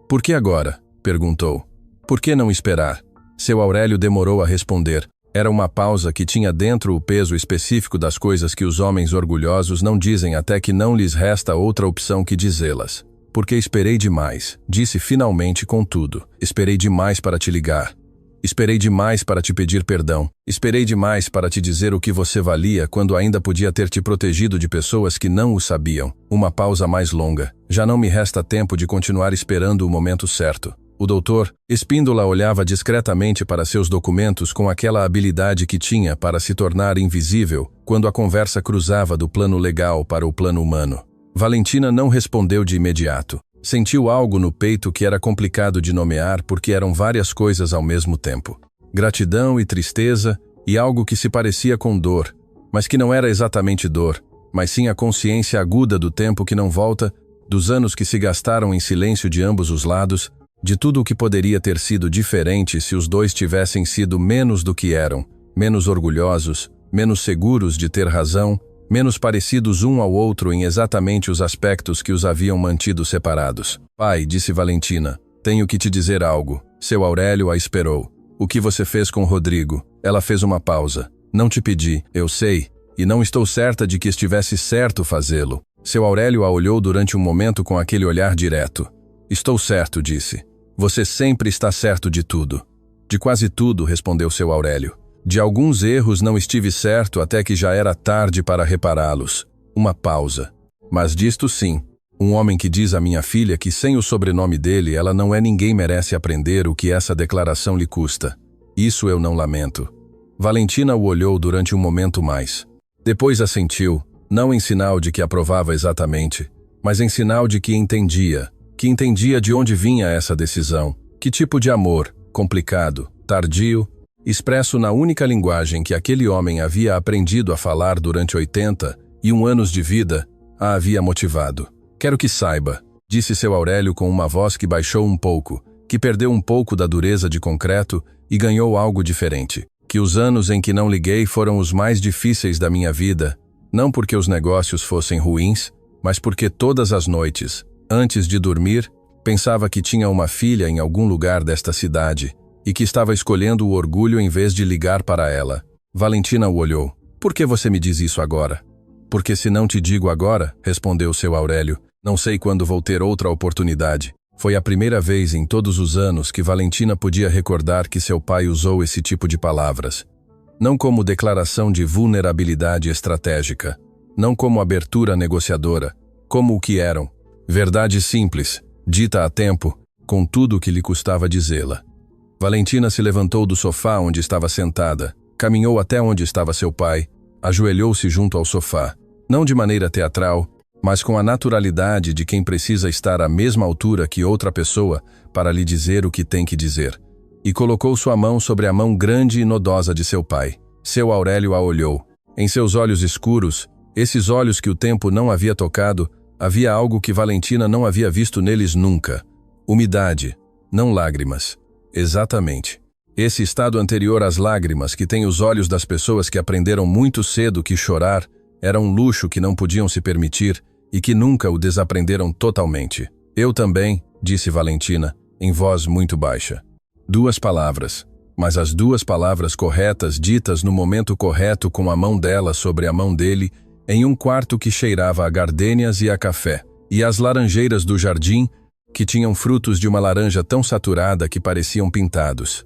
Por que agora? Perguntou. Por que não esperar? Seu Aurélio demorou a responder. Era uma pausa que tinha dentro o peso específico das coisas que os homens orgulhosos não dizem até que não lhes resta outra opção que dizê-las. Porque esperei demais, disse finalmente com tudo. Esperei demais para te ligar. Esperei demais para te pedir perdão. Esperei demais para te dizer o que você valia quando ainda podia ter te protegido de pessoas que não o sabiam. Uma pausa mais longa. Já não me resta tempo de continuar esperando o momento certo. O doutor Espíndola olhava discretamente para seus documentos com aquela habilidade que tinha para se tornar invisível quando a conversa cruzava do plano legal para o plano humano. Valentina não respondeu de imediato. Sentiu algo no peito que era complicado de nomear porque eram várias coisas ao mesmo tempo. Gratidão e tristeza e algo que se parecia com dor, mas que não era exatamente dor, mas sim a consciência aguda do tempo que não volta, dos anos que se gastaram em silêncio de ambos os lados, de tudo o que poderia ter sido diferente se os dois tivessem sido menos do que eram, menos orgulhosos, menos seguros de ter razão, menos parecidos um ao outro em exatamente os aspectos que os haviam mantido separados. Pai, disse Valentina, tenho que te dizer algo. Seu Aurélio a esperou. O que você fez com Rodrigo? Ela fez uma pausa. Não te pedi, eu sei, e não estou certa de que estivesse certo fazê-lo. Seu Aurélio a olhou durante um momento com aquele olhar direto. Estou certo, disse. Você sempre está certo de tudo. De quase tudo, respondeu seu Aurélio. De alguns erros não estive certo até que já era tarde para repará-los. Uma pausa. Mas disto sim. Um homem que diz à minha filha que sem o sobrenome dele ela não é ninguém merece aprender o que essa declaração lhe custa. Isso eu não lamento. Valentina o olhou durante um momento mais. Depois assentiu, não em sinal de que aprovava exatamente, mas em sinal de que entendia de onde vinha essa decisão, que tipo de amor, complicado, tardio, expresso na única linguagem que aquele homem havia aprendido a falar durante 81 anos de vida, a havia motivado. Quero que saiba, disse seu Aurélio com uma voz que baixou um pouco, que perdeu um pouco da dureza de concreto e ganhou algo diferente, que os anos em que não liguei foram os mais difíceis da minha vida, não porque os negócios fossem ruins, mas porque todas as noites, antes de dormir, pensava que tinha uma filha em algum lugar desta cidade e que estava escolhendo o orgulho em vez de ligar para ela. Valentina o olhou. Por que você me diz isso agora? Porque se não te digo agora, respondeu seu Aurélio, não sei quando vou ter outra oportunidade. Foi a primeira vez em todos os anos que Valentina podia recordar que seu pai usou esse tipo de palavras. Não como declaração de vulnerabilidade estratégica, não como abertura negociadora, como o que eram. Verdade simples, dita a tempo, com tudo o que lhe custava dizê-la. Valentina se levantou do sofá onde estava sentada, caminhou até onde estava seu pai, ajoelhou-se junto ao sofá, não de maneira teatral, mas com a naturalidade de quem precisa estar à mesma altura que outra pessoa para lhe dizer o que tem que dizer, e colocou sua mão sobre a mão grande e nodosa de seu pai. Seu Aurélio a olhou. Em seus olhos escuros, esses olhos que o tempo não havia tocado, havia algo que Valentina não havia visto neles nunca. Umidade, não lágrimas. Exatamente. Esse estado anterior às lágrimas que tem os olhos das pessoas que aprenderam muito cedo que chorar era um luxo que não podiam se permitir e que nunca o desaprenderam totalmente. Eu também, disse Valentina, em voz muito baixa. 2 palavras, mas as 2 palavras corretas ditas no momento correto com a mão dela sobre a mão dele, em um quarto que cheirava a gardênias e a café, e as laranjeiras do jardim, que tinham frutos de uma laranja tão saturada que pareciam pintados.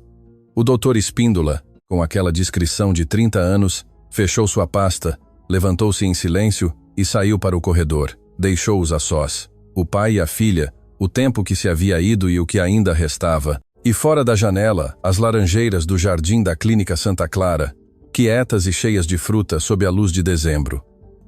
O doutor Espíndola, com aquela discrição de 30 anos, fechou sua pasta, levantou-se em silêncio e saiu para o corredor. Deixou-os a sós. O pai e a filha, o tempo que se havia ido e o que ainda restava, e fora da janela, as laranjeiras do jardim da Clínica Santa Clara, quietas e cheias de fruta sob a luz de dezembro.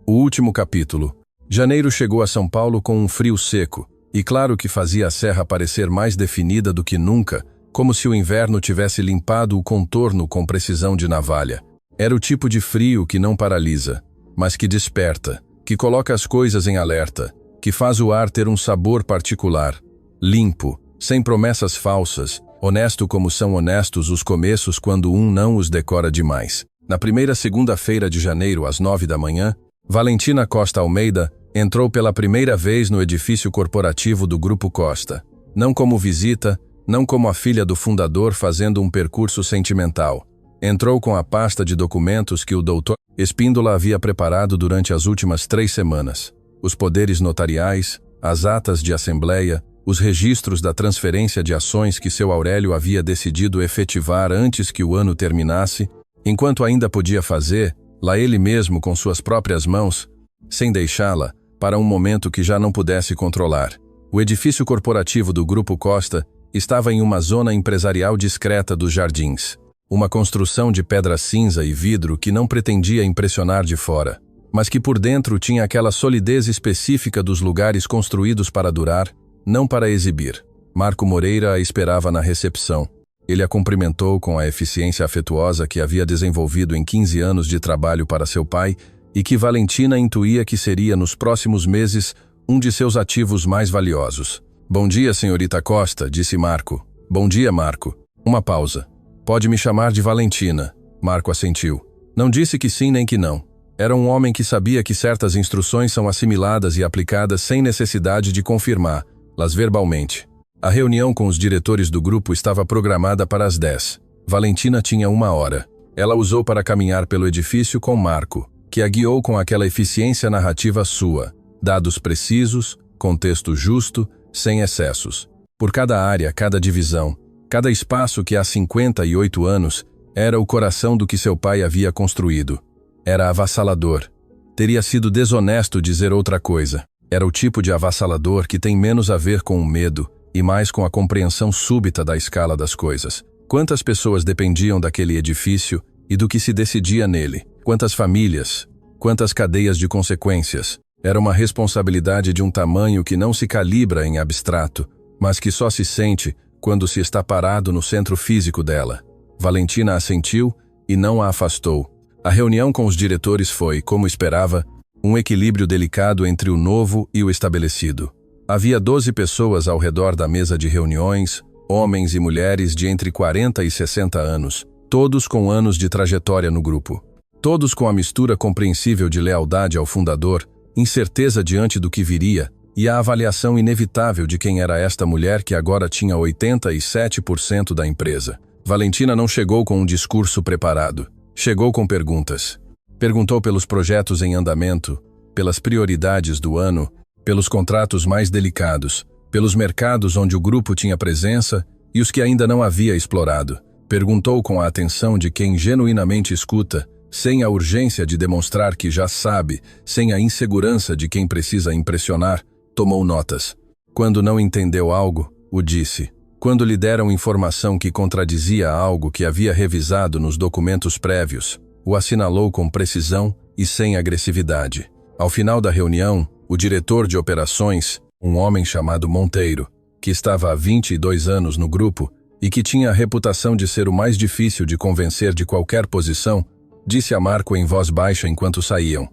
O último capítulo. Janeiro chegou a São Paulo com um frio seco, e claro que fazia a serra parecer mais definida do que nunca, como se o inverno tivesse limpado o contorno com precisão de navalha. Era o tipo de frio que não paralisa, mas que desperta, que coloca as coisas em alerta, que faz o ar ter um sabor particular, limpo, sem promessas falsas, honesto como são honestos os começos quando um não os decora demais. Na primeira segunda-feira de janeiro, às 9 da manhã, Valentina Costa Almeida entrou pela primeira vez no edifício corporativo do Grupo Costa. Não como visita, não como a filha do fundador fazendo um percurso sentimental. Entrou com a pasta de documentos que o Dr. Espíndola havia preparado durante as últimas 3 semanas. Os poderes notariais, as atas de assembleia, os registros da transferência de ações que seu Aurélio havia decidido efetivar antes que o ano terminasse, enquanto ainda podia fazer, lá ele mesmo com suas próprias mãos, sem deixá-la, para um momento que já não pudesse controlar. O edifício corporativo do Grupo Costa estava em uma zona empresarial discreta dos Jardins. Uma construção de pedra cinza e vidro que não pretendia impressionar de fora, mas que por dentro tinha aquela solidez específica dos lugares construídos para durar, não para exibir. Marco Moreira a esperava na recepção. Ele a cumprimentou com a eficiência afetuosa que havia desenvolvido em 15 anos de trabalho para seu pai e que Valentina intuía que seria nos próximos meses um de seus ativos mais valiosos. "Bom dia, senhorita Costa", disse Marco. "Bom dia, Marco." Uma pausa. "Pode me chamar de Valentina." Marco assentiu. Não disse que sim nem que não. Era um homem que sabia que certas instruções são assimiladas e aplicadas sem necessidade de confirmá-las verbalmente. A reunião com os diretores do grupo estava programada para as 10. Valentina tinha 1 hora. Ela usou para caminhar pelo edifício com Marco, que a guiou com aquela eficiência narrativa sua. Dados precisos, contexto justo, sem excessos. Por cada área, cada divisão, cada espaço que há 58 anos era o coração do que seu pai havia construído. Era avassalador. Teria sido desonesto dizer outra coisa. Era o tipo de avassalador que tem menos a ver com o medo e mais com a compreensão súbita da escala das coisas. Quantas pessoas dependiam daquele edifício e do que se decidia nele? Quantas famílias? Quantas cadeias de consequências? Era uma responsabilidade de um tamanho que não se calibra em abstrato, mas que só se sente quando se está parado no centro físico dela. Valentina assentiu e não a afastou. A reunião com os diretores foi, como esperava, um equilíbrio delicado entre o novo e o estabelecido. Havia 12 pessoas ao redor da mesa de reuniões, homens e mulheres de entre 40 e 60 anos, todos com anos de trajetória no grupo. Todos com a mistura compreensível de lealdade ao fundador, incerteza diante do que viria e a avaliação inevitável de quem era esta mulher que agora tinha 87% da empresa. Valentina não chegou com um discurso preparado. Chegou com perguntas. Perguntou pelos projetos em andamento, pelas prioridades do ano, pelos contratos mais delicados, pelos mercados onde o grupo tinha presença e os que ainda não havia explorado. Perguntou com a atenção de quem genuinamente escuta, sem a urgência de demonstrar que já sabe, sem a insegurança de quem precisa impressionar, tomou notas. Quando não entendeu algo, o disse. Quando lhe deram informação que contradizia algo que havia revisado nos documentos prévios, o assinalou com precisão e sem agressividade. Ao final da reunião, o diretor de operações, um homem chamado Monteiro, que estava há 22 anos no grupo e que tinha a reputação de ser o mais difícil de convencer de qualquer posição, disse a Marco em voz baixa enquanto saíam.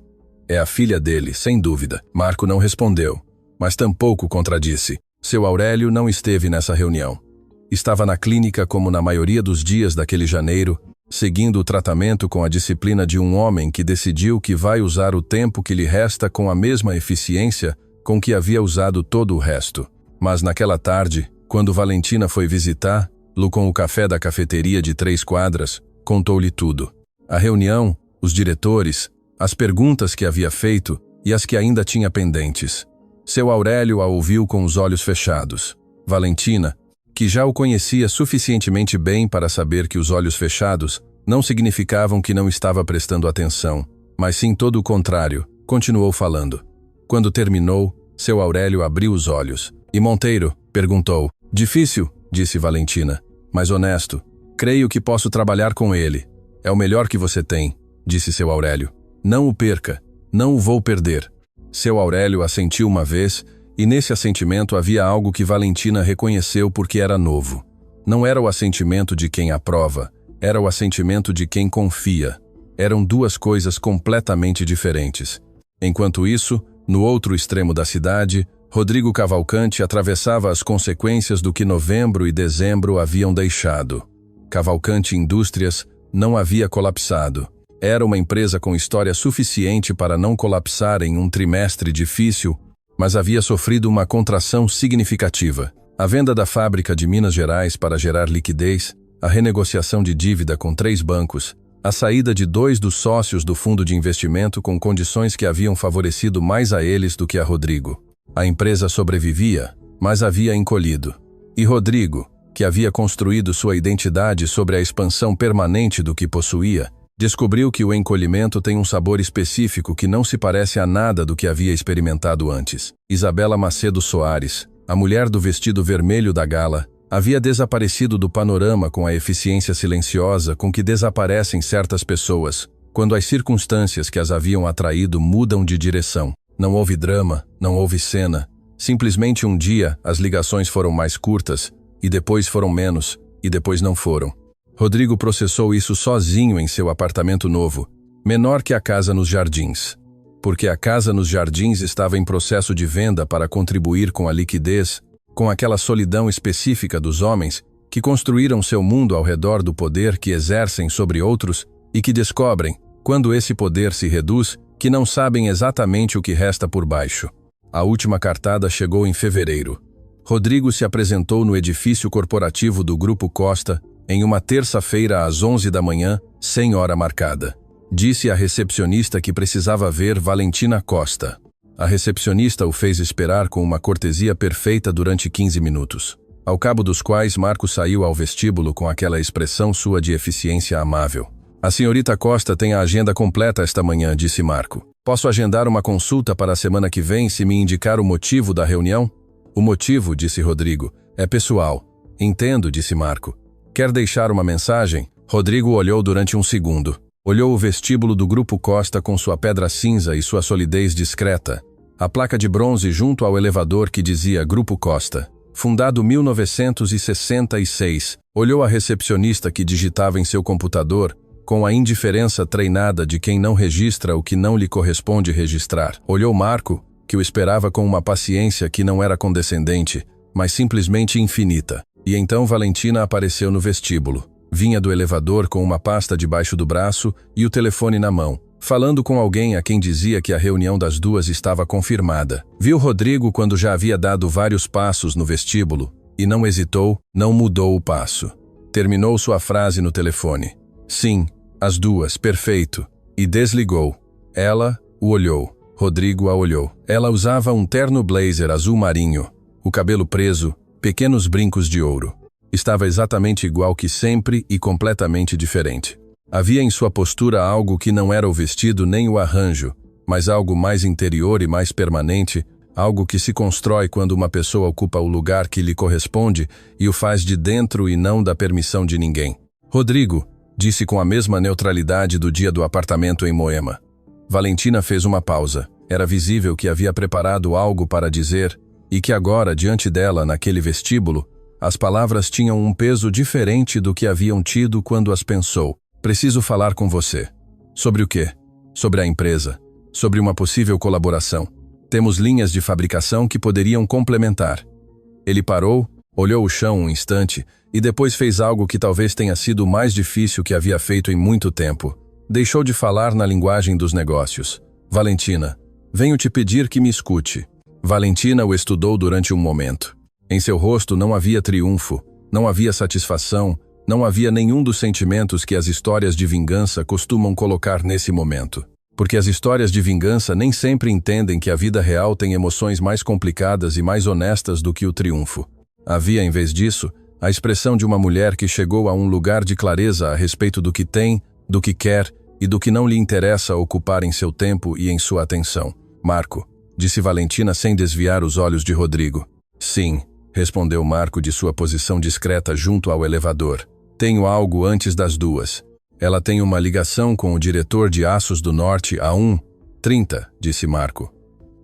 "É a filha dele, sem dúvida." Marco não respondeu, mas tampouco contradisse. Seu Aurélio não esteve nessa reunião. Estava na clínica como na maioria dos dias daquele janeiro, seguindo o tratamento com a disciplina de um homem que decidiu que vai usar o tempo que lhe resta com a mesma eficiência com que havia usado todo o resto. Mas naquela tarde, quando Valentina foi visitá-lo com o café da cafeteria de 3 quadras, contou-lhe tudo. A reunião, os diretores, as perguntas que havia feito e as que ainda tinha pendentes. Seu Aurélio a ouviu com os olhos fechados. Valentina, que já o conhecia suficientemente bem para saber que os olhos fechados não significavam que não estava prestando atenção, mas sim todo o contrário, continuou falando. Quando terminou, seu Aurélio abriu os olhos. "E Monteiro?" perguntou. "Difícil", disse Valentina, "mas honesto. Creio que posso trabalhar com ele. É o melhor que você tem", disse seu Aurélio. "Não o perca. Não o vou perder." Seu Aurélio assentiu uma vez, e nesse assentimento havia algo que Valentina reconheceu porque era novo. Não era o assentimento de quem aprova, era o assentimento de quem confia. Eram duas coisas completamente diferentes. Enquanto isso, no outro extremo da cidade, Rodrigo Cavalcante atravessava as consequências do que novembro e dezembro haviam deixado. Cavalcante Indústrias não havia colapsado. Era uma empresa com história suficiente para não colapsar em um trimestre difícil, mas havia sofrido uma contração significativa. A venda da fábrica de Minas Gerais para gerar liquidez, a renegociação de dívida com 3 bancos, a saída de 2 dos sócios do fundo de investimento com condições que haviam favorecido mais a eles do que a Rodrigo. A empresa sobrevivia, mas havia encolhido. E Rodrigo, que havia construído sua identidade sobre a expansão permanente do que possuía, descobriu que o encolhimento tem um sabor específico que não se parece a nada do que havia experimentado antes. Isabela Macedo Soares, a mulher do vestido vermelho da gala, havia desaparecido do panorama com a eficiência silenciosa com que desaparecem certas pessoas, quando as circunstâncias que as haviam atraído mudam de direção. Não houve drama, não houve cena. Simplesmente um dia as ligações foram mais curtas, e depois foram menos, e depois não foram. Rodrigo processou isso sozinho em seu apartamento novo, menor que a casa nos Jardins. Porque a casa nos Jardins estava em processo de venda para contribuir com a liquidez, com aquela solidão específica dos homens que construíram seu mundo ao redor do poder que exercem sobre outros e que descobrem, quando esse poder se reduz, que não sabem exatamente o que resta por baixo. A última cartada chegou em fevereiro. Rodrigo se apresentou no edifício corporativo do Grupo Costa em uma terça-feira às 11 da manhã, sem hora marcada. Disse à recepcionista que precisava ver Valentina Costa. A recepcionista o fez esperar com uma cortesia perfeita durante 15 minutos, ao cabo dos quais Marco saiu ao vestíbulo com aquela expressão sua de eficiência amável. A senhorita Costa tem a agenda completa esta manhã, disse Marco. Posso agendar uma consulta para a semana que vem se me indicar o motivo da reunião? O motivo, disse Rodrigo, é pessoal. Entendo, disse Marco. Quer deixar uma mensagem? Rodrigo olhou durante um segundo. Olhou o vestíbulo do Grupo Costa com sua pedra cinza e sua solidez discreta. A placa de bronze junto ao elevador que dizia Grupo Costa. Fundado 1966. Olhou a recepcionista que digitava em seu computador, com a indiferença treinada de quem não registra o que não lhe corresponde registrar. Olhou Marco, que o esperava com uma paciência que não era condescendente, mas simplesmente infinita. E então Valentina apareceu no vestíbulo. Vinha do elevador com uma pasta debaixo do braço e o telefone na mão, falando com alguém a quem dizia que a reunião das duas estava confirmada. Viu Rodrigo quando já havia dado vários passos no vestíbulo, e não hesitou, não mudou o passo. Terminou sua frase no telefone. Sim, as duas, perfeito. E desligou. Ela o olhou. Rodrigo a olhou. Ela usava um terno blazer azul marinho, o cabelo preso, pequenos brincos de ouro. Estava exatamente igual que sempre e completamente diferente. Havia em sua postura algo que não era o vestido nem o arranjo, mas algo mais interior e mais permanente, algo que se constrói quando uma pessoa ocupa o lugar que lhe corresponde e o faz de dentro e não da permissão de ninguém. Rodrigo, disse com a mesma neutralidade do dia do apartamento em Moema. Valentina fez uma pausa. Era visível que havia preparado algo para dizer e que agora, diante dela, naquele vestíbulo, as palavras tinham um peso diferente do que haviam tido quando as pensou. Preciso falar com você. Sobre o quê? Sobre a empresa. Sobre uma possível colaboração. Temos linhas de fabricação que poderiam complementar. Ele parou, olhou o chão um instante e depois fez algo que talvez tenha sido o mais difícil que havia feito em muito tempo. Deixou de falar na linguagem dos negócios. Valentina, venho te pedir que me escute. Valentina o estudou durante um momento. Em seu rosto não havia triunfo, não havia satisfação, não havia nenhum dos sentimentos que as histórias de vingança costumam colocar nesse momento. Porque as histórias de vingança nem sempre entendem que a vida real tem emoções mais complicadas e mais honestas do que o triunfo. Havia, em vez disso, a expressão de uma mulher que chegou a um lugar de clareza a respeito do que tem, do que quer e do que não lhe interessa ocupar em seu tempo e em sua atenção. Marco, disse Valentina sem desviar os olhos de Rodrigo. Sim, respondeu Marco de sua posição discreta junto ao elevador. Tenho algo antes das duas. Ela tem uma ligação com o diretor de Aços do Norte a 1:30, disse Marco.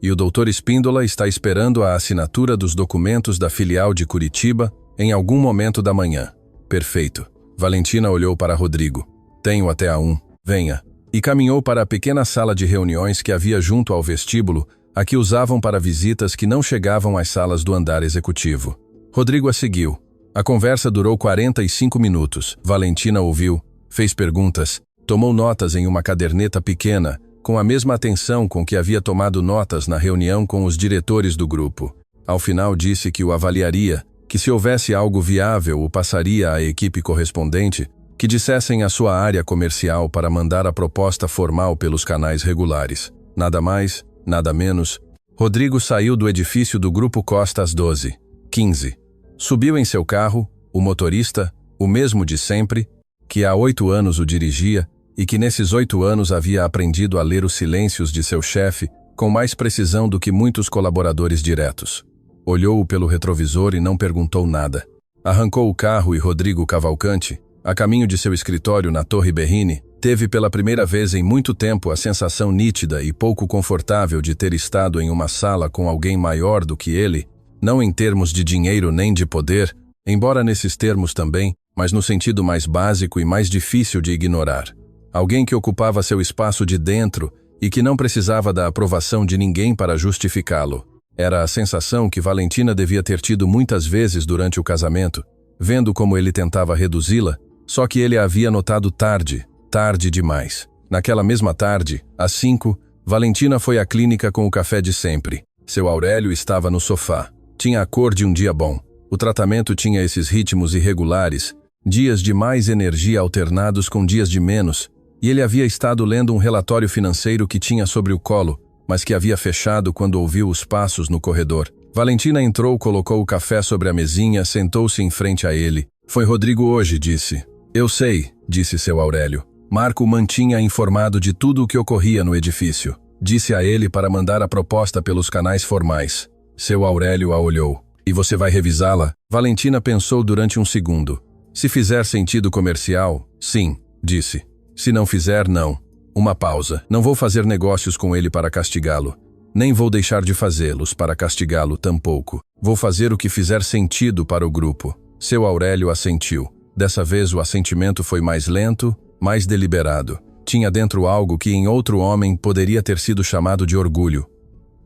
E o Dr. Espíndola está esperando a assinatura dos documentos da filial de Curitiba em algum momento da manhã. Perfeito. Valentina olhou para Rodrigo. Tenho até a 1. Venha. E caminhou para a pequena sala de reuniões que havia junto ao vestíbulo, a que usavam para visitas que não chegavam às salas do andar executivo. Rodrigo a seguiu. A conversa durou 45 minutos. Valentina ouviu, fez perguntas, Tomou notas em uma caderneta pequena, com a mesma atenção com que havia tomado notas na reunião com os diretores do grupo. Ao final disse que o avaliaria, que se houvesse algo viável o passaria à equipe correspondente, que dissessem à sua área comercial para mandar a proposta formal pelos canais regulares. Nada mais, nada menos. Rodrigo saiu do edifício do Grupo Costa às 12h15. Subiu em seu carro, o motorista, o mesmo de sempre, que há 8 anos o dirigia e que nesses 8 anos havia aprendido a ler os silêncios de seu chefe com mais precisão do que muitos colaboradores diretos. Olhou-o pelo retrovisor e não perguntou nada. Arrancou o carro e Rodrigo Cavalcante, a caminho de seu escritório na Torre Berrini, teve pela primeira vez em muito tempo a sensação nítida e pouco confortável de ter estado em uma sala com alguém maior do que ele, não em termos de dinheiro nem de poder, embora nesses termos também, mas no sentido mais básico e mais difícil de ignorar. Alguém que ocupava seu espaço de dentro e que não precisava da aprovação de ninguém para justificá-lo. Era a sensação que Valentina devia ter tido muitas vezes durante o casamento, vendo como ele tentava reduzi-la, só que ele a havia notado tarde demais. Naquela mesma tarde, às 5, Valentina foi à clínica com o café de sempre. Seu Aurélio estava no sofá. Tinha a cor de um dia bom. O tratamento tinha esses ritmos irregulares, dias de mais energia alternados com dias de menos, e ele havia estado lendo um relatório financeiro que tinha sobre o colo, mas que havia fechado quando ouviu os passos no corredor. Valentina entrou, colocou o café sobre a mesinha, sentou-se em frente a ele. Foi Rodrigo hoje, disse. Eu sei, disse seu Aurélio. Marco mantinha informado de tudo o que ocorria no edifício. Disse a ele para mandar a proposta pelos canais formais. Seu Aurélio a olhou. E você vai revisá-la? Valentina pensou durante um segundo. Se fizer sentido comercial, sim, disse. Se não fizer, não. Uma pausa. Não vou fazer negócios com ele para castigá-lo. Nem vou deixar de fazê-los para castigá-lo tampouco. Vou fazer o que fizer sentido para o grupo. Seu Aurélio assentiu. Dessa vez o assentimento foi mais lento, mais deliberado. Tinha dentro algo que em outro homem poderia ter sido chamado de orgulho.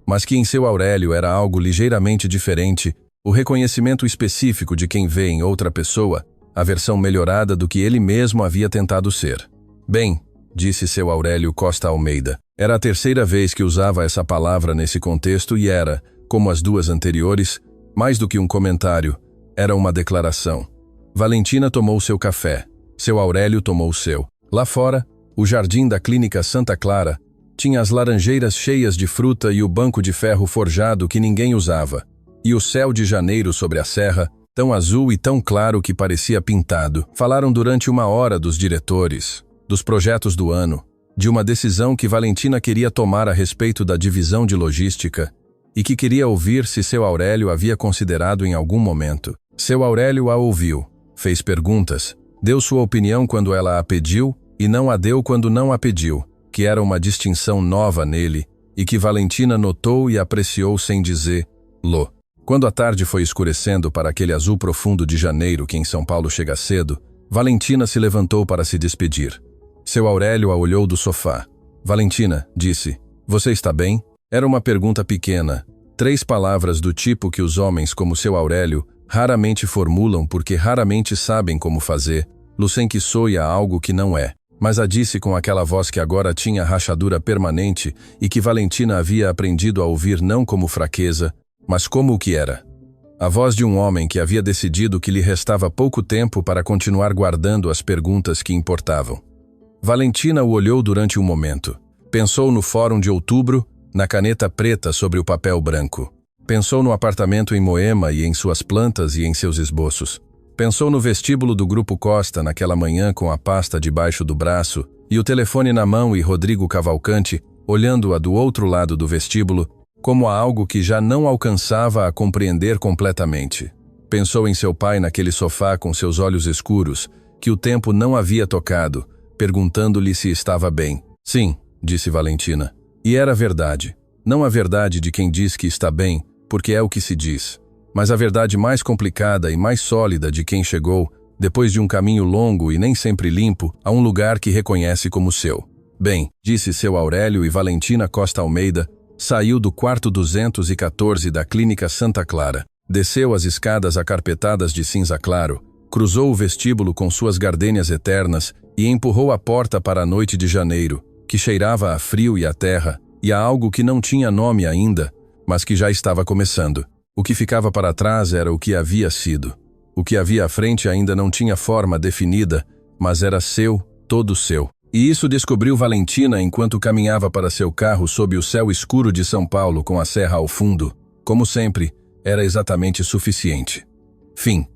Mas que em seu Aurélio era algo ligeiramente diferente, o reconhecimento específico de quem vê em outra pessoa a versão melhorada do que ele mesmo havia tentado ser. Bem, disse seu Aurélio Costa Almeida. Era a terceira vez que usava essa palavra nesse contexto e era, como as duas anteriores, mais do que um comentário, era uma declaração. Valentina tomou seu café. Seu Aurélio tomou o seu. Lá fora, o jardim da Clínica Santa Clara tinha as laranjeiras cheias de fruta e o banco de ferro forjado que ninguém usava. E o céu de janeiro sobre a serra, tão azul e tão claro que parecia pintado. Falaram durante 1 hora dos diretores, dos projetos do ano, de uma decisão que Valentina queria tomar a respeito da divisão de logística e que queria ouvir se seu Aurélio havia considerado em algum momento. Seu Aurélio a ouviu, fez perguntas, deu sua opinião quando ela a pediu e não a deu quando não a pediu, que era uma distinção nova nele e que Valentina notou e apreciou sem dizer-lo. Quando a tarde foi escurecendo para aquele azul profundo de janeiro que em São Paulo chega cedo, Valentina se levantou para se despedir. Seu Aurélio a olhou do sofá. Valentina, disse, você está bem? Era uma pergunta pequena, 3 palavras do tipo que os homens como seu Aurélio raramente formulam porque raramente sabem como fazer-lo sem que soe a algo que não é. Mas a disse com aquela voz que agora tinha rachadura permanente e que Valentina havia aprendido a ouvir não como fraqueza, mas como o que era. A voz de um homem que havia decidido que lhe restava pouco tempo para continuar guardando as perguntas que importavam. Valentina o olhou durante um momento. Pensou no Fórum de Outubro, na caneta preta sobre o papel branco. Pensou no apartamento em Moema e em suas plantas e em seus esboços. Pensou no vestíbulo do Grupo Costa naquela manhã com a pasta debaixo do braço e o telefone na mão e Rodrigo Cavalcante olhando-a do outro lado do vestíbulo como a algo que já não alcançava a compreender completamente. Pensou em seu pai naquele sofá com seus olhos escuros, que o tempo não havia tocado, perguntando-lhe se estava bem. Sim, disse Valentina. E era verdade. Não a verdade de quem diz que está bem, porque é o que se diz, mas a verdade mais complicada e mais sólida de quem chegou, depois de um caminho longo e nem sempre limpo, a um lugar que reconhece como seu. Bem, disse seu Aurélio e Valentina Costa Almeida, saiu do quarto 214 da Clínica Santa Clara, desceu as escadas acarpetadas de cinza claro, cruzou o vestíbulo com suas gardênias eternas e empurrou a porta para a noite de janeiro, que cheirava a frio e a terra, e a algo que não tinha nome ainda, mas que já estava começando. O que ficava para trás era o que havia sido. O que havia à frente ainda não tinha forma definida, mas era seu, todo seu. E isso descobriu Valentina enquanto caminhava para seu carro sob o céu escuro de São Paulo com a serra ao fundo. Como sempre, era exatamente suficiente. Fim.